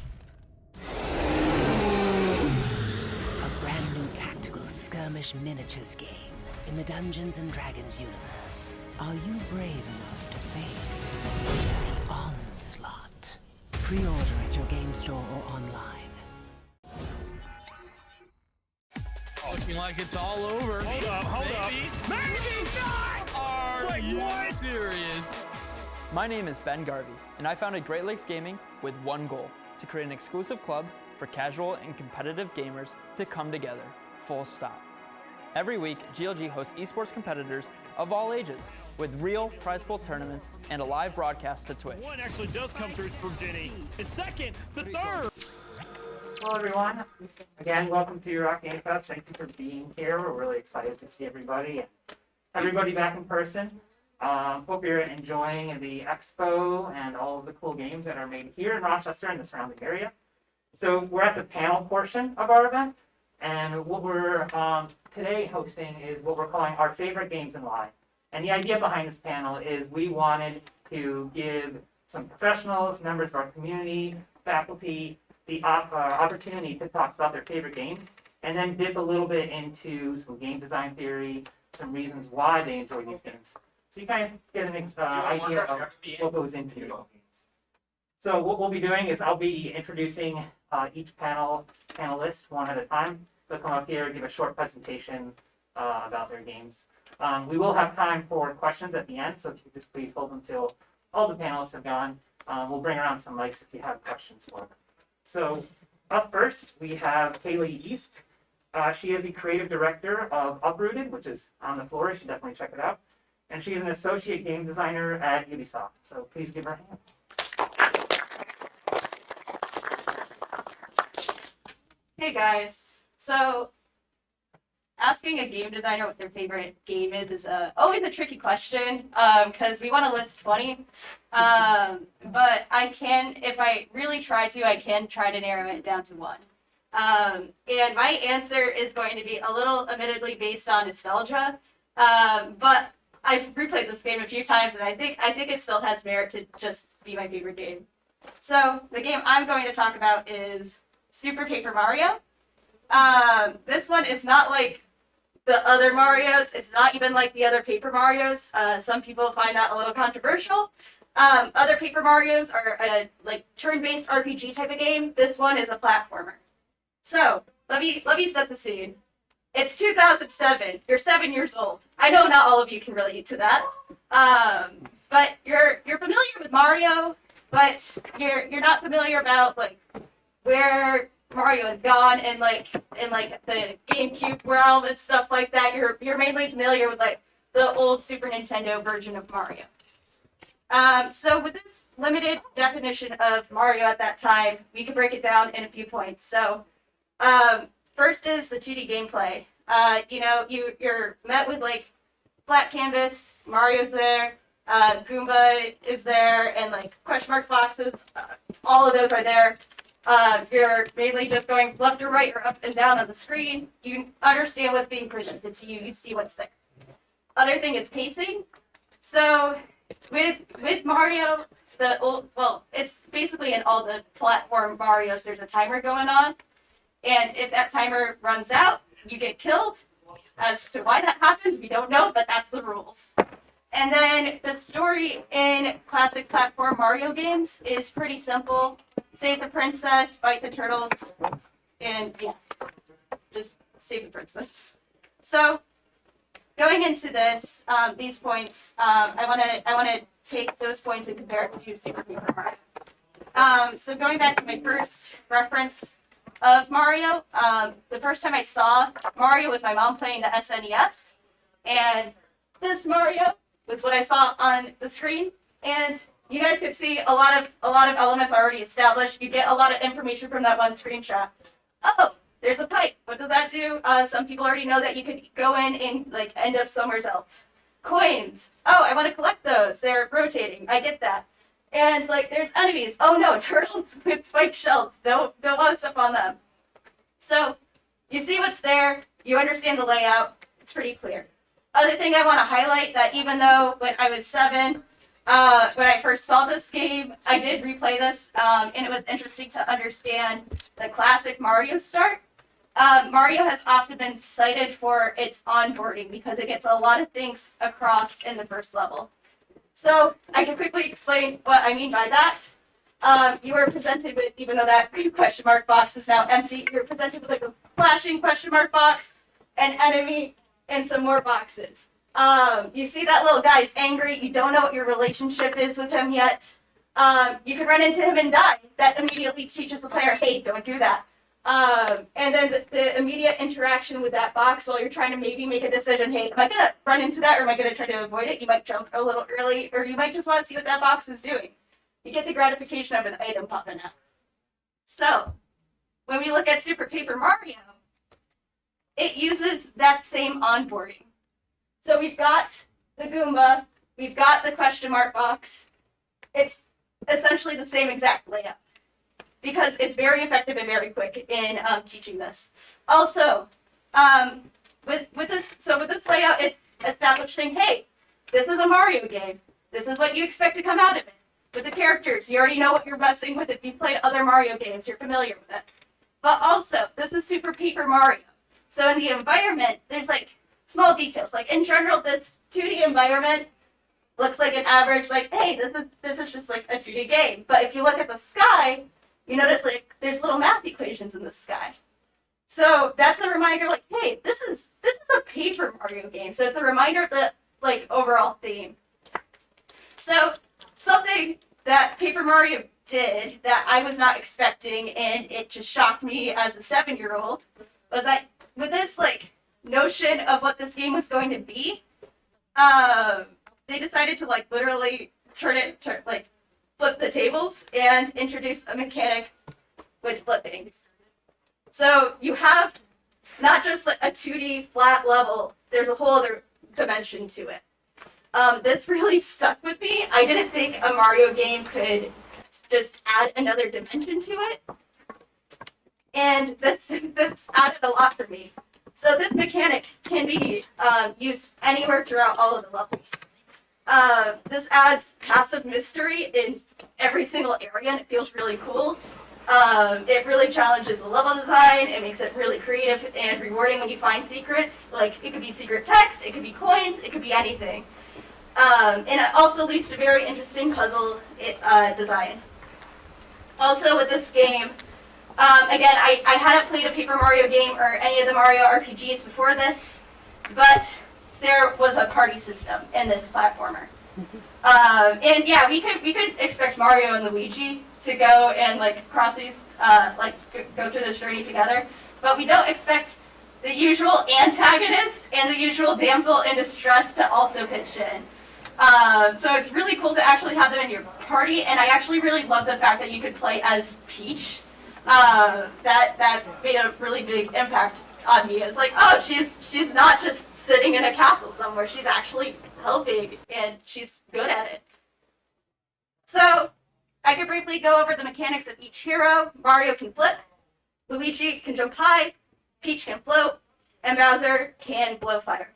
A brand new tactical skirmish miniatures game in the Dungeons & Dragons universe. Are you brave enough to face the onslaught? Pre-order at your game store or online.
Looking like it's all over.
Hold up. Maybe not!
Are you serious?
My name is Ben Garvey, and I founded Great Lakes Gaming with one goal: to create an exclusive club for casual and competitive gamers to come together, full stop. Every week, GLG hosts esports competitors of all ages with real prize pool tournaments and a live broadcast to Twitch.
One actually does come through from Jenny. The second, the third.
Hello everyone. Again, welcome to Rock Game Fest. Thank you for being here. We're really excited to see everybody and everybody back in person. Hope you're enjoying the expo and all of the cool games that are made here in Rochester and the surrounding area. So we're at the panel portion of our event, and what we're today hosting is what we're calling our favorite games in live. And the idea behind this panel is we wanted to give some professionals, members of our community, faculty, the opportunity to talk about their favorite games, and then dip a little bit into some game design theory, some reasons why they enjoy these games. So you kind of get an idea of what goes into it. So what we'll be doing is I'll be introducing each panelist one at a time. They'll come up here and give a short presentation about their games. We will have time for questions at the end, so if you could just please hold them till all the panelists have gone. We'll bring around some mics if you have questions for them. So up first, we have Kaylee East. She is the creative director of Uprooted, which is on the floor. You should definitely check it out. And she is an associate game designer at Ubisoft. So please give her a hand.
Hey guys, so asking a game designer what their favorite game is always a tricky question because we want to list 20. But I can, if I really try to, I can try to narrow it down to one. And my answer is going to be a little admittedly based on nostalgia, but I've replayed this game a few times and I think it still has merit to just be my favorite game. So the game I'm going to talk about is Super Paper Mario. This one is not like the other Marios. It's not even like the other Paper Marios. Some people find that a little controversial. Other Paper Marios are a like turn-based RPG type of game. This one is a platformer. So let me set the scene. It's 2007. You're 7 years old. I know not all of you can relate to that. But you're familiar with Mario, but you're not familiar about like where Mario has gone and like the GameCube realm and stuff like that. You're mainly familiar with like the old Super Nintendo version of Mario. So with this limited definition of Mario at that time, we could break it down in a few points. So first is the 2D gameplay. You're met with like flat canvas, Mario's there, Goomba is there, and like question mark boxes. All of those are there. You're mainly just going left or right or up and down on the screen. You understand what's being presented to you. You see what's there. Other thing is pacing. So with Mario, it's basically in all the platform Marios, there's a timer going on. And if that timer runs out, you get killed. As to why that happens, we don't know, but that's the rules. And then the story in classic platform Mario games is pretty simple. Save the princess, fight the turtles, and yeah, just save the princess. So going into this, these points, I want to take those points and compare it to Super Paper Mario. So going back to my first reference of Mario, the first time I saw Mario was my mom playing the SNES, and this Mario was what I saw on the screen, and you guys could see a lot of elements already established. You get a lot of information from that one screenshot. Oh, there's a pipe. What does that do? Some people already know that you could go in and like end up somewhere else. Coins. Oh, I want to collect those. They're rotating. I get that. And like there's enemies. Oh no, turtles with spiked shells. Don't want to step on them. So you see what's there. You understand the layout. It's pretty clear. Other thing I want to highlight that even though when I was 7, when I first saw this game, I did replay this, and it was interesting to understand the classic Mario start. Mario has often been cited for its onboarding because it gets a lot of things across in the first level. So I can quickly explain what I mean by that. You are presented with, even though that question mark box is now empty, you're presented with like a flashing question mark box, an enemy, and some more boxes. You see that little guy's angry. You don't know what your relationship is with him yet. You could run into him and die. That immediately teaches the player, hey, don't do that. And then the immediate interaction with that box while you're trying to maybe make a decision, hey, am I going to run into that or am I going to try to avoid it? You might jump a little early, or you might just want to see what that box is doing. You get the gratification of an item popping up. So, when we look at Super Paper Mario, it uses that same onboarding. So we've got the Goomba, we've got the question mark box. It's essentially the same exact layout because it's very effective and very quick in teaching this. Also, with this layout, it's establishing, hey, this is a Mario game. This is what you expect to come out of it. With the characters, you already know what you're messing with. If you've played other Mario games, you're familiar with it. But also, this is Super Paper Mario. So in the environment, there's like small details. Like in general, this 2D environment looks like an average, like, hey, this is just like a 2D game. But if you look at the sky, you notice like there's little math equations in the sky. So that's a reminder, like, hey, this is a Paper Mario game. So it's a reminder of the like overall theme. So something that Paper Mario did that I was not expecting, and it just shocked me as a 7-year-old, was that with this like notion of what this game was going to be, they decided to like literally flip the tables and introduce a mechanic with flipping. So you have not just like a 2D flat level, there's a whole other dimension to it. This really stuck with me. I didn't think a Mario game could just add another dimension to it. And this added a lot for me. So this mechanic can be used anywhere throughout all of the levels. This adds passive mystery in every single area, and it feels really cool. It really challenges the level design. It makes it really creative and rewarding when you find secrets. Like, it could be secret text, it could be coins, it could be anything. And it also leads to very interesting puzzle design. Also with this game, again, I hadn't played a Paper Mario game or any of the Mario RPGs before this, but there was a party system in this platformer. And yeah, we could expect Mario and Luigi to go and like cross these, go through this journey together, but we don't expect the usual antagonist and the usual damsel in distress to also pitch in. So it's really cool to actually have them in your party, and I actually really love the fact that you could play as Peach. That made a really big impact on me. It's like, oh, she's not just sitting in a castle somewhere. She's actually helping, and she's good at it. So I could briefly go over the mechanics of each hero. Mario can flip, Luigi can jump high, Peach can float, and Bowser can blow fire.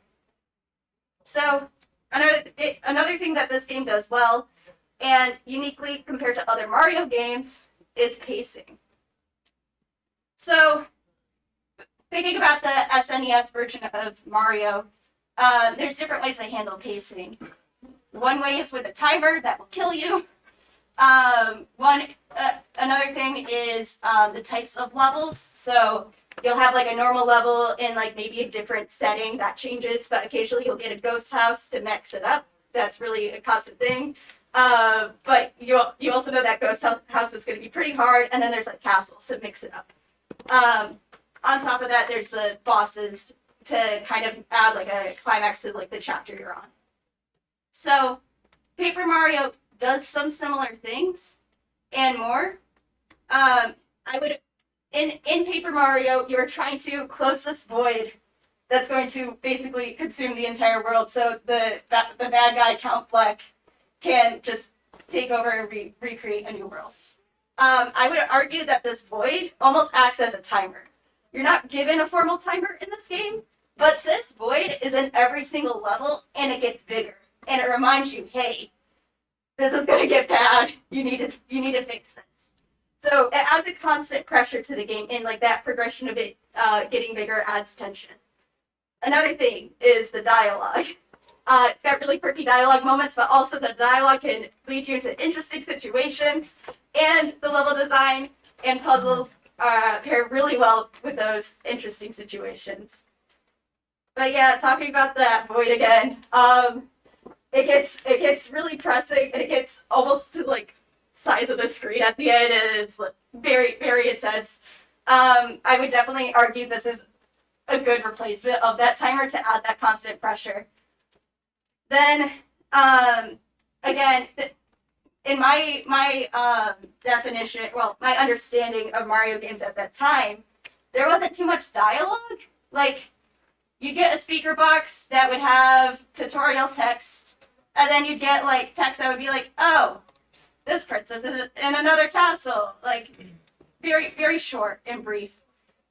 So another thing that this game does well, and uniquely compared to other Mario games, is pacing. So thinking about the SNES version of Mario, there's different ways to handle pacing. One way is with a timer that will kill you. Another thing is the types of levels. So you'll have like a normal level in like maybe a different setting that changes, but occasionally you'll get a ghost house to mix it up. That's really a constant thing. But you also know that ghost house is going to be pretty hard, and then there's like castles to mix it up. On top of that, there's the bosses to kind of add like a climax to like the chapter you're on. So Paper Mario does some similar things and more. In Paper Mario, you're trying to close this void that's going to basically consume the entire world. So the bad guy, Count Bleck, can just take over and recreate a new world. I would argue that this void almost acts as a timer. You're not given a formal timer in this game, but this void is in every single level, and it gets bigger. And it reminds you, hey, this is gonna get bad. You need to fix this. So it adds a constant pressure to the game, and like that progression of it getting bigger adds tension. Another thing is the dialogue. It's got really quirky dialogue moments, but also the dialogue can lead you into interesting situations, and the level design and puzzles pair really well with those interesting situations. But yeah, talking about that void again, it gets really pressing, and it gets almost to like size of the screen at the end, and it's like, very, very intense. I would definitely argue this is a good replacement of that timer to add that constant pressure. Then, again, in my definition, well, my understanding of Mario games at that time, there wasn't too much dialogue. Like, you get a speaker box that would have tutorial text, and then you'd get like text that would be like, oh, this princess is in another castle. Like, very, very short and brief.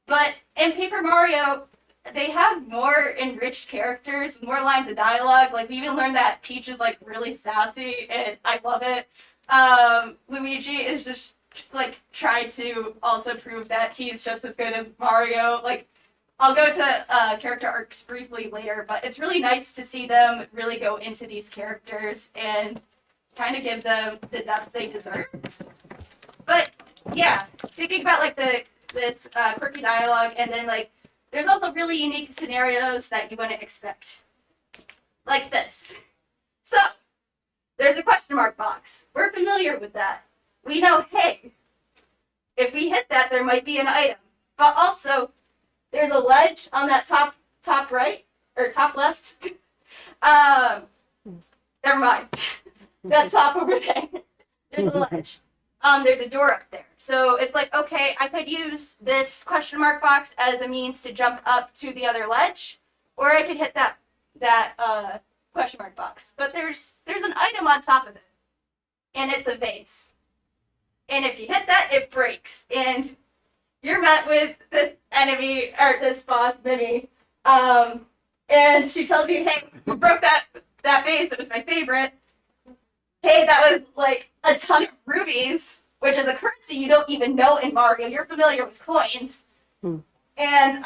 But in Paper Mario, they have more enriched characters, more lines of dialogue. Like, we even learned that Peach is like really sassy, and I love it. Luigi is just like trying to also prove that he's just as good as Mario. Like, I'll go to character arcs briefly later, but it's really nice to see them really go into these characters and kind of give them the depth they deserve. But yeah, thinking about like this quirky dialogue, and then like there's also really unique scenarios that you wouldn't expect, like this. So there's a question mark box. We're familiar with that. We know, hey, if we hit that, there might be an item. But also, there's a ledge on that top right or top left. Never mind. That top over there. There's a ledge. There's a door up there. So it's like, okay, I could use this question mark box as a means to jump up to the other ledge, or I could hit that question mark box. But there's an item on top of it, and it's a vase. And if you hit that, it breaks, and you're met with this enemy or this boss, Mimi. And she tells you, "Hey, you broke that vase. It was my favorite. Hey, that was like a ton of rubies, which is a currency you don't even know in Mario. You're familiar with coins. And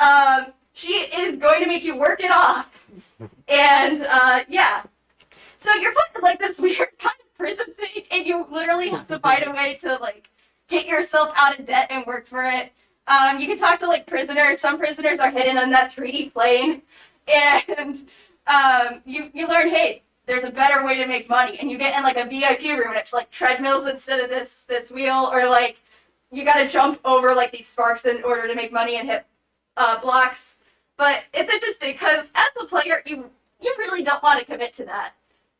she is going to make you work it off. And yeah. So you're put in like this weird kind of prison thing, and you literally have to find a way to like get yourself out of debt and work for it. You can talk to like prisoners. Some prisoners are hidden on that 3D plane. And you learn, hey, there's a better way to make money, and you get in like a VIP room, and it's like treadmills instead of this wheel, or like you got to jump over like these sparks in order to make money and hit blocks. But it's interesting because as a player, you really don't want to commit to that,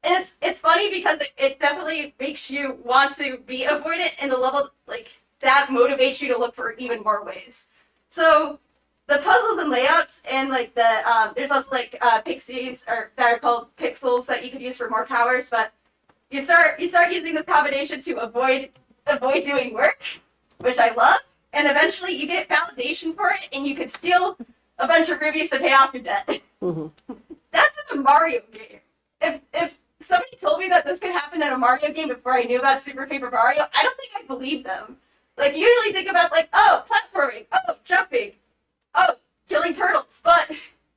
and it's funny because it definitely makes you want to be avoidant, and the level like that motivates you to look for even more ways. So the puzzles and layouts, and like there's also like pixies or that are called pixels that you could use for more powers. But you start using this combination to avoid doing work, which I love. And eventually you get validation for it, and you can steal a bunch of rubies to pay off your debt. That's in a Mario game. If somebody told me that this could happen in a Mario game before I knew about Super Paper Mario, I don't think I'd believe them. Like you usually think about like, oh, platforming, oh, jumping. Oh, killing turtles, but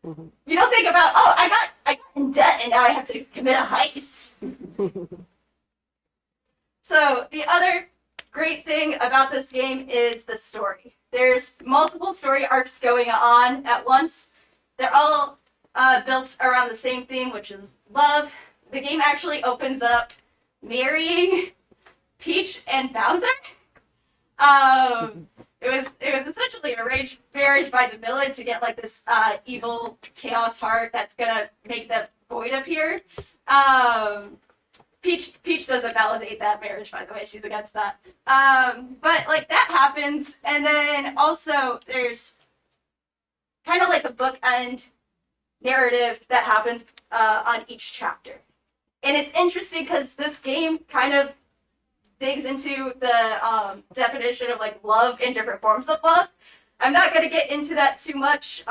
you don't think about, oh, I got in debt and now I have to commit a heist. So the other great thing about this game is the story. There's multiple story arcs going on at once. They're all built around the same theme, which is love. The game actually opens up marrying Peach and Bowser. It was essentially an arranged marriage by the villain to get like this evil chaos heart that's gonna make the void appear. Peach doesn't validate that marriage, by the way. She's against that. But like that happens, and then also there's kind of like a bookend narrative that happens on each chapter, and it's interesting because this game kind of digs into the definition of like love and different forms of love. I'm not going to get into that too much.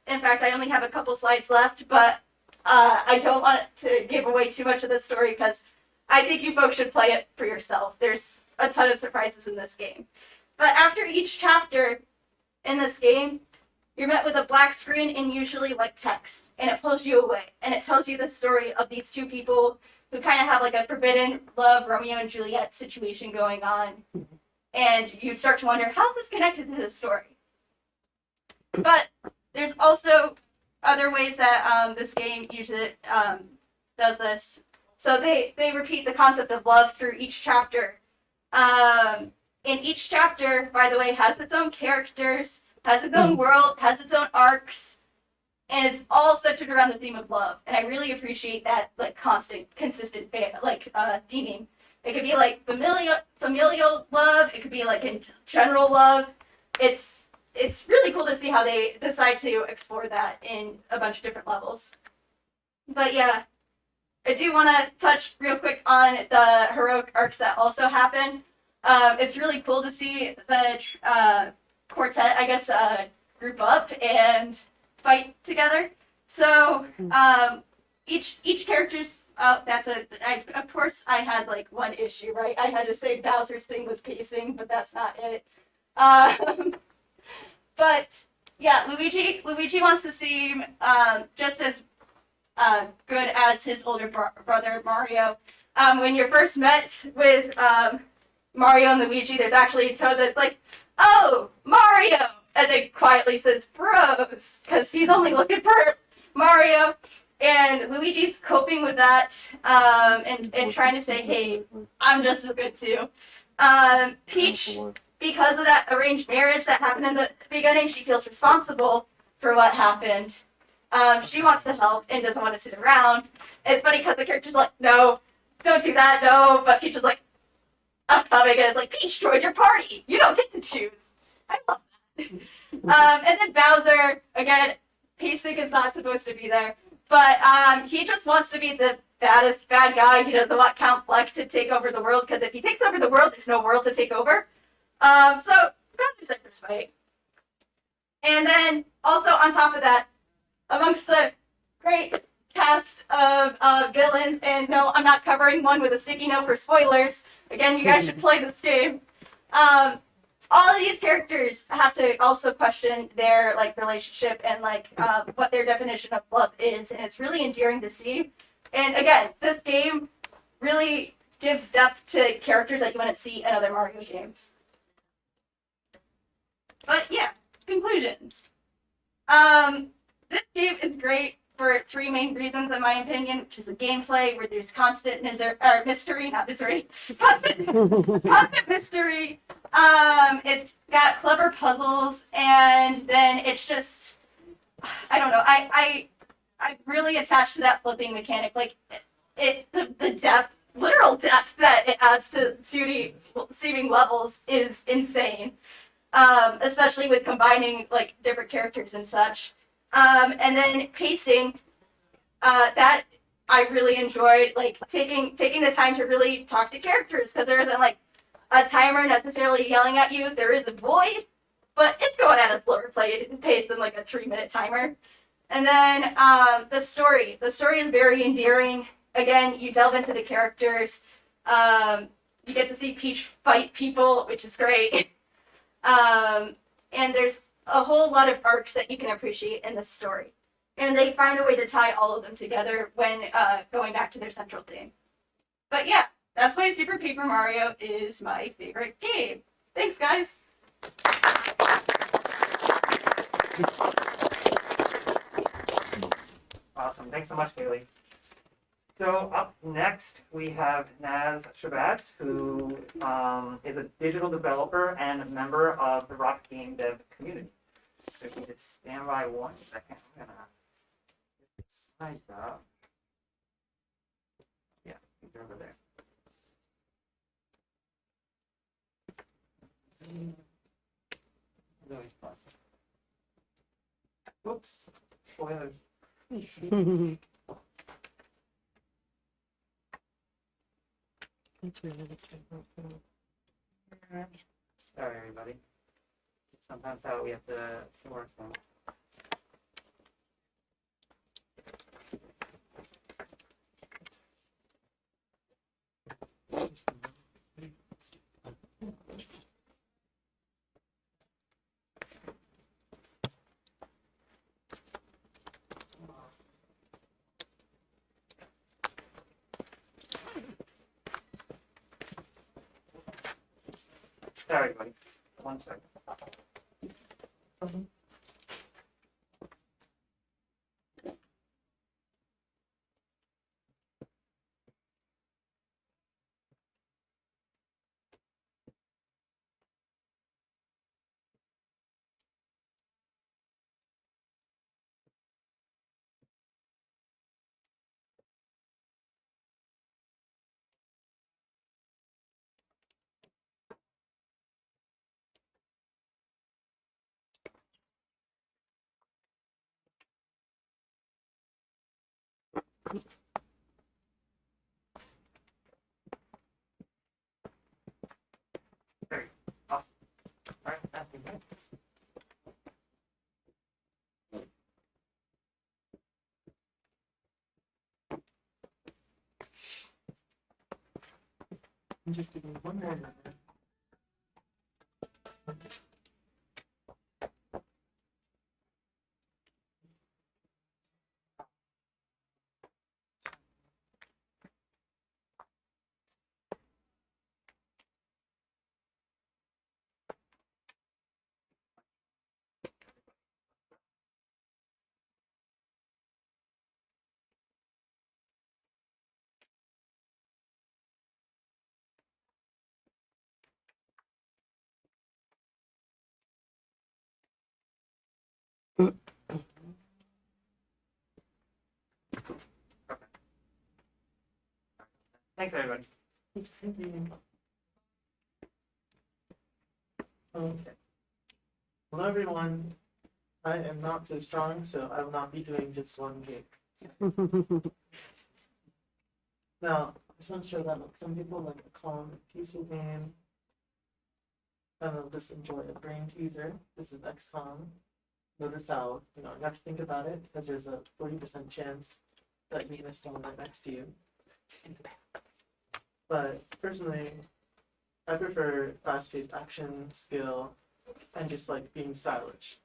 In fact, I only have a couple slides left, but I don't want to give away too much of the story because I think you folks should play it for yourself. There's a ton of surprises in this game. But after each chapter in this game, you're met with a black screen and usually like text, and it pulls you away, and it tells you the story of these two people who kind of have like a forbidden love, Romeo and Juliet situation going on. And you start to wonder, how's this connected to this story? But there's also other ways that this game usually does this. So they repeat the concept of love through each chapter. And each chapter, by the way, has its own characters, has its own world, has its own arcs. And it's all centered around the theme of love, and I really appreciate that, like constant, consistent, theming. It could be like familial love. It could be like in general love. It's really cool to see how they decide to explore that in a bunch of different levels. But yeah, I do want to touch real quick on the heroic arcs that also happen. It's really cool to see the quartet, I guess, group up and fight together. So each character's of course I had like one issue, right? I had to say Bowser's thing was pacing, but that's not it. But yeah, Luigi wants to seem just as good as his older brother Mario. When you're first met with Mario and Luigi, there's actually a Toad that's like, "Oh, Mario!" and then quietly says "bros," because he's only looking for Mario. And Luigi's coping with that and trying to say, "Hey, I'm just as good too." Peach, because of that arranged marriage that happened in the beginning, she feels responsible for what happened. She wants to help and doesn't want to sit around. It's funny because the character's like, no, don't do that, no. But Peach is like, I'm coming. And it's like, Peach joined your party. You don't get to choose. I love that. And then Bowser, again, pacing is not supposed to be there. But he just wants to be the baddest bad guy. He doesn't want Count Flex to take over the world because if he takes over the world, there's no world to take over. So Bowser's like this fight. And then also on top of that, amongst the great cast of villains, and no, I'm not covering one with a sticky note for spoilers. Again, you guys should play this game. All of these characters have to also question their like relationship and like what their definition of love is, and it's really endearing to see. And again, this game really gives depth to characters that you wouldn't see in other Mario games. But yeah, conclusions. This game is great for three main reasons, in my opinion, which is the gameplay, where there's constant mystery, not misery, constant mystery. It's got clever puzzles, and then it's just, I don't know, I really attached to that flipping mechanic. Like, the depth, literal depth that it adds to 2D seeming levels is insane. Especially with combining like different characters and such. And then pacing, that I really enjoyed, like taking the time to really talk to characters, because there isn't like a timer necessarily yelling at you. There is a void, but it's going at a slower pace than like a 3-minute timer. And then the story is very endearing. Again, you delve into the characters. You get to see Peach fight people, which is great. And there's a whole lot of arcs that you can appreciate in this story. And they find a way to tie all of them together when going back to their central theme. But yeah, that's why Super Paper Mario is my favorite game. Thanks, guys.
Awesome. Thanks so much, Haley. So up next, we have Naz Shabazz, who is a digital developer and a member of the Rock Game Dev community. So if you just stand by 1 second, I'm gonna get this slides up. Yeah, they're over there. Really fun. Whoops, spoilers.
It's really straightforward.
Sorry, everybody. Sometimes how we have to work them. Sorry, everybody. 1 second. Great. Awesome. All right, that's good. I'm just giving one more minute. Thanks, everybody.
Okay. Hello, everyone. I am not so strong, so I will not be doing just one game. Now, I just want to show that some people like a calm, peaceful game. And they'll just enjoy a brain teaser. This is XCOM. Notice how, you have to think about it because there's a 40% chance that you're going to someone right next to you. But personally, I prefer fast-paced action, skill, and just like being stylish.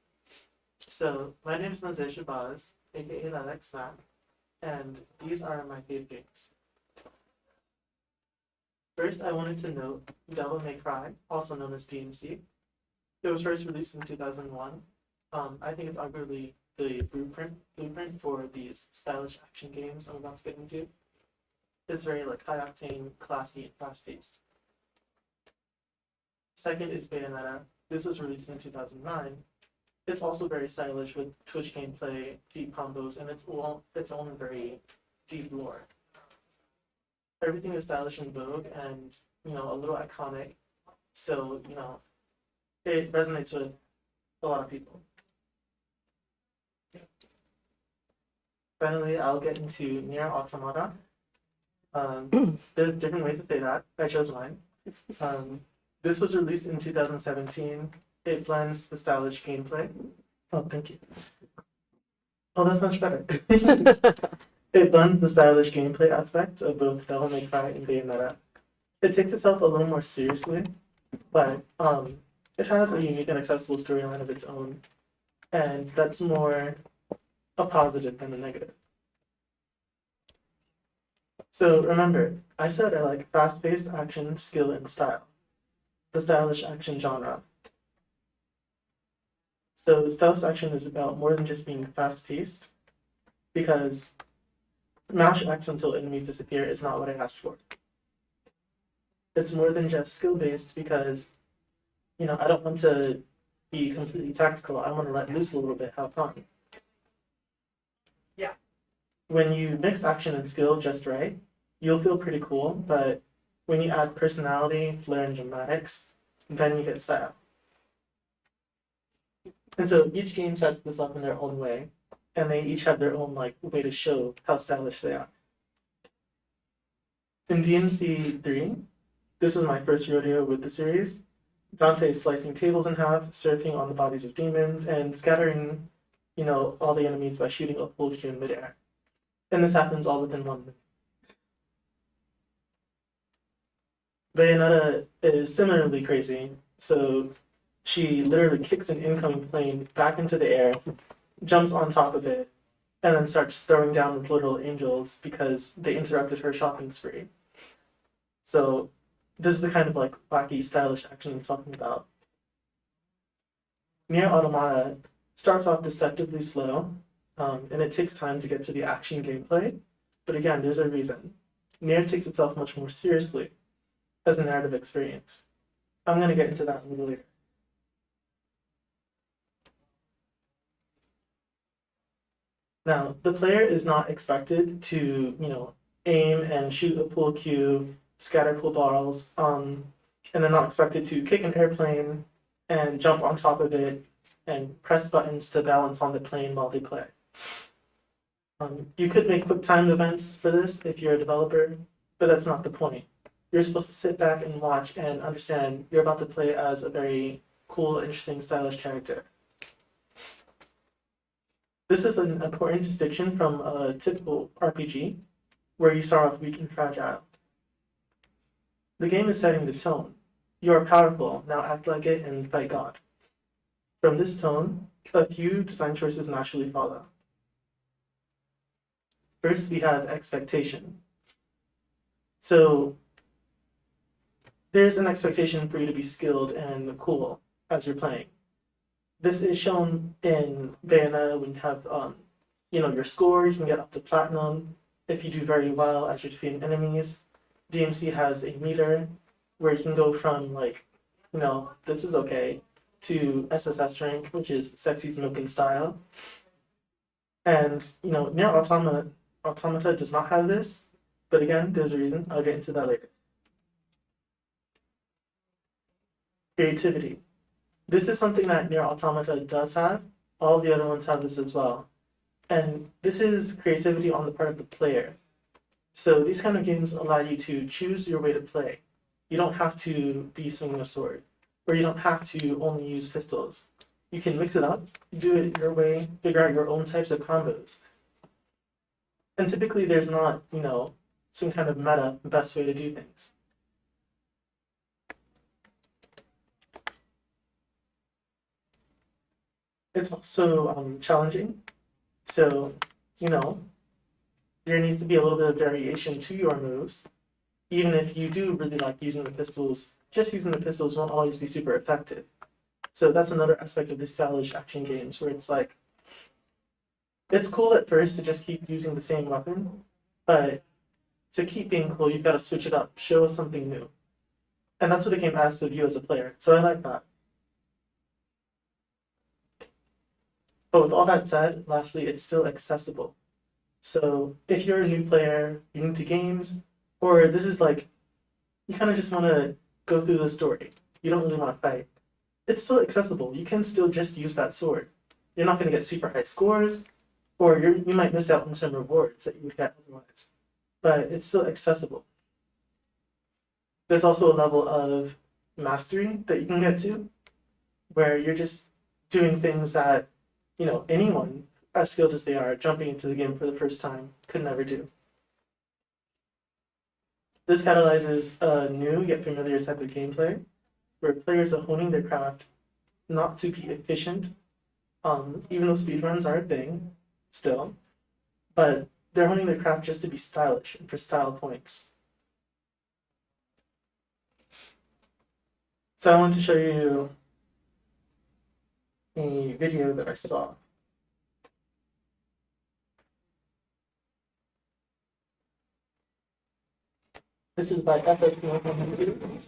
So my name is Nazir Shabazz, aka Alex Snap, and these are my favorite games. First, I wanted to note Devil May Cry, also known as DMC. It was first released in 2001. I think it's arguably the blueprint for these stylish action games I'm about to get into. It's very like high octane, classy, and fast paced. Second is Bayonetta. This was released in 2009. It's also very stylish with twitch gameplay, deep combos, and its own very deep lore. Everything is stylish and vogue, and a little iconic. So it resonates with a lot of people. Finally, I'll get into Nier Automata. There's different ways to say that. I chose mine. This was released in 2017. It blends the stylish gameplay. Oh, thank you. Oh, that's much better. It blends the stylish gameplay aspects of both Devil May Cry and Bayonetta. It takes itself a little more seriously, but it has a unique and accessible storyline of its own, and that's more a positive than a negative. So remember, I said I like fast-paced action, skill, and style. The stylish action genre. So stylish action is about more than just being fast-paced, because mash X until enemies disappear is not what I asked for. It's more than just skill-based because, I don't want to be completely tactical. I want to let loose a little bit, have fun. Yeah. When you mix action and skill just right, you'll feel pretty cool, but when you add personality, flair, and dramatics, then you get style. And so each game sets this up in their own way, and they each have their own way to show how stylish they are. In DMC 3, this was my first rodeo with the series. Dante is slicing tables in half, surfing on the bodies of demons, and scattering, all the enemies by shooting a full Q in midair. And this happens all within 1 minute. Bayonetta is similarly crazy, so she literally kicks an incoming plane back into the air, jumps on top of it, and then starts throwing down with little angels because they interrupted her shopping spree. So this is the kind of wacky, stylish action I'm talking about. Nier Automata starts off deceptively slow, and it takes time to get to the action gameplay. But again, there's a reason. Nier takes itself much more seriously as a narrative experience. I'm going to get into that a little later. Now, the player is not expected to, aim and shoot a pool cue, scatter pool balls, and they're not expected to kick an airplane and jump on top of it and press buttons to balance on the plane while they play. You could make quick time events for this if you're a developer, but that's not the point. You're supposed to sit back and watch and understand you're about to play as a very cool, interesting, stylish character. This is an important distinction from a typical RPG, where you start off weak and fragile. The game is setting the tone. You are powerful, now act like it and fight God. From this tone, a few design choices naturally follow. First, we have expectation. So, there's an expectation for you to be skilled and cool as you're playing. This is shown in Bayonetta when you have, your score. You can get up to platinum if you do very well as you're defeating enemies. DMC has a meter where you can go from this is okay, to SSS rank, which is sexy smoking style. And Nier Automata does not have this, But again, there's a reason. I'll get into that later. Creativity. This is something that Nier Automata does have. All the other ones have this as well. And this is creativity on the part of the player. So these kind of games allow you to choose your way to play. You don't have to be swinging a sword, or you don't have to only use pistols. You can mix it up, do it your way, figure out your own types of combos. And typically there's not, some kind of meta best way to do things. It's also challenging. So, there needs to be a little bit of variation to your moves. Even if you do really like using the pistols, just using the pistols won't always be super effective. So that's another aspect of the stylish action games where it's like, it's cool at first to just keep using the same weapon, but to keep being cool, you've got to switch it up, show us something new. And that's what the game asks of you as a player, so I like that. But with all that said, lastly, it's still accessible. So if you're a new player, you're new to games, or this is like, you kind of just want to go through the story, you don't really want to fight, it's still accessible. You can still just use that sword. You're not going to get super high scores, or you might miss out on some rewards that you would get otherwise. But it's still accessible. There's also a level of mastery that you can get to, where you're just doing things that, anyone as skilled as they are, jumping into the game for the first time, could never do. This catalyzes a new yet familiar type of gameplay, where players are honing their craft not to be efficient, even though speedruns are a thing, still, but they're honing their craft just to be stylish and for style points. So I want to show you a video that I saw. This is by FS100.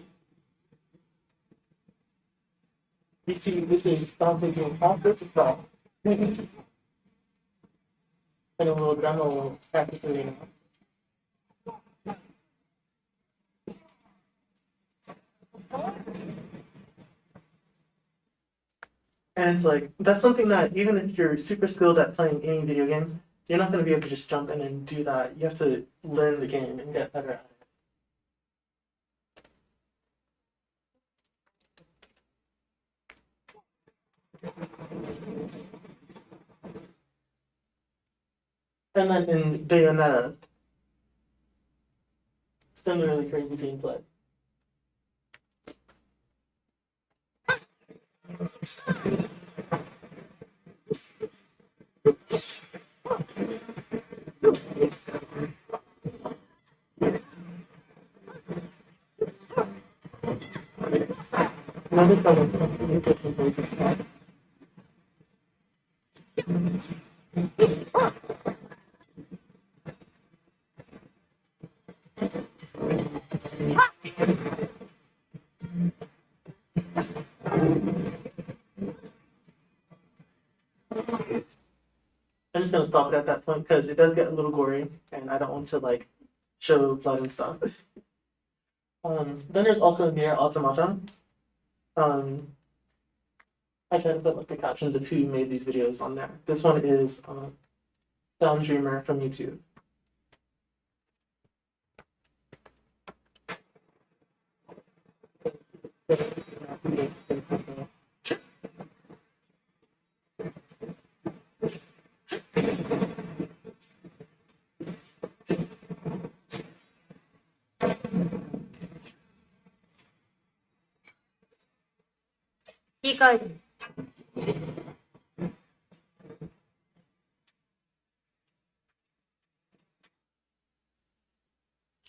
You see, this is Dante doing concerts as well. And a little demo practicing. And it's like, that's something that even if you're super skilled at playing any video game, you're not going to be able to just jump in and do that. You have to learn the game and get better at it. And then in Bayonetta, similarly crazy gameplay. Notice how I'm just gonna stop it at that point because it does get a little gory, and I don't want to show blood and stuff. Then there's also Nier Automata. I tried to put the captions of who made these videos on there. This one is Sound Dreamer from YouTube.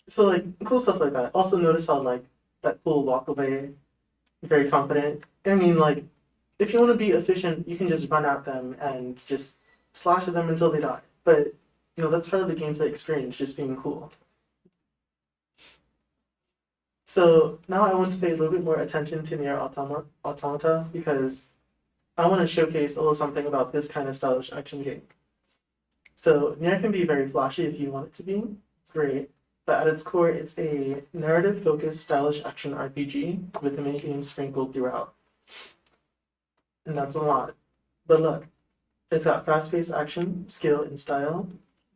So cool stuff like that. Also notice how that cool walk away, very confident. I mean if you want to be efficient, you can just run at them and just slash at them until they die. But that's part of the gameplay experience, just being cool. So now I want to pay a little bit more attention to Nier Automata because I want to showcase a little something about this kind of stylish action game. So Nier can be very flashy if you want it to be. It's great. but at its core, it's a narrative-focused, stylish action RPG with the minigames sprinkled throughout. And that's a lot. But look, it's got fast-paced action, skill, and style,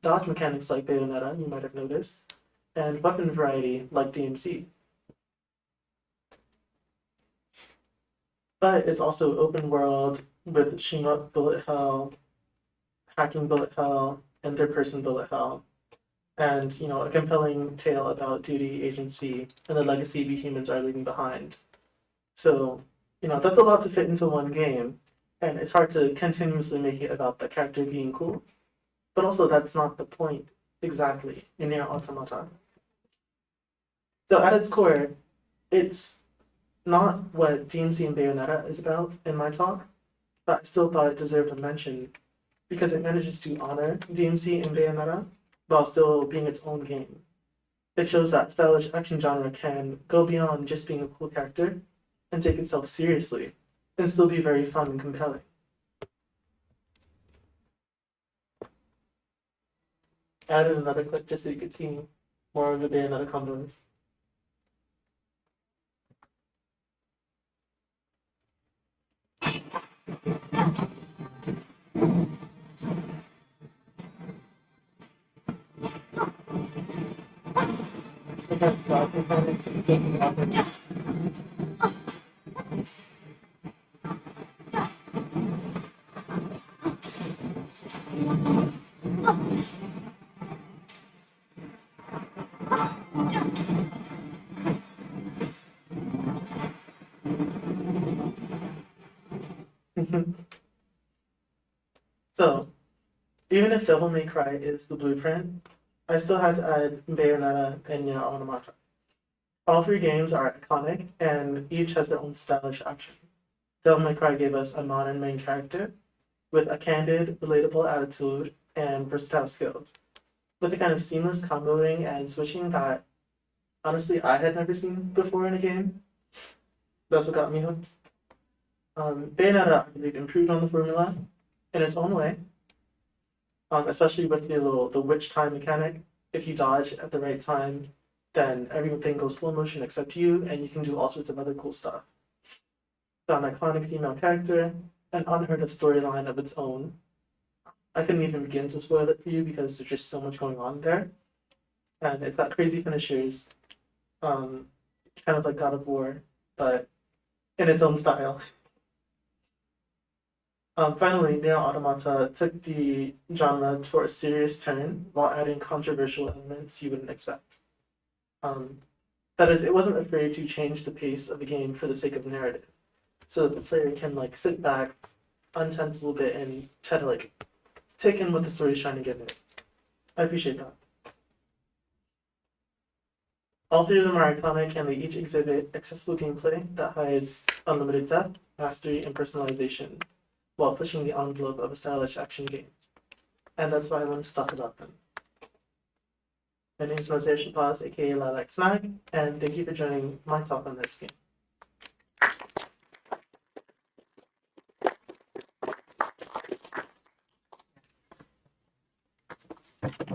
dodge mechanics like Bayonetta, you might have noticed, and weapon variety like DMC. But it's also open world with shmup bullet hell, hacking bullet hell, and third-person bullet hell, and a compelling tale about duty, agency, and the legacy we humans are leaving behind. So, that's a lot to fit into one game, and it's hard to continuously make it about the character being cool. But also, that's not the point exactly in Nier Automata. So at its core, it's not what DMC and Bayonetta is about in my talk, but I still thought it deserved a mention because it manages to honor DMC and Bayonetta while still being its own game. It shows that stylish action genre can go beyond just being a cool character and take itself seriously and still be very fun and compelling. I added another clip just so you could see more of the Bayonetta combos. So, even if Devil May Cry is the blueprint, I still had to add Bayonetta and Nier Automata. All three games are iconic, and each has their own stylish action. Devil May Cry gave us a modern main character with a candid, relatable attitude and versatile skills, with a kind of seamless comboing and switching that, honestly, I had never seen before in a game. That's what got me hooked. Bayonetta, I believe, improved on the formula in its own way, especially with the witch time mechanic. If you dodge at the right time, then everything goes slow motion except you, and you can do all sorts of other cool stuff. It's an iconic female character, an unheard of storyline of its own. I couldn't even begin to spoil it for you because there's just so much going on there. And it's got crazy finishers, kind of like God of War, but in its own style. Finally, Nier Automata took the genre for a serious turn while adding controversial elements you wouldn't expect. That is, it wasn't afraid to change the pace of the game for the sake of narrative, so that the player can sit back, untense a little bit, and try to take in what the story is trying to give it. I appreciate that. All three of them are iconic, and they each exhibit accessible gameplay that hides unlimited depth, mastery, and personalization, while pushing the envelope of a stylish action game. And that's why I wanted to talk about them. My name is Mosaic Shapaz, aka Lilac Snack, and thank you for joining my talk on this game.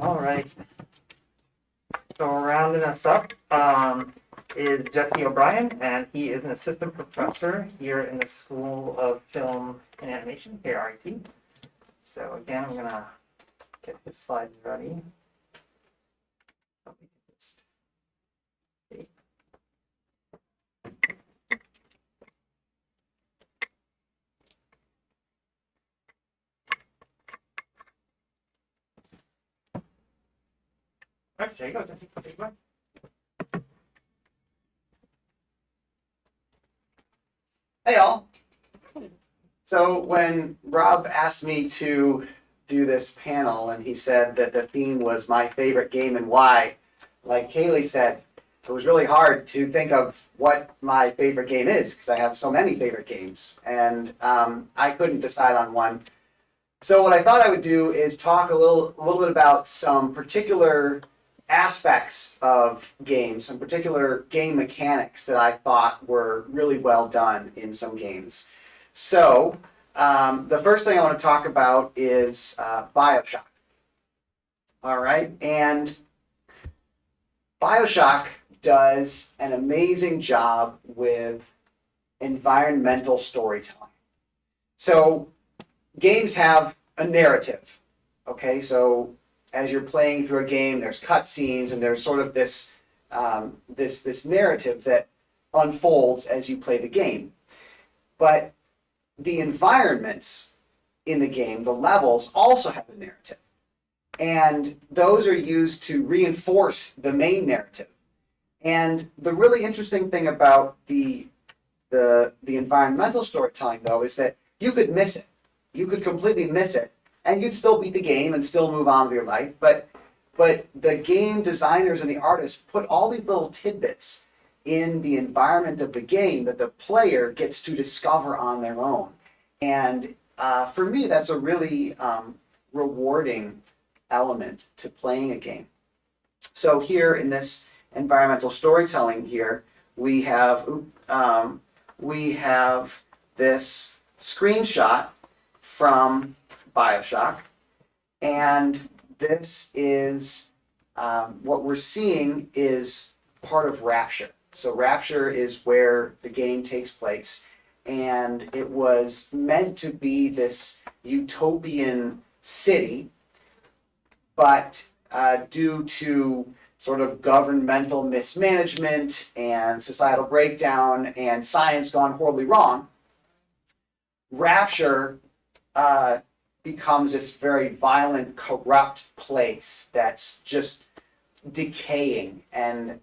All right. So rounding us up is Jesse O'Brien, and he is an assistant professor here in the School of Film and Animation, KRIT. So again, I'm gonna get his slides ready. So we can just see. All right, there you go, Jesse. Take it away.
Hey all. So when Rob asked me to do this panel and he said that the theme was my favorite game and why, like Kaylee said, it was really hard to think of what my favorite game is because I have so many favorite games and I couldn't decide on one. So what I thought I would do is talk a little bit about some particular aspects of games, some particular game mechanics that I thought were really well done in some games. So the first thing I want to talk about is BioShock. All right, and BioShock does an amazing job with environmental storytelling. So games have a narrative, okay? So as you're playing through a game, there's cutscenes and there's sort of this this narrative that unfolds as you play the game. But the environments in the game, the levels, also have a narrative. And those are used to reinforce the main narrative. And the really interesting thing about the environmental storytelling, though, is that you could miss it. You could completely miss it, and you'd still beat the game and still move on with your life. But the game designers and the artists put all these little tidbits in the environment of the game that the player gets to discover on their own. And for me, that's a really rewarding element to playing a game. So here in this environmental storytelling here, we have this screenshot from BioShock, and this is what we're seeing is part of Rapture. So Rapture is where the game takes place, and it was meant to be this utopian city, but due to sort of governmental mismanagement and societal breakdown and science gone horribly wrong, Rapture becomes this very violent, corrupt place that's just decaying and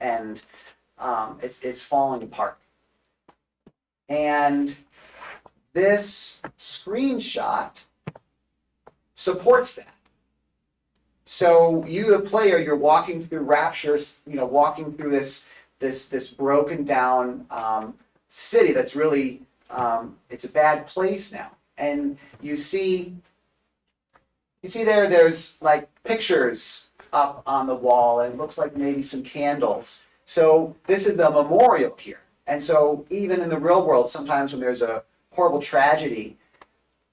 it's falling apart. And this screenshot supports that. So you, the player, you're walking through Rapture, walking through this broken down city that's really it's a bad place now. And you see there's like pictures up on the wall, and it looks like maybe some candles. So this is the memorial here. And so even in the real world, sometimes when there's a horrible tragedy,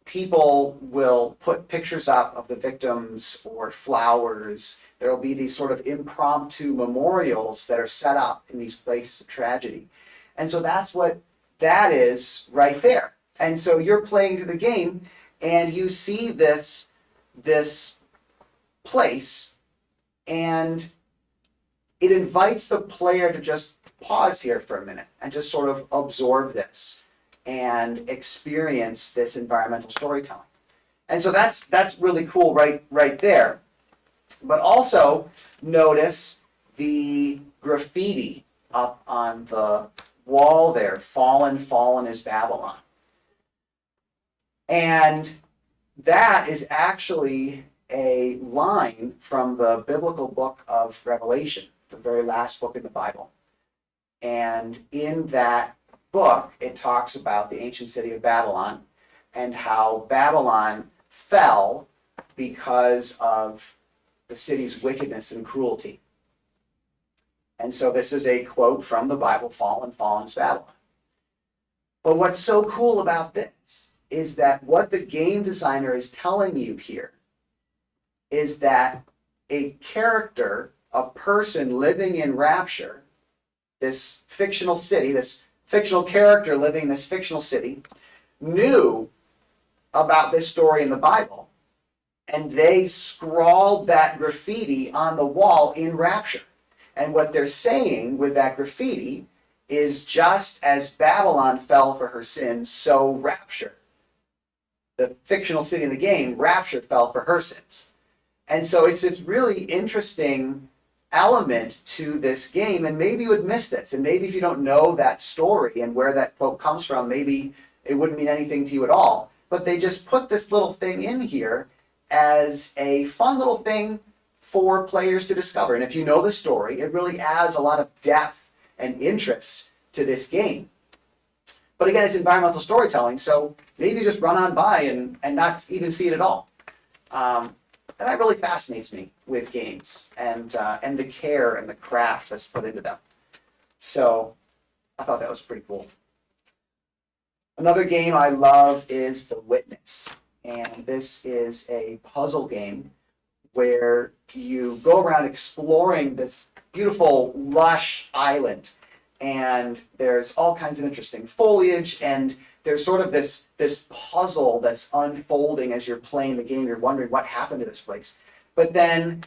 people will put pictures up of the victims or flowers. There will be these sort of impromptu memorials that are set up in these places of tragedy. And so that's what that is right there. And so you're playing through the game and you see this place, and it invites the player to just pause here for a minute and just sort of absorb this and experience this environmental storytelling. And so that's really cool right there. But also notice the graffiti up on the wall there, fallen is Babylon. And that is actually a line from the biblical book of Revelation, the very last book in the Bible. And in that book, it talks about the ancient city of Babylon and how Babylon fell because of the city's wickedness and cruelty. And so this is a quote from the Bible, fallen is Babylon. But what's so cool about this is that what the game designer is telling you here is that a character, a person living in Rapture, this fictional city, this fictional character living in this fictional city, knew about this story in the Bible, and they scrawled that graffiti on the wall in Rapture. And what they're saying with that graffiti is, just as Babylon fell for her sins, so Rapture, the fictional city in the game, Rapture fell for her sins. And so it's this really interesting element to this game, and maybe you would miss this, and maybe if you don't know that story and where that quote comes from, maybe it wouldn't mean anything to you at all. But they just put this little thing in here as a fun little thing for players to discover. And if you know the story, it really adds a lot of depth and interest to this game. But again, it's environmental storytelling, so maybe just run on by and not even see it at all. And that really fascinates me with games and the care and the craft that's put into them. So I thought that was pretty cool. Another game I love is The Witness. And this is a puzzle game where you go around exploring this beautiful, lush island. And there's all kinds of interesting foliage, and there's sort of this puzzle that's unfolding as you're playing the game. You're wondering what happened to this place. But then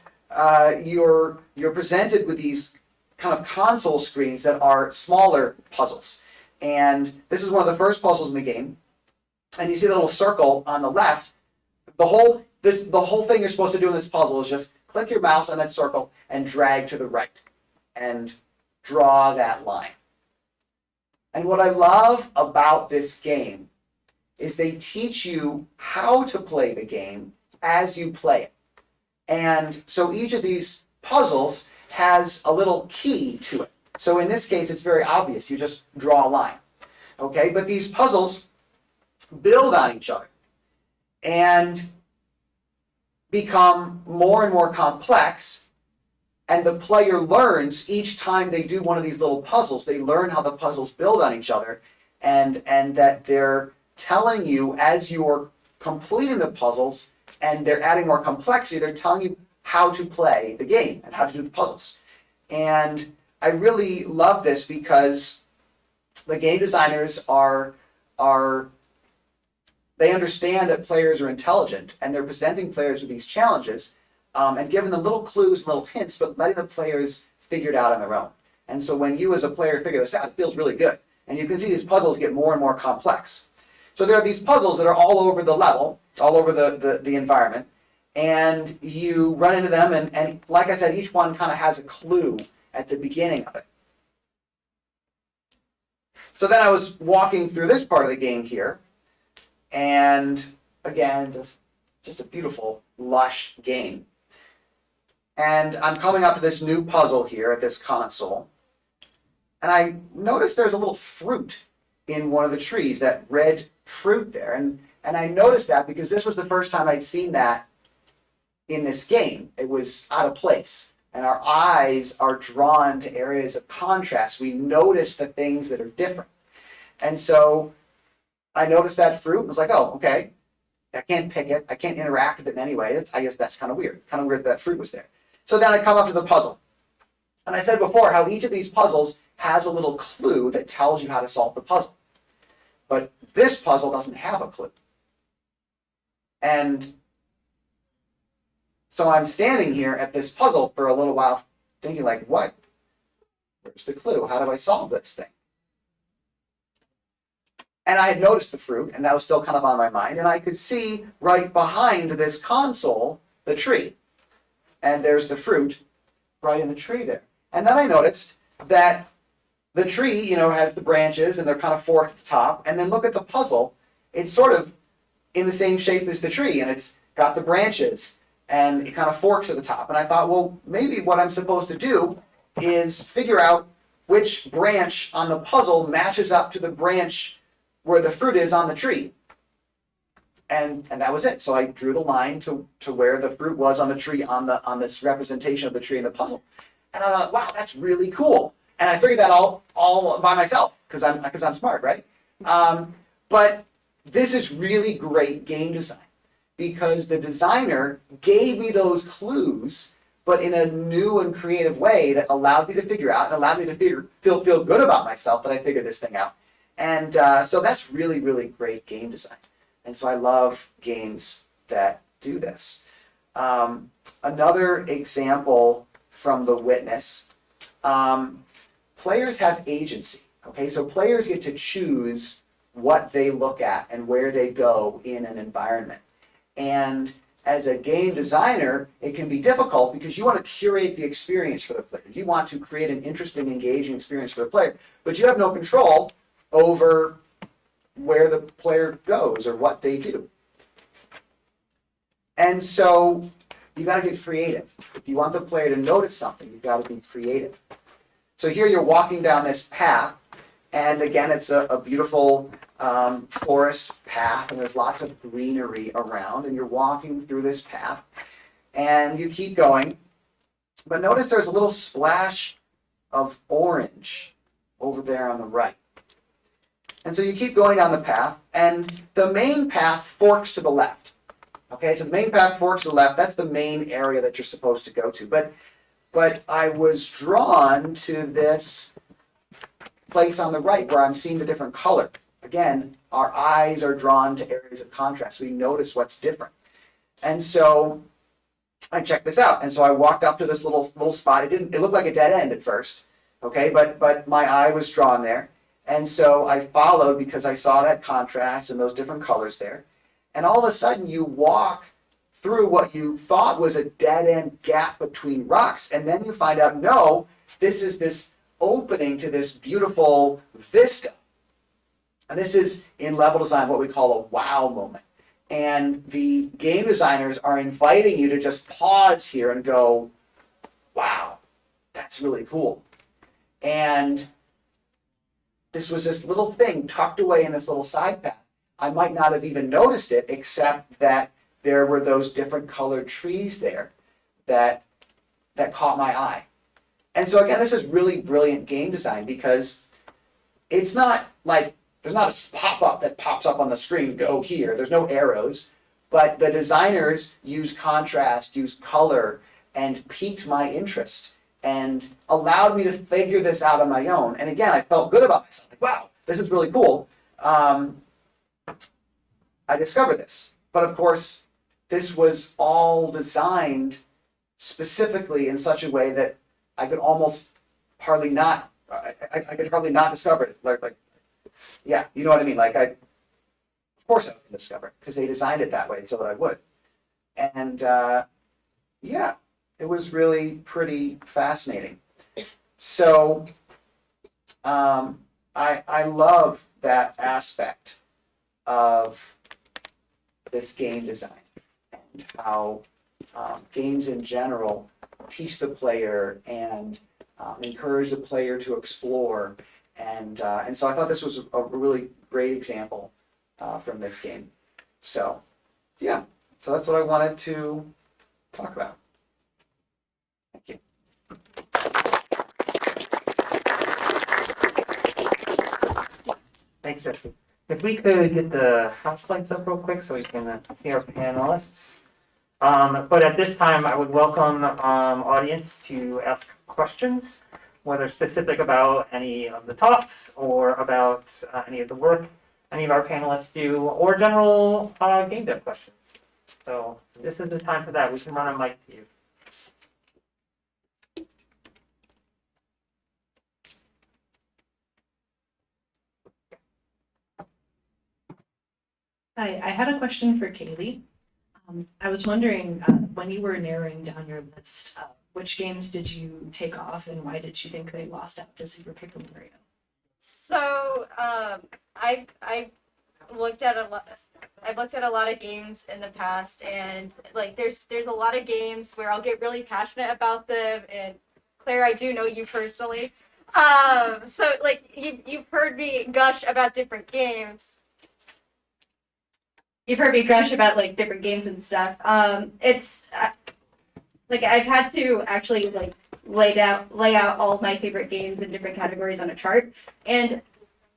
you're presented with these kind of console screens that are smaller puzzles. And this is one of the first puzzles in the game. And you see the little circle on the left. The whole thing you're supposed to do in this puzzle is just click your mouse on that circle and drag to the right and draw that line. And what I love about this game is they teach you how to play the game as you play it. And so each of these puzzles has a little key to it. So in this case, it's very obvious. You just draw a line. Okay, but these puzzles build on each other and become more and more complex, and the player learns each time they do one of these little puzzles. They learn how the puzzles build on each other, and that they're telling you as you're completing the puzzles and they're adding more complexity, they're telling you how to play the game and how to do the puzzles. And I really love this because the game designers they understand that players are intelligent, and they're presenting players with these challenges and giving them little clues and little hints, but letting the players figure it out on their own. And so when you as a player figure this out, it feels really good. And you can see these puzzles get more and more complex. So there are these puzzles that are all over the level, all over the environment, and you run into them, and like I said, each one kind of has a clue at the beginning of it. So then I was walking through this part of the game here, and again, just a beautiful, lush game. And I'm coming up to this new puzzle here at this console, and I noticed there's a little fruit in one of the trees, that red fruit there. And I noticed that because this was the first time I'd seen that in this game. It was out of place. And our eyes are drawn to areas of contrast. We notice the things that are different. And so I noticed that fruit and was like, oh, okay. I can't pick it. I can't interact with it in any way. I guess that's kind of weird. Kind of weird that fruit was there. So then I come up to the puzzle. And I said before how each of these puzzles has a little clue that tells you how to solve the puzzle. But this puzzle doesn't have a clue. And so I'm standing here at this puzzle for a little while thinking like, what? Where's the clue? How do I solve this thing? And I had noticed the fruit, and that was still kind of on my mind, and I could see right behind this console the tree. And there's the fruit right in the tree there. And then I noticed that the tree, you know, has the branches, and they're kind of forked at the top. And then look at the puzzle. It's sort of in the same shape as the tree, and it's got the branches, and it kind of forks at the top. And I thought, well, maybe what I'm supposed to do is figure out which branch on the puzzle matches up to the branch where the fruit is on the tree. And that was it. So I drew the line to where the fruit was on the tree on this representation of the tree in the puzzle. And I thought, wow, that's really cool. And I figured that all by myself because I'm smart, right? But this is really great game design because the designer gave me those clues, but in a new and creative way that allowed me to figure out and allowed me to feel good about myself that I figured this thing out. And so that's really, really great game design. And so I love games that do this. Another example from The Witness, players have agency. Okay, so players get to choose what they look at and where they go in an environment. And as a game designer, it can be difficult because you want to curate the experience for the player. You want to create an interesting, engaging experience for the player, but you have no control over where the player goes or what they do. And so you got to get creative. If you want the player to notice something, you've got to be creative. So here you're walking down this path, and again, it's a beautiful forest path, and there's lots of greenery around, and you're walking through this path, and you keep going. But notice there's a little splash of orange over there on the right. And so you keep going down the path, and the main path forks to the left. Okay, so the main path forks to the left. That's the main area that you're supposed to go to. But but I was drawn to this place on the right where I'm seeing the different color. Again, our eyes are drawn to areas of contrast. We notice what's different. And so I checked this out. And so I walked up to this little spot. It looked like a dead end at first. Okay, but my eye was drawn there. And so I followed because I saw that contrast and those different colors there. And all of a sudden you walk through what you thought was a dead end gap between rocks. And then you find out, no, this is this opening to this beautiful vista. And this is in level design what we call a wow moment. And the game designers are inviting you to just pause here and go, wow, that's really cool. And this was this little thing tucked away in this little side path. I might not have even noticed it, except that there were those different colored trees there that caught my eye. And so again, this is really brilliant game design because it's not like, there's not a pop-up that pops up on the screen, go here. There's no arrows, but the designers use contrast, use color, and piqued my interest and allowed me to figure this out on my own. And again, I felt good about myself. Like, wow, this is really cool. I discovered this. But of course, this was all designed specifically in such a way that I could almost hardly not, I could hardly not discover it. Like, yeah, you know what I mean? Like, of course I would discover it because they designed it that way so that I would. And yeah, it was really pretty fascinating. So I love that aspect of this game design and how games in general teach the player and encourage the player to explore. And so I thought this was a really great example from this game. So yeah, so that's what I wanted to talk about. Thank you.
Thanks, Jesse. If we could get the house lights up real quick so we can see our panelists. But at this time, I would welcome audience to ask questions, whether specific about any of the talks or about any of the work any of our panelists do, or general game dev questions. So this is the time for that. We can run a mic to you.
Hi, I had a question for Kaylee. I was wondering, when you were narrowing down your list, which games did you take off and why did you think they lost out to Super Paper Mario?
So I've looked at a lot. I've looked at a lot of games in the past, and like there's a lot of games where I'll get really passionate about them. And Claire, I do know you personally, so like you've heard me gush about different games. You've heard me gush about like different games and stuff. It's like I've had to actually like lay out all of my favorite games in different categories on a chart. And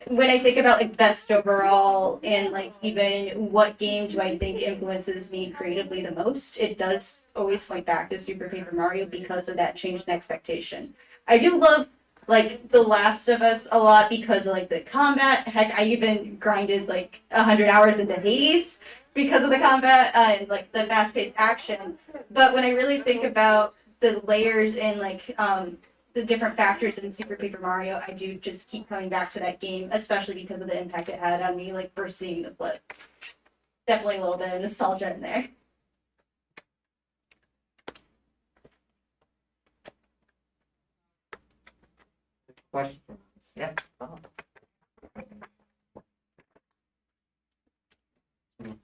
when I think about like best overall and like even what game do I think influences me creatively the most, it does always point back to Super Paper Mario because of that change in expectation. I do love like The Last of Us a lot because of like the combat. Heck, I even grinded like 100 hours into Hades because of the combat and like the fast-paced action. But when I really think about the layers and like the different factors in Super Paper Mario, I do just keep coming back to that game, especially because of the impact it had on me, like first seeing the flip. Definitely a little bit of nostalgia in there.
Questions? Yeah.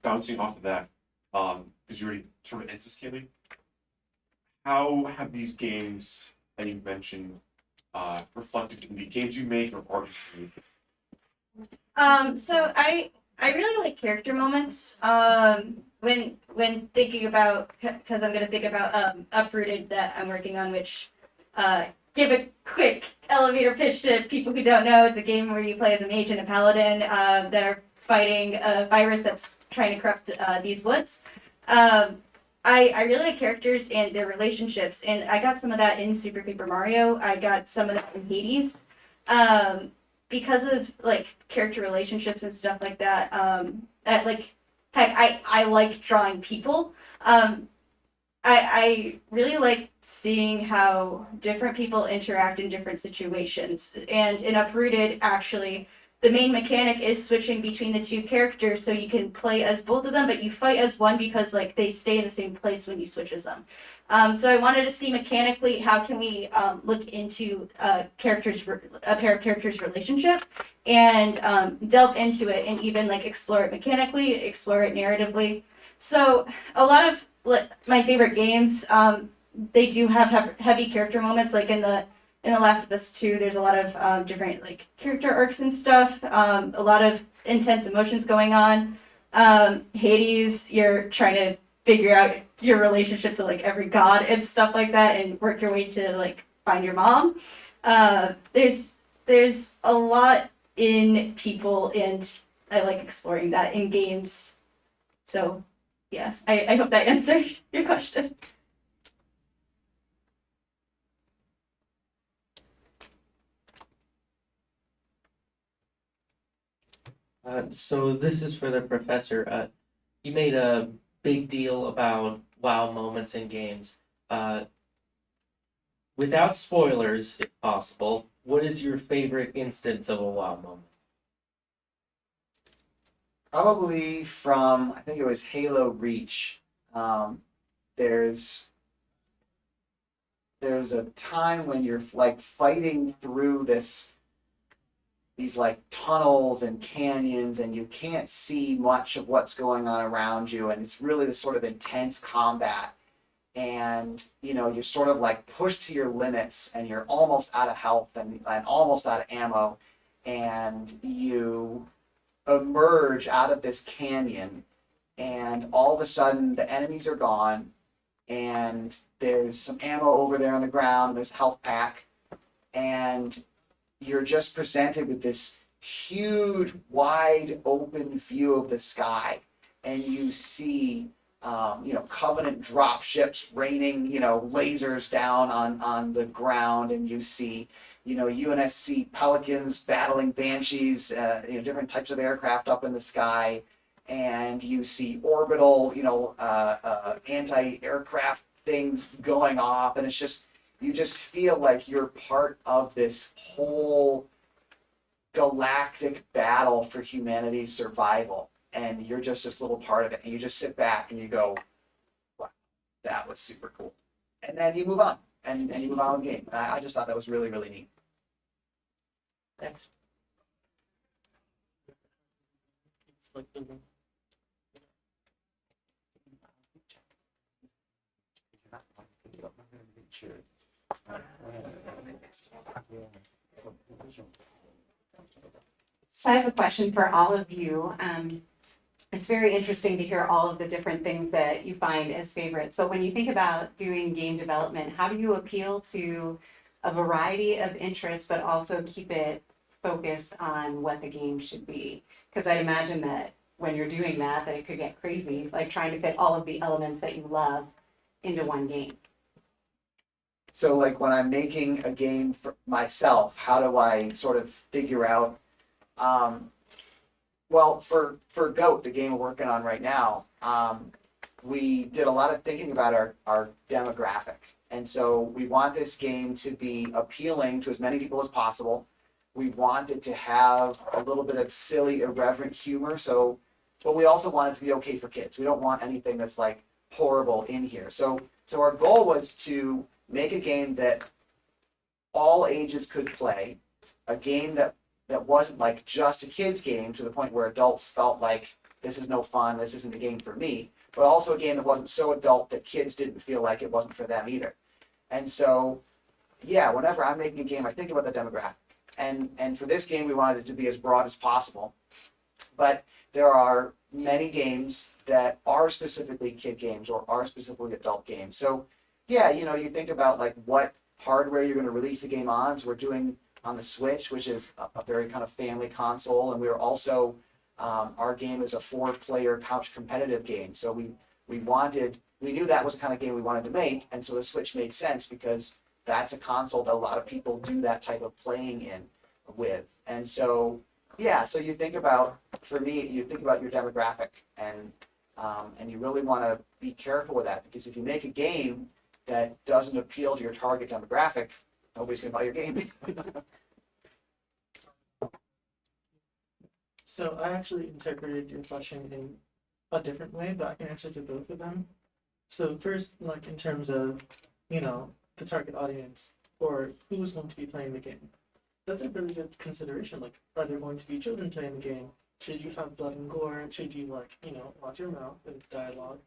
Bouncing off of that, because you already sort of anticipated, how have these games that you mentioned reflected in the games you make or art you create?
So I really like character moments. When thinking about, because I'm gonna think about Uprooted that I'm working on, which give a quick elevator pitch to people who don't know. It's a game where you play as a mage and a paladin that are fighting a virus that's trying to corrupt these woods. I really like characters and their relationships, and I got some of that in Super Paper Mario. I got some of that in Hades, because of like character relationships and stuff like that. Like, heck, I like drawing people. I really like seeing how different people interact in different situations. And in Uprooted, actually, the main mechanic is switching between the two characters, so you can play as both of them, but you fight as one because like they stay in the same place when you switch as them. So I wanted to see mechanically how can we look into a pair of characters' relationship and delve into it and even like explore it mechanically, explore it narratively. So a lot of my favorite games, they do have heavy character moments. Like in the Last of Us 2, there's a lot of different like character arcs and stuff. A lot of intense emotions going on. Hades, you're trying to figure out your relationship to like every god and stuff like that, and work your way to like find your mom. There's a lot in people, and I like exploring that in games. So yeah, I hope that answered your question.
So this is for the professor. You made a big deal about wow moments in games. Without spoilers, if possible, what is your favorite instance of a wow moment?
Probably from, I think it was Halo Reach. There's a time when you're like fighting through these like tunnels and canyons, and you can't see much of what's going on around you, and it's really this sort of intense combat. And you're sort of like pushed to your limits, and you're almost out of health and almost out of ammo, and you emerge out of this canyon, and all of a sudden the enemies are gone, and there's some ammo over there on the ground, there's a health pack, and you're just presented with this huge, wide open view of the sky, and you see Covenant drop ships raining, lasers down on the ground, and you see, UNSC Pelicans battling Banshees, different types of aircraft up in the sky, and you see orbital, anti-aircraft things going off, and you just feel like you're part of this whole galactic battle for humanity's survival. And you're just this little part of it, and you just sit back and you go, wow, that was super cool. And then you move on, and you move on with the game. I just thought that was really, really neat.
Thanks.
So I have a question for all of you. It's very interesting to hear all of the different things that you find as favorites. But when you think about doing game development, how do you appeal to a variety of interests, but also keep it focused on what the game should be? Because I imagine that when you're doing that it could get crazy, like trying to fit all of the elements that you love into one game.
So like when I'm making a game for myself, how do I sort of figure out, well, for GOAT, the game we're working on right now, we did a lot of thinking about our demographic. And so we want this game to be appealing to as many people as possible. We want it to have a little bit of silly, irreverent humor. But we also want it to be okay for kids. We don't want anything that's like horrible in here. So our goal was to make a game that all ages could play, a game that wasn't like just a kid's game to the point where adults felt like this is no fun, this isn't a game for me, but also a game that wasn't so adult that kids didn't feel like it wasn't for them either. And so, yeah, whenever I'm making a game, I think about the demographic. And for this game, we wanted it to be as broad as possible. But there are many games that are specifically kid games or are specifically adult games. So yeah, you think about like what hardware you're going to release the game on. So we're doing on the Switch, which is a very kind of family console. And we're also, our game is a 4-player couch competitive game. So we knew that was the kind of game we wanted to make, and so the Switch made sense because that's a console that a lot of people do that type of playing with. And so, yeah, so you think about, for me, you think about your demographic, and you really want to be careful with that, because if you make a game that doesn't appeal to your target demographic, nobody's going to buy your game.
So I actually interpreted your question in a different way, but I can answer to both of them. So first, like in terms of, the target audience or who's going to be playing the game. That's a really good consideration. Like, are there going to be children playing the game? Should you have blood and gore? Should you watch your mouth and dialogue?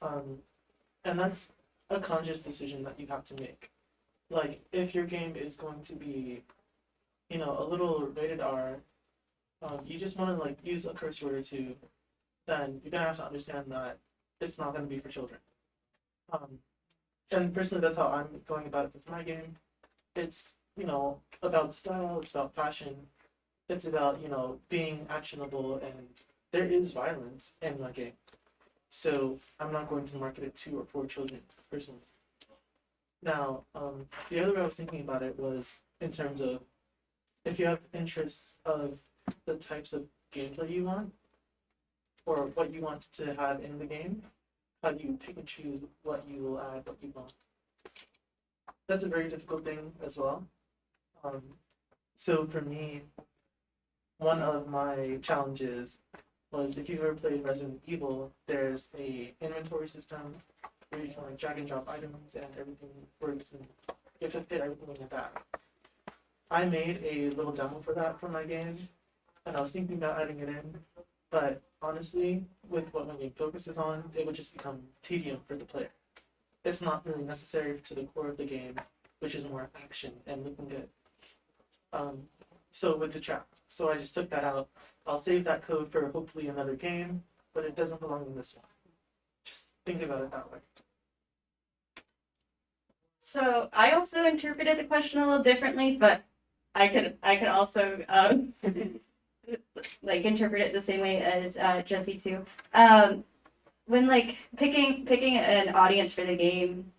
And that's a conscious decision that you have to make. Like, if your game is going to be, a little rated R, you just want to use a curse word or two, then you're gonna have to understand that it's not gonna be for children. And personally, that's how I'm going about it with my game. It's about style, it's about passion, it's about being actionable, and there is violence in my game. So I'm not going to market it to or for children personally. Now, the other way I was thinking about it was in terms of if you have interests of the types of gameplay you want, or what you want to have in the game, how do you pick and choose what you will add, what you want? That's a very difficult thing as well. So for me, one of my challenges was, if you've ever played Resident Evil, there's a inventory system where you can drag and drop items and everything works, and you have to fit everything in that. I made a little demo for that for my game, and I was thinking about adding it in, but honestly, with what my game focuses on, it would just become tedium for the player. It's not really necessary to the core of the game, which is more action and looking good. So with the trap, so I just took that out. I'll save that code for hopefully another game, but it doesn't belong in this one. Just think about it that way.
So I also interpreted the question a little differently, but I could also interpret it the same way as Jesse too. When picking an audience for the game,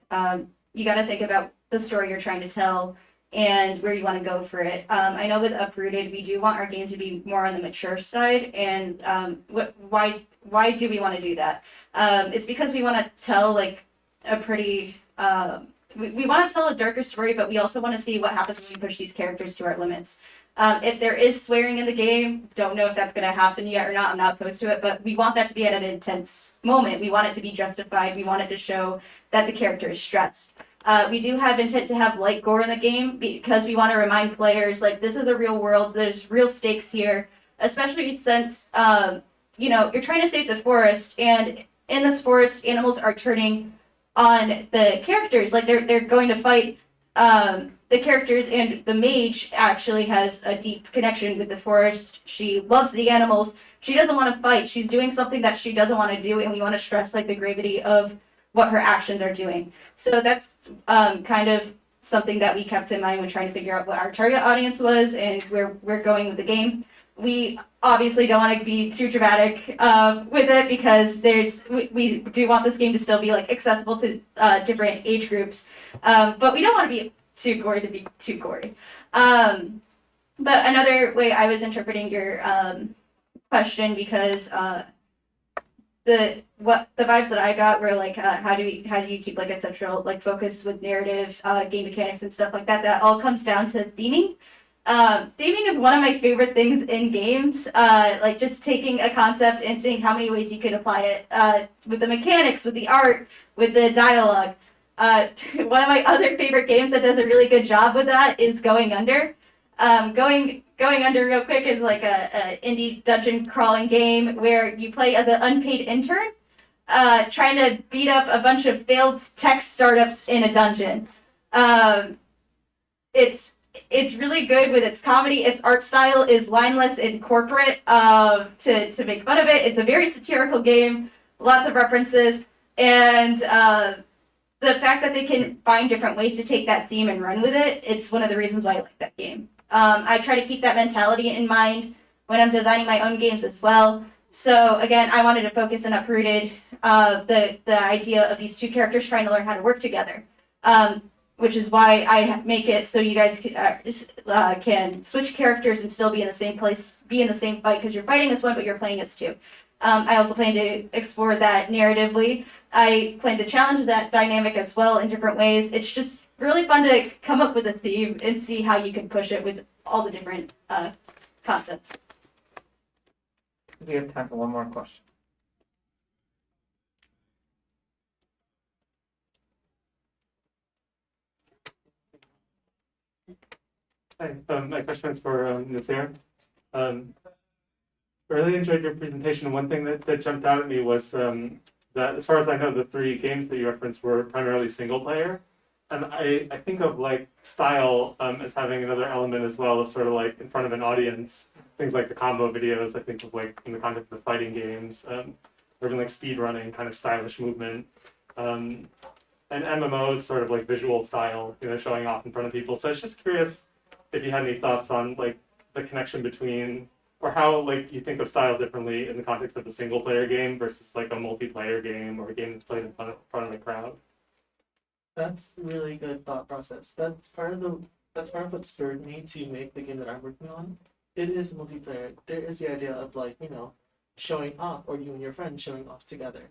you got to think about the story you're trying to tell and where you want to go for it. I know with Uprooted, we do want our game to be more on the mature side, and why do we want to do that? It's because we want to tell a pretty we want to tell a darker story, but we also want to see what happens when we push these characters to our limits. If there is swearing in the game, don't know if that's going to happen yet or not. I'm not opposed to it, but we want that to be at an intense moment. We want it to be justified. We want it to show that the character is stressed. We do have intent to have light gore in the game because we want to remind players, this is a real world. There's real stakes here, especially since, you're trying to save the forest, and in this forest, animals are turning on the characters. They're going to fight the characters, and the mage actually has a deep connection with the forest. She loves the animals. She doesn't want to fight. She's doing something that she doesn't want to do, and we want to stress the gravity of what her actions are doing. So that's kind of something that we kept in mind when trying to figure out what our target audience was and where we're going with the game. We obviously don't want to be too dramatic with it, because we do want this game to still be accessible to different age groups, but we don't want to be too gory to be too gory. But another way I was interpreting your question, because the vibes that I got were how do you keep a central focus with narrative, game mechanics and stuff like that. That all comes down to theming. Theming is one of my favorite things in games. Just taking a concept and seeing how many ways you can apply it, with the mechanics, with the art, with the dialogue. One of my other favorite games that does a really good job with that is Going Under. Going Under real quick is a indie dungeon crawling game where you play as an unpaid intern, trying to beat up a bunch of failed tech startups in a dungeon. It's really good with its comedy. Its art style is lineless and corporate, to make fun of it. It's a very satirical game, lots of references, and the fact that they can find different ways to take that theme and run with it, it's one of the reasons why I like that game. I try to keep that mentality in mind when I'm designing my own games as well. So again, I wanted to focus and uprooted the idea of these two characters trying to learn how to work together, which is why I make it so you guys can switch characters and still be in the same place, be in the same fight, because you're fighting as one, but you're playing as two. I also plan to explore that narratively. I plan to challenge that dynamic as well in different ways. It's just really fun to come up with a theme and see how you can push it with all the different concepts.
We have time for one more question.
Hi, my question is for Nasir. I really enjoyed your presentation. One thing that jumped out at me was that, as far as I know, the 3 games that you referenced were primarily single player. And I think of like style as having another element as well of sort of like in front of an audience. Things like the combo videos, I think of like in the context of fighting games, or even like speed running, kind of stylish movement. And MMOs sort of like visual style, showing off in front of people. So I was just curious if you had any thoughts on like the connection between, or how like you think of style differently in the context of a single player game versus like a multiplayer game or a game that's played in front of a crowd. That's a really good thought process. That's part of what spurred me to make the game that I'm working on. It is multiplayer. There is the idea of like, showing off, or you and your friends showing off together.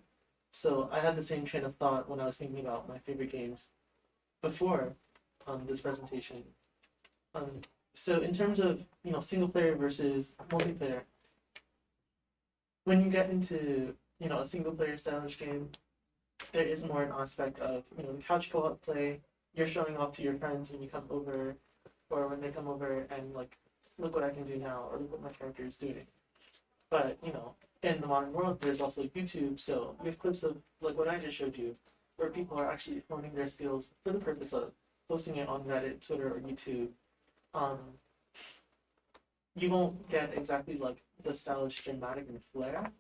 So I had the same train of thought when I was thinking about my favorite games before this presentation. So in terms of, single player versus multiplayer, when you get into, a single player stylish game, there is more an aspect of, the couch co-op play. You're showing off to your friends when you come over, or when they come over and like, look what I can do now, or look what my character is doing. But, in the modern world, there's also YouTube, so we have clips of like what I just showed you, where people are actually honing their skills for the purpose of posting it on Reddit, Twitter, or YouTube. You won't get exactly like the stylish, dramatic, and flair.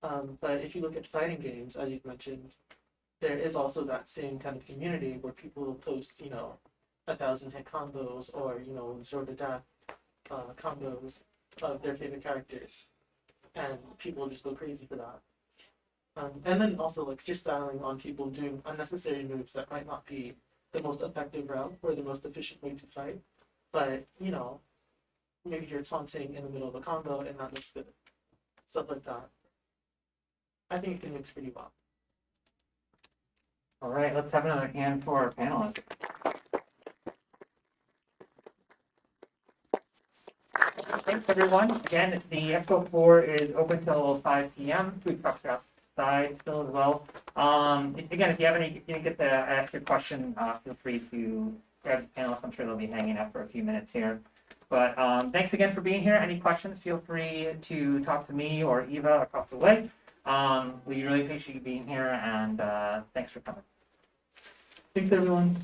But if you look at fighting games, as you've mentioned, there is also that same kind of community where people will post, 1,000 hit combos or, zero to death combos of their favorite characters. And people will just go crazy for that. And then also like just styling on people doing unnecessary moves that might not be the most effective route or the most efficient way to fight. But, maybe you're taunting in the middle of a combo and that looks good. Stuff like that. I think it can mix pretty well.
All right, let's have another hand for our panelists. Thanks, everyone. Again, the Expo Floor is open till 5 p.m. Food trucks are outside still as well. Again, if you didn't get to ask your question, feel free to grab the panelists. I'm sure they'll be hanging out for a few minutes here. But thanks again for being here. Any questions, feel free to talk to me or Eva across the way. We really appreciate you being here, and thanks for coming.
Thanks, everyone.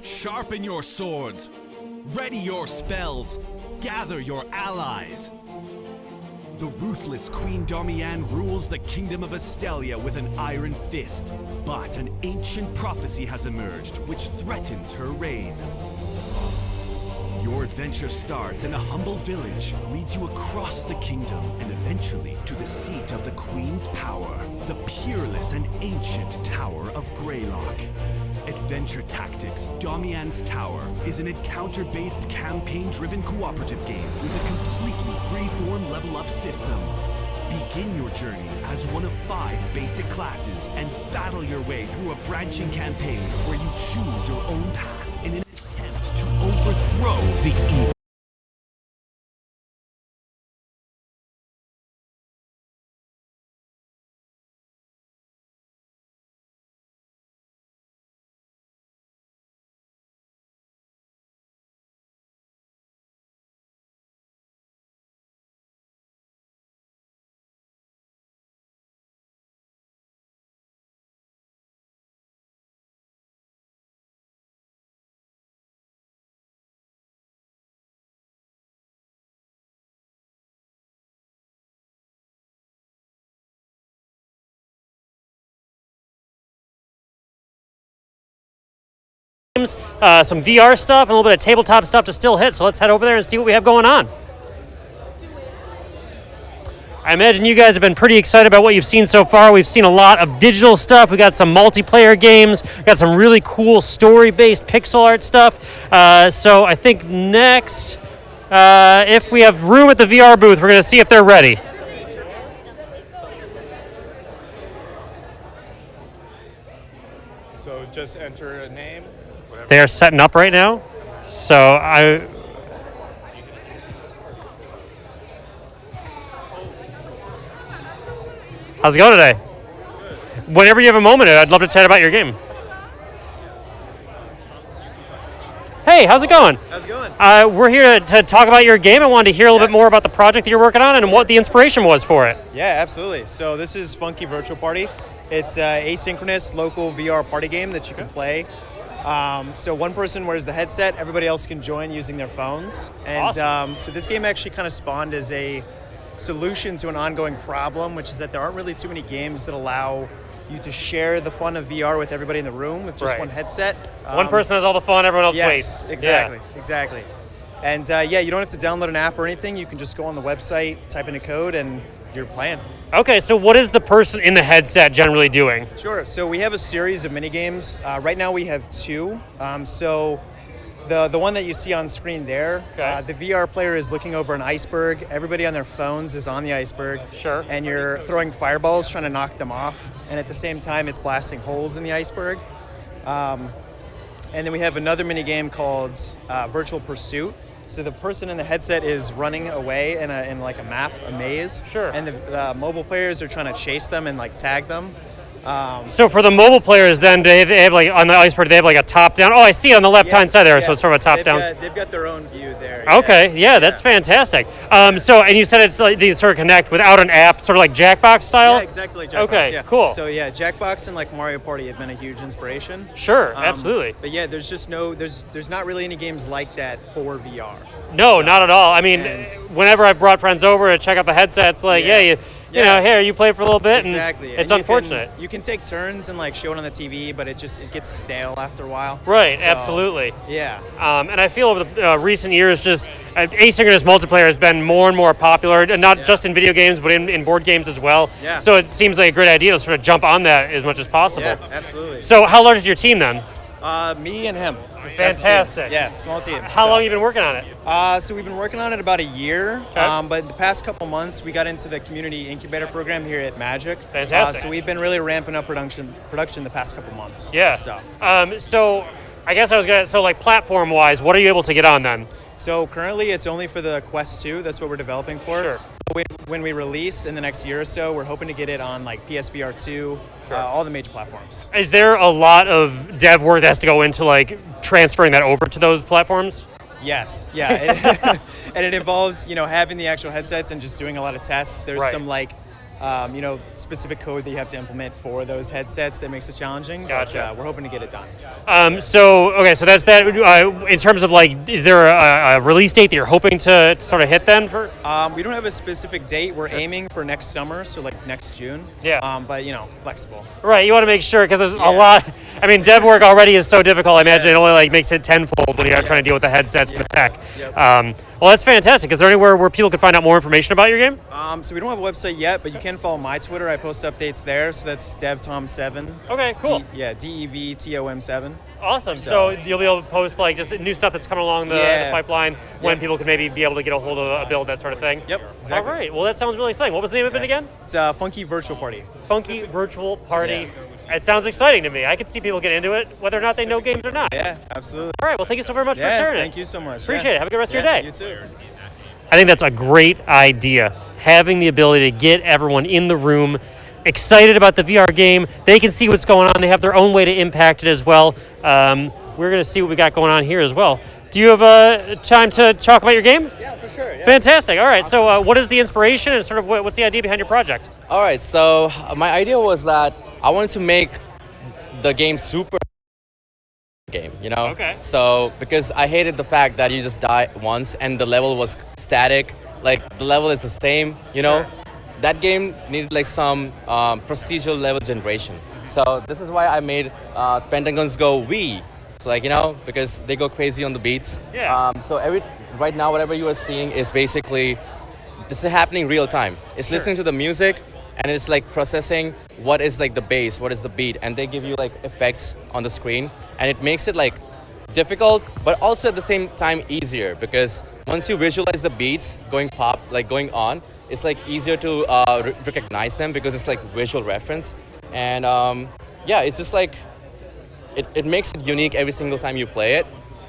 Sharpen your swords, ready your spells, gather your allies. The ruthless Queen Darmian rules the kingdom of Estelia with an iron fist, but an ancient prophecy has emerged which threatens her reign. Your adventure starts in a humble village, leads you across the kingdom, and eventually to the seat of the Queen's power, the peerless and ancient Tower of Greylock. Adventure Tactics Damian's Tower is an encounter-based, campaign-driven cooperative game with a completely free-form level-up system. Begin your journey as one of 5 basic classes and battle your way through a branching campaign where you choose your own path in an attempt to overthrow the evil.
Some VR stuff and a little bit of tabletop stuff to still hit. So let's head over there and see what we have going on. I imagine you guys have been pretty excited about what you've seen so far. We've seen a lot of digital stuff. We got some multiplayer games. We got some really cool story-based pixel art stuff. So I think next, if we have room at the VR booth, we're going to see if they're ready.
So just enter a name.
They are setting up right now. So how's it going today? Whenever you have a moment, I'd love to chat about your game. Hey, how's it going?
How's it going?
We're here to talk about your game. I wanted to hear a little bit more about the project that you're working on and what the inspiration was for it.
Yeah, absolutely. So this is Funky Virtual Party. It's an asynchronous local VR party game that you can play. So one person wears the headset, everybody else can join using their phones. And
Awesome.
So this game actually kind of spawned as a solution to an ongoing problem, which is that there aren't really too many games that allow you to share the fun of VR with everybody in the room with just
Right.
one headset.
One person has all the fun, everyone else
yes,
waits.
Exactly, exactly. And yeah, you don't have to download an app or anything. You can just go on the website, type in a code, and you're playing.
Okay, so what is the person in the headset generally doing?
Sure. So we have a series of mini games. Right now we have 2. So the one that you see on screen there, the VR player is looking over an iceberg. Everybody on their phones is on the iceberg.
Sure.
And you're throwing fireballs, trying to knock them off. And at the same time, it's blasting holes in the iceberg. And then we have another mini game called Virtual Pursuit. So the person in the headset is running away in like a map, a maze.
Sure.
And the mobile players are trying to chase them and like tag them.
So for the mobile players, then they have like on the iceberg, they have like a top down. Oh, I see it on the left hand side there. So it's sort of a top down.
They've got their own view there.
Okay, yeah, that's fantastic. So and you said it's like they sort of connect without an app, sort of like Jackbox style.
Yeah, exactly. Like Jackbox,
okay,
yeah.
cool.
So yeah, Jackbox and like Mario Party have been a huge inspiration.
Sure, absolutely.
But yeah, there's not really any games like that for VR.
No, not at all. I mean, whenever I've brought friends over to check out the headsets, like, you know, here, you play for a little bit,
Exactly.
and it's
And
unfortunate.
You can take turns and like show it on the TV, but it gets stale after a while.
Right,
So,
absolutely.
Yeah.
And I feel over the recent years, just asynchronous multiplayer has been more and more popular, and not just in video games, but in board games as well.
Yeah.
So it seems like a great idea to sort of jump on that as much as possible.
Yeah, absolutely.
So how large is your team then?
Me and him. That's the team.
Fantastic.
Yeah, small team.
How long have you been working on it?
So we've been working on it about a year, but the past couple months we got into the community incubator program here at Magic.
Fantastic.
So we've been really ramping up production the past couple months.
Yeah.
So
I guess like platform-wise, what are you able to get on then?
So currently it's only for the Quest 2. That's what we're developing for.
Sure.
But when we release in the next year or so, we're hoping to get it on like PSVR 2, all the major platforms.
Is there a lot of dev work that has to go into like transferring that over to those platforms?
Yes, yeah, and it involves having the actual headsets and just doing a lot of tests. There's
Right.
some like specific code that you have to implement for those headsets that makes it challenging.
Gotcha.
But we're hoping to get it done.
So that's that. In terms of like, is there a release date that you're hoping to sort of hit then for?
We don't have a specific date. We're aiming for next summer, so like next June.
Yeah.
But flexible.
Right, you want to make sure because there's a lot. I mean, dev work already is so difficult. I imagine it only like makes it tenfold when you're trying to deal with the headsets and the tech. Well, that's fantastic. Is there anywhere where people can find out more information about your game?
So we don't have a website yet, but you can follow my Twitter. I post updates there. So that's DevTom7.
Okay, cool.
DEVTOM7.
Awesome. So you'll be able to post like just new stuff that's coming along the pipeline when people can maybe be able to get a hold of a build, that sort of thing.
Yep, exactly.
All right. Well, that sounds really exciting. What was the name of it again?
It's Funky Virtual Party.
Funky Virtual Party. It sounds exciting to me. I could see people get into it, whether or not they know games or not.
Yeah, absolutely.
All right. Well, thank you so very much for sharing it.
Thank you so much.
Appreciate it. Have a good rest of your day.
You too.
I think that's a great idea. Having the ability to get everyone in the room excited about the VR game. They can see what's going on. They have their own way to impact it as well. We're going to see what we got going on here as well. Do you have time to talk about your game?
Yeah, for sure. Yeah.
Fantastic. All right. So what is the inspiration and sort of what's the idea behind your project?
All right. So my idea was that I wanted to make the game super game,
Okay.
So because I hated the fact that you just die once and the level was static, like the level is the same,
Sure.
That game needed like some procedural level generation. So this is why I made Pentagons Go Wii. So because they go crazy on the beats.
Yeah.
So right now whatever you are seeing is basically this is happening real time. It's listening to the music and it's like processing what is like the bass, what is the beat, and they give you like effects on the screen, and it makes it like difficult, but also at the same time easier because once you visualize the beats going on, it's like easier to recognize them because it's like visual reference, and it's just like it makes it unique every single time you play it.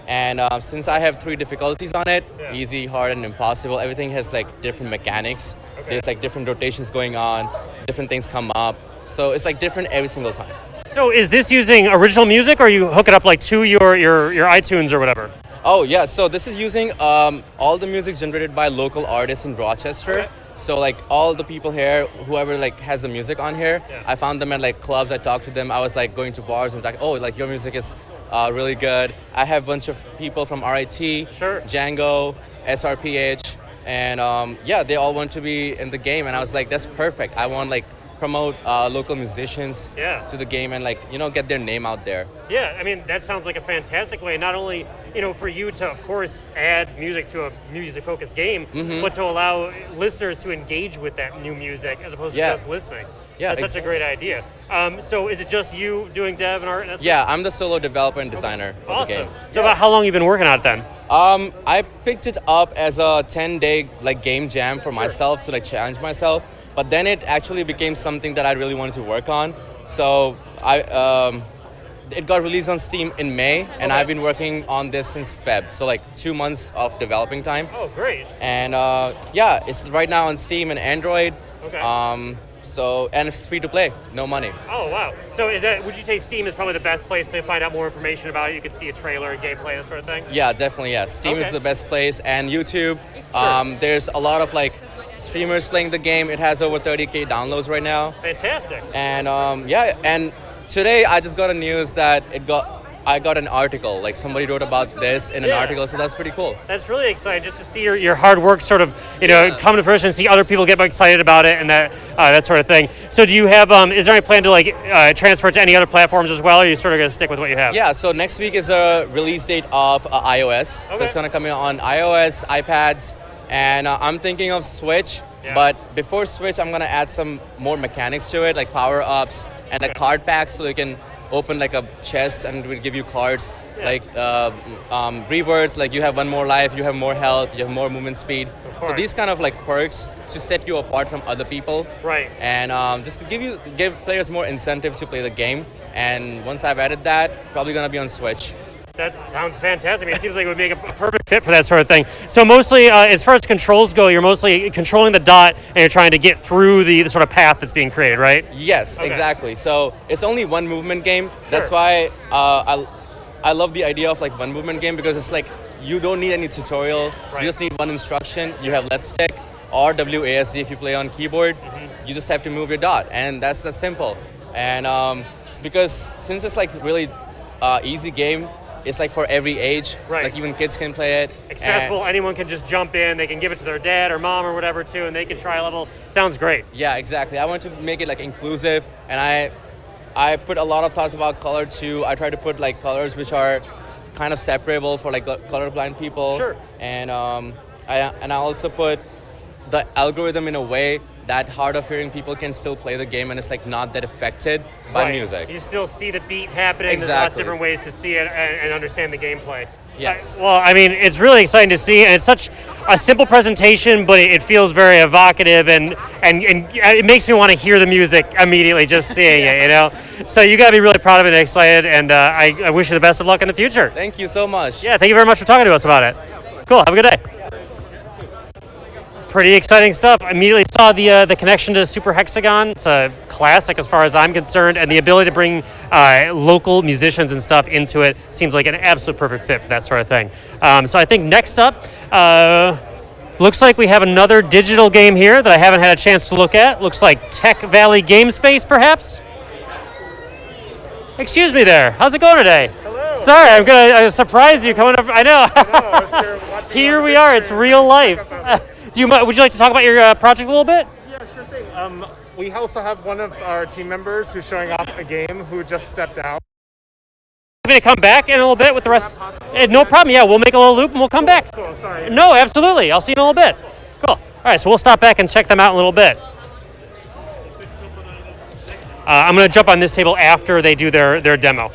And since I have 3 difficulties on it, easy, hard, and impossible, everything has like different mechanics.
Okay.
There's like different rotations going on, different things come up. So it's like different every single time.
So is this using original music or you hook it up like to your iTunes or whatever?
Oh yeah, so this is using all the music generated by local artists in Rochester.
Okay.
So like all the people here, whoever like has the music on here, I found them at like clubs, I talked to them, I was like going to bars and like, oh, like your music is really good. I have a bunch of people from RIT, Django, SRPH, and they all want to be in the game, and I was like, that's perfect. I want like promote local musicians to the game and get their name out there.
Yeah, I mean, that sounds like a fantastic way, not only, for you to, of course, add music to a music-focused game, but to allow listeners to engage with that new music as opposed to just listening.
Yeah,
That's such a great idea. So is it just you doing dev and art?
I'm the solo developer and designer of the game.
So about how long have you been working on it then?
I picked it up as a 10-day game jam for myself to challenge myself, but then it actually became something that I really wanted to work on. So it got released on Steam in May, and I've been working on this since Feb. So 2 months of developing time.
Oh, great.
And it's right now on Steam and Android.
Okay.
And it's free to play, no money.
Oh, wow. So would you say Steam is probably the best place to find out more information about it? You could see a trailer, gameplay, that sort of thing?
Yeah, definitely, yeah. Steam is the best place, and YouTube. There's a lot of streamers playing the game. It has over 30,000 downloads right now.
Fantastic.
And and today I just got a news that I got an article, somebody wrote about this in an article, so that's pretty cool.
That's really exciting just to see your hard work sort of, come to fruition and see other people get excited about it and that sort of thing. So do you have, is there any plan to transfer it to any other platforms as well, or are you sort of going to stick with what you have?
Yeah, so next week is a release date of iOS. So it's going to come in on iOS, iPads, and I'm thinking of Switch. Yeah. But before Switch, I'm going to add some more mechanics to it, like power-ups and card packs, so you can open a chest and it will give you cards. Rebirth, you have one more life, you have more health, you have more movement speed. So these kind of perks to set you apart from other people.
Right.
And just to give players more incentive to play the game. And once I've added that, probably gonna be on Switch.
That sounds fantastic. I mean, it seems like it would make a perfect fit for that sort of thing. So mostly, as far as controls go, you're mostly controlling the dot and you're trying to get through the sort of path that's being created, right?
Yes, exactly. So it's only one movement game. That's why I love the idea of one movement game, because it's you don't need any tutorial. Right. You just need one instruction. You have left stick or WASD if you play on keyboard. you just have to move your dot, and that's that simple. And because since it's like really easy game, it's like for every age.
Right.
Like even kids can play it.
Accessible. Anyone can just jump in. They can give it to their dad or mom or whatever too, and they can try a level. Sounds great.
Yeah, exactly. I want to make it like inclusive, and I put a lot of thoughts about color too. I try to put like colors which are kind of separable for like colorblind people.
Sure.
And I also put the algorithm in a way that hard of hearing people can still play the game, and it's like not that affected by
Right.
music.
You still see the beat happening. There's lots of
Exactly.
different ways to see it and understand the gameplay.
Yes.
Well, I mean, it's really exciting to see, and it's such a simple presentation, but it feels very evocative, and it makes me want to hear the music immediately just seeing it, you know? So you got to be really proud of it and excited, and I wish you the best of luck in the future.
Thank you so much.
Yeah, thank you very much for talking to us about it. Cool, have a good day. Pretty exciting stuff. I immediately saw the connection to Super Hexagon. It's a classic as far as I'm concerned, and the ability to bring local musicians and stuff into it seems like an absolute perfect fit for that sort of thing. So I think next up, looks like we have another digital game here that I haven't had a chance to look at. Looks like Tech Valley Game Space, perhaps? Excuse me there. How's it going today? Hello. Sorry, I'm gonna surprise you coming up. I know. Here we are. It's real life. Would you like to talk about your project a little bit?
Yeah, sure thing. We also have one of our team members who's showing off a game who just stepped out.
I'm going to come back in a little bit with the rest. No problem. Yeah, we'll make a little loop and we'll come back.
Cool, sorry.
No, absolutely. I'll see you in a little bit. Cool. All right, so we'll stop back and check them out in a little bit. I'm going to jump on this table after they do their demo.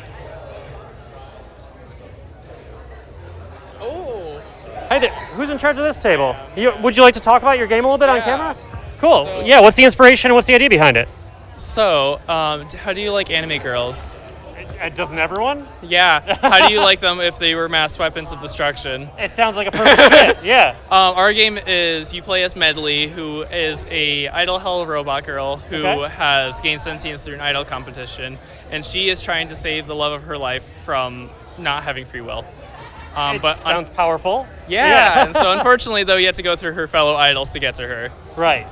Hey there, who's in charge of this table? Would you like to talk about your game a little bit on camera? Cool. Yeah, what's the inspiration and what's the idea behind it?
So, how do you like anime girls?
Doesn't everyone?
Yeah. How do you like them if they were mass weapons of destruction?
It sounds like a perfect fit, yeah.
Our game is you play as Medley, who is a idle hell robot girl who has gained sentience through an idol competition, and she is trying to save the love of her life from not having free will.
Sounds powerful.
Yeah, and so unfortunately, though, you have to go through her fellow idols to get to her.
Right.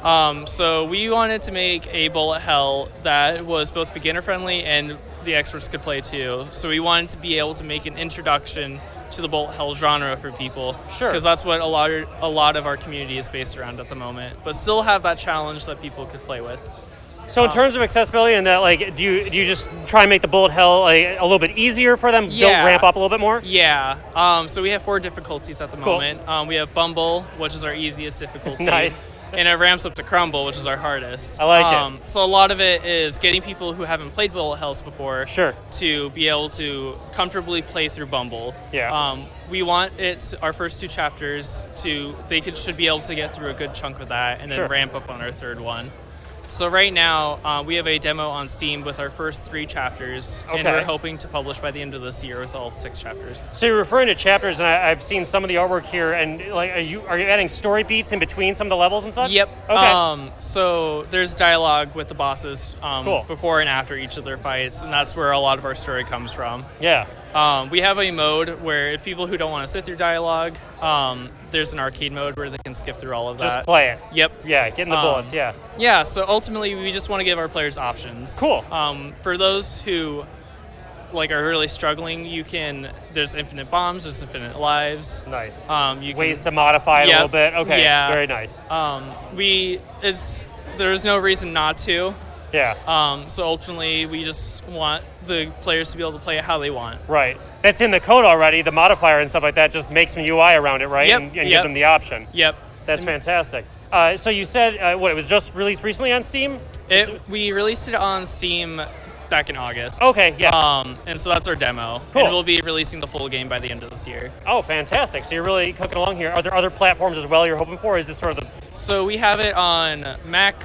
So we wanted to make a bullet hell that was both beginner friendly and the experts could play too. So we wanted to be able to make an introduction to the bullet hell genre for people.
Sure.
Because that's what a lot of our community is based around at the moment. But still have that challenge that people could play with.
So in terms of accessibility and that, like, do you just try and make the bullet hell like, a little bit easier for them?
Yeah.
Ramp up a little bit more?
Yeah. So we have 4 difficulties at the moment. We have Bumble, which is our easiest difficulty.
Nice.
And it ramps up to Crumble, which is our hardest.
I like it.
So a lot of it is getting people who haven't played bullet hells before
to
be able to comfortably play through Bumble.
Yeah.
We want our first 2 chapters should be able to get through a good chunk of that and then ramp up on our 3rd one. So right now, we have a demo on Steam with our first 3 chapters, and we're hoping to publish by the end of this year with all 6 chapters.
So you're referring to chapters, and I've seen some of the artwork here, and like, are you adding story beats in between some of the levels and such?
Yep.
Okay.
So there's dialogue with the bosses before and after each of their fights, and that's where a lot of our story comes from.
Yeah.
We have a mode where if people who don't want to sit through dialogue, there's an arcade mode where they can skip through all of that.
Just play it.
Yep.
Yeah, getting the bullets, yeah.
Yeah, so ultimately we just want to give our players options.
Cool.
For those who are really struggling, there's infinite bombs, there's infinite lives.
Nice.
Ways
to modify it a little bit. Okay.
Yeah.
Very nice.
There's no reason not to.
Yeah.
So ultimately, we just want the players to be able to play it how they want.
Right. That's in the code already. The modifier and stuff like that just makes some UI around it, right?
Yep.
And give them the option.
Yep.
That's fantastic. So you said, it was just released recently on Steam?
We released it on Steam back in August.
Okay, yeah.
And so that's our demo.
Cool.
And we'll be releasing the full game by the end of this year.
Oh, fantastic. So you're really cooking along here. Are there other platforms as well you're hoping for? Or is this sort of the...
So we have it on Mac,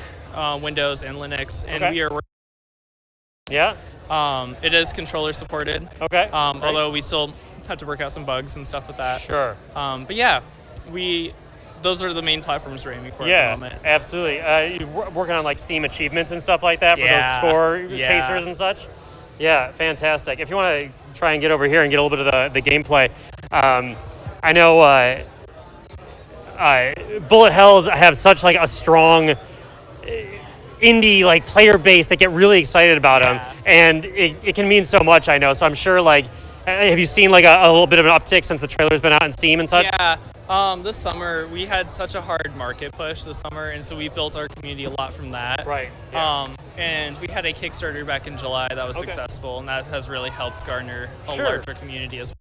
Windows, and Linux, and we are working.
Yeah?
It is controller supported.
Okay.
Although we still have to work out some bugs and stuff with that.
Sure.
But yeah, those are the main platforms we're aiming for at the moment.
Absolutely. You're working on like Steam achievements and stuff like that for those score chasers and such? Yeah, fantastic. If you want to try and get over here and get a little bit of the gameplay, I know bullet hells have such like a strong indie like player base that get really excited about them, and it can mean so much, I know. So I'm sure, like, have you seen like a little bit of an uptick since the trailer's been out on Steam and such?
Yeah. This summer we had such a hard market push this summer, and so we built our community a lot from that.
Right.
And we had a Kickstarter back in July that was successful, and that has really helped garner a larger community as well.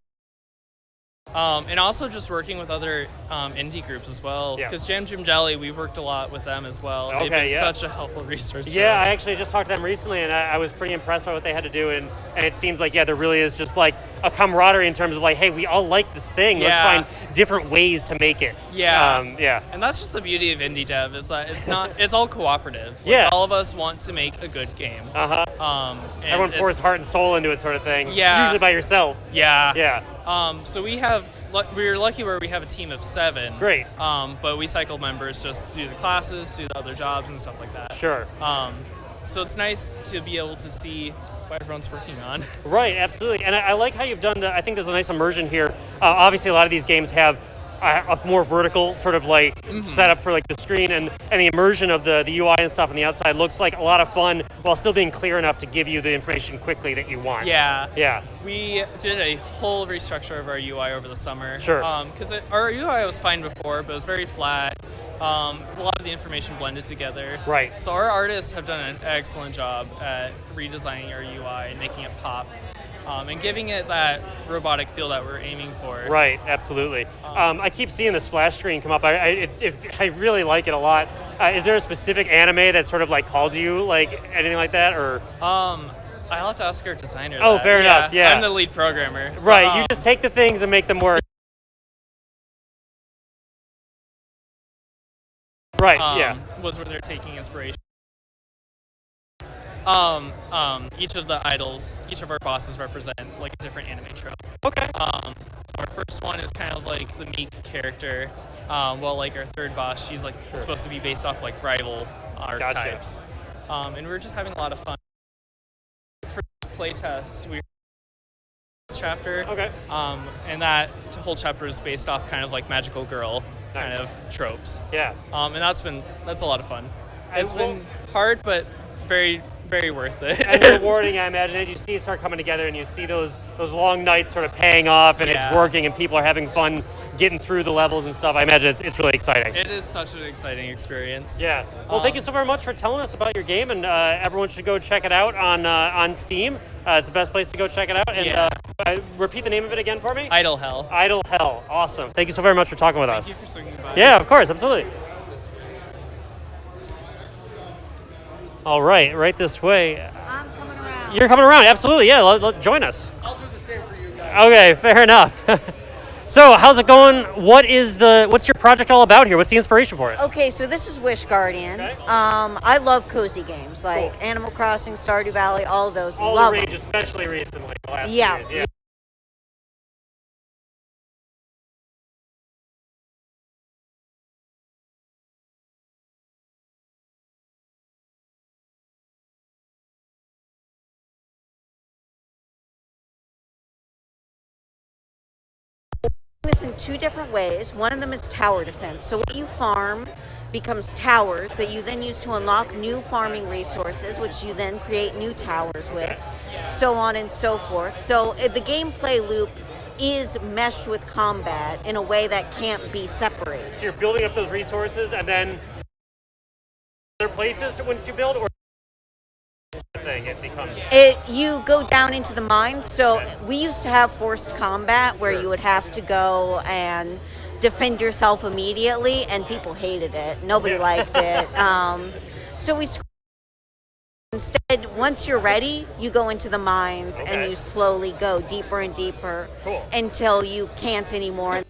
And also just working with other indie groups as well. Because Jam Jim Jelly, we've worked a lot with them as well. They've been such a helpful resource for us.
I actually just talked to them recently, and I was pretty impressed by what they had to do. And it seems like, there really is just like a camaraderie in terms of like, hey, we all like this thing. Let's find different ways to make it.
And that's just the beauty of indie dev, is that it's all cooperative. Like, all of us want to make a good game.
Everyone pours heart and soul into it, sort of thing. Usually by yourself.
So we're lucky where we have a team of 7.
Great.
But we cycle members just do the classes, do the other jobs and stuff like that.
Sure.
So it's nice to be able to see what everyone's working on.
Right, absolutely. And I like how you've done I think there's a nice immersion here. Obviously, a lot of these games have a more vertical sort of like setup for like the screen, and the immersion of the UI and stuff on the outside looks like a lot of fun while still being clear enough to give you the information quickly that you want.
We did a whole restructure of our UI over the summer.
Sure.
Because our UI was fine before, but it was very flat. A lot of the information blended together.
Right.
So our artists have done an excellent job at redesigning our UI and making it pop. And giving it that robotic feel that we're aiming for.
Right, absolutely. I keep seeing the splash screen come up. I really like it a lot. Is there a specific anime that sort of like called you, like anything like that, or?
I'll have to ask our designer.
Oh, fair enough. Yeah,
I'm the lead programmer.
Right, you just take the things and make them work. Right.
Was where they're taking inspiration. Each of the idols, each of our bosses represent like a different anime trope.
Okay.
So our first one is kind of like the meek character, while like our third boss, she's like supposed to be based off like rival archetypes. And we're just having a lot of fun. For playtests, we chapter.
Okay.
And that whole chapter is based off kind of like magical girl kind of tropes.
Yeah.
And that's a lot of fun. It's been hard, but very, very worth it.
And rewarding, I imagine, as you see it start coming together and you see those long nights sort of paying off, and it's working and people are having fun getting through the levels and stuff. I imagine it's really exciting.
It is such an exciting experience.
Yeah. Well, thank you so very much for telling us about your game, and everyone should go check it out on Steam. It's the best place to go check it out. And repeat the name of it again for me.
Idle Hell.
Idle Hell. Awesome. Thank you so very much for talking with us.
Thank you for swinging by.
Yeah, of course, absolutely. All right, right this way.
I'm coming around.
You're coming around, absolutely. Yeah, join us.
I'll do the same for you guys.
Okay, fair enough. So, how's it going? What's your project all about here? What's the inspiration for it?
Okay, so this is Wish Guardian.
Okay.
I love cozy games like Animal Crossing, Stardew Valley, all of those.
All
love
the rage,
them.
especially recently. The last few
Yeah.
years. Yeah.
This in 2 different ways. One of them is tower defense. So what you farm becomes towers that you then use to unlock new farming resources, which you then create new towers with, so on and so forth. So the gameplay loop is meshed with combat in a way that can't be separated.
So you're building up those resources, and then other places once you build, or thing it becomes.
You go down into the mine. So we used to have forced combat where you would have to go and defend yourself immediately, and people hated it. Nobody liked it. So we instead, once you're ready, you go into the mines and you slowly go deeper and deeper until you can't anymore.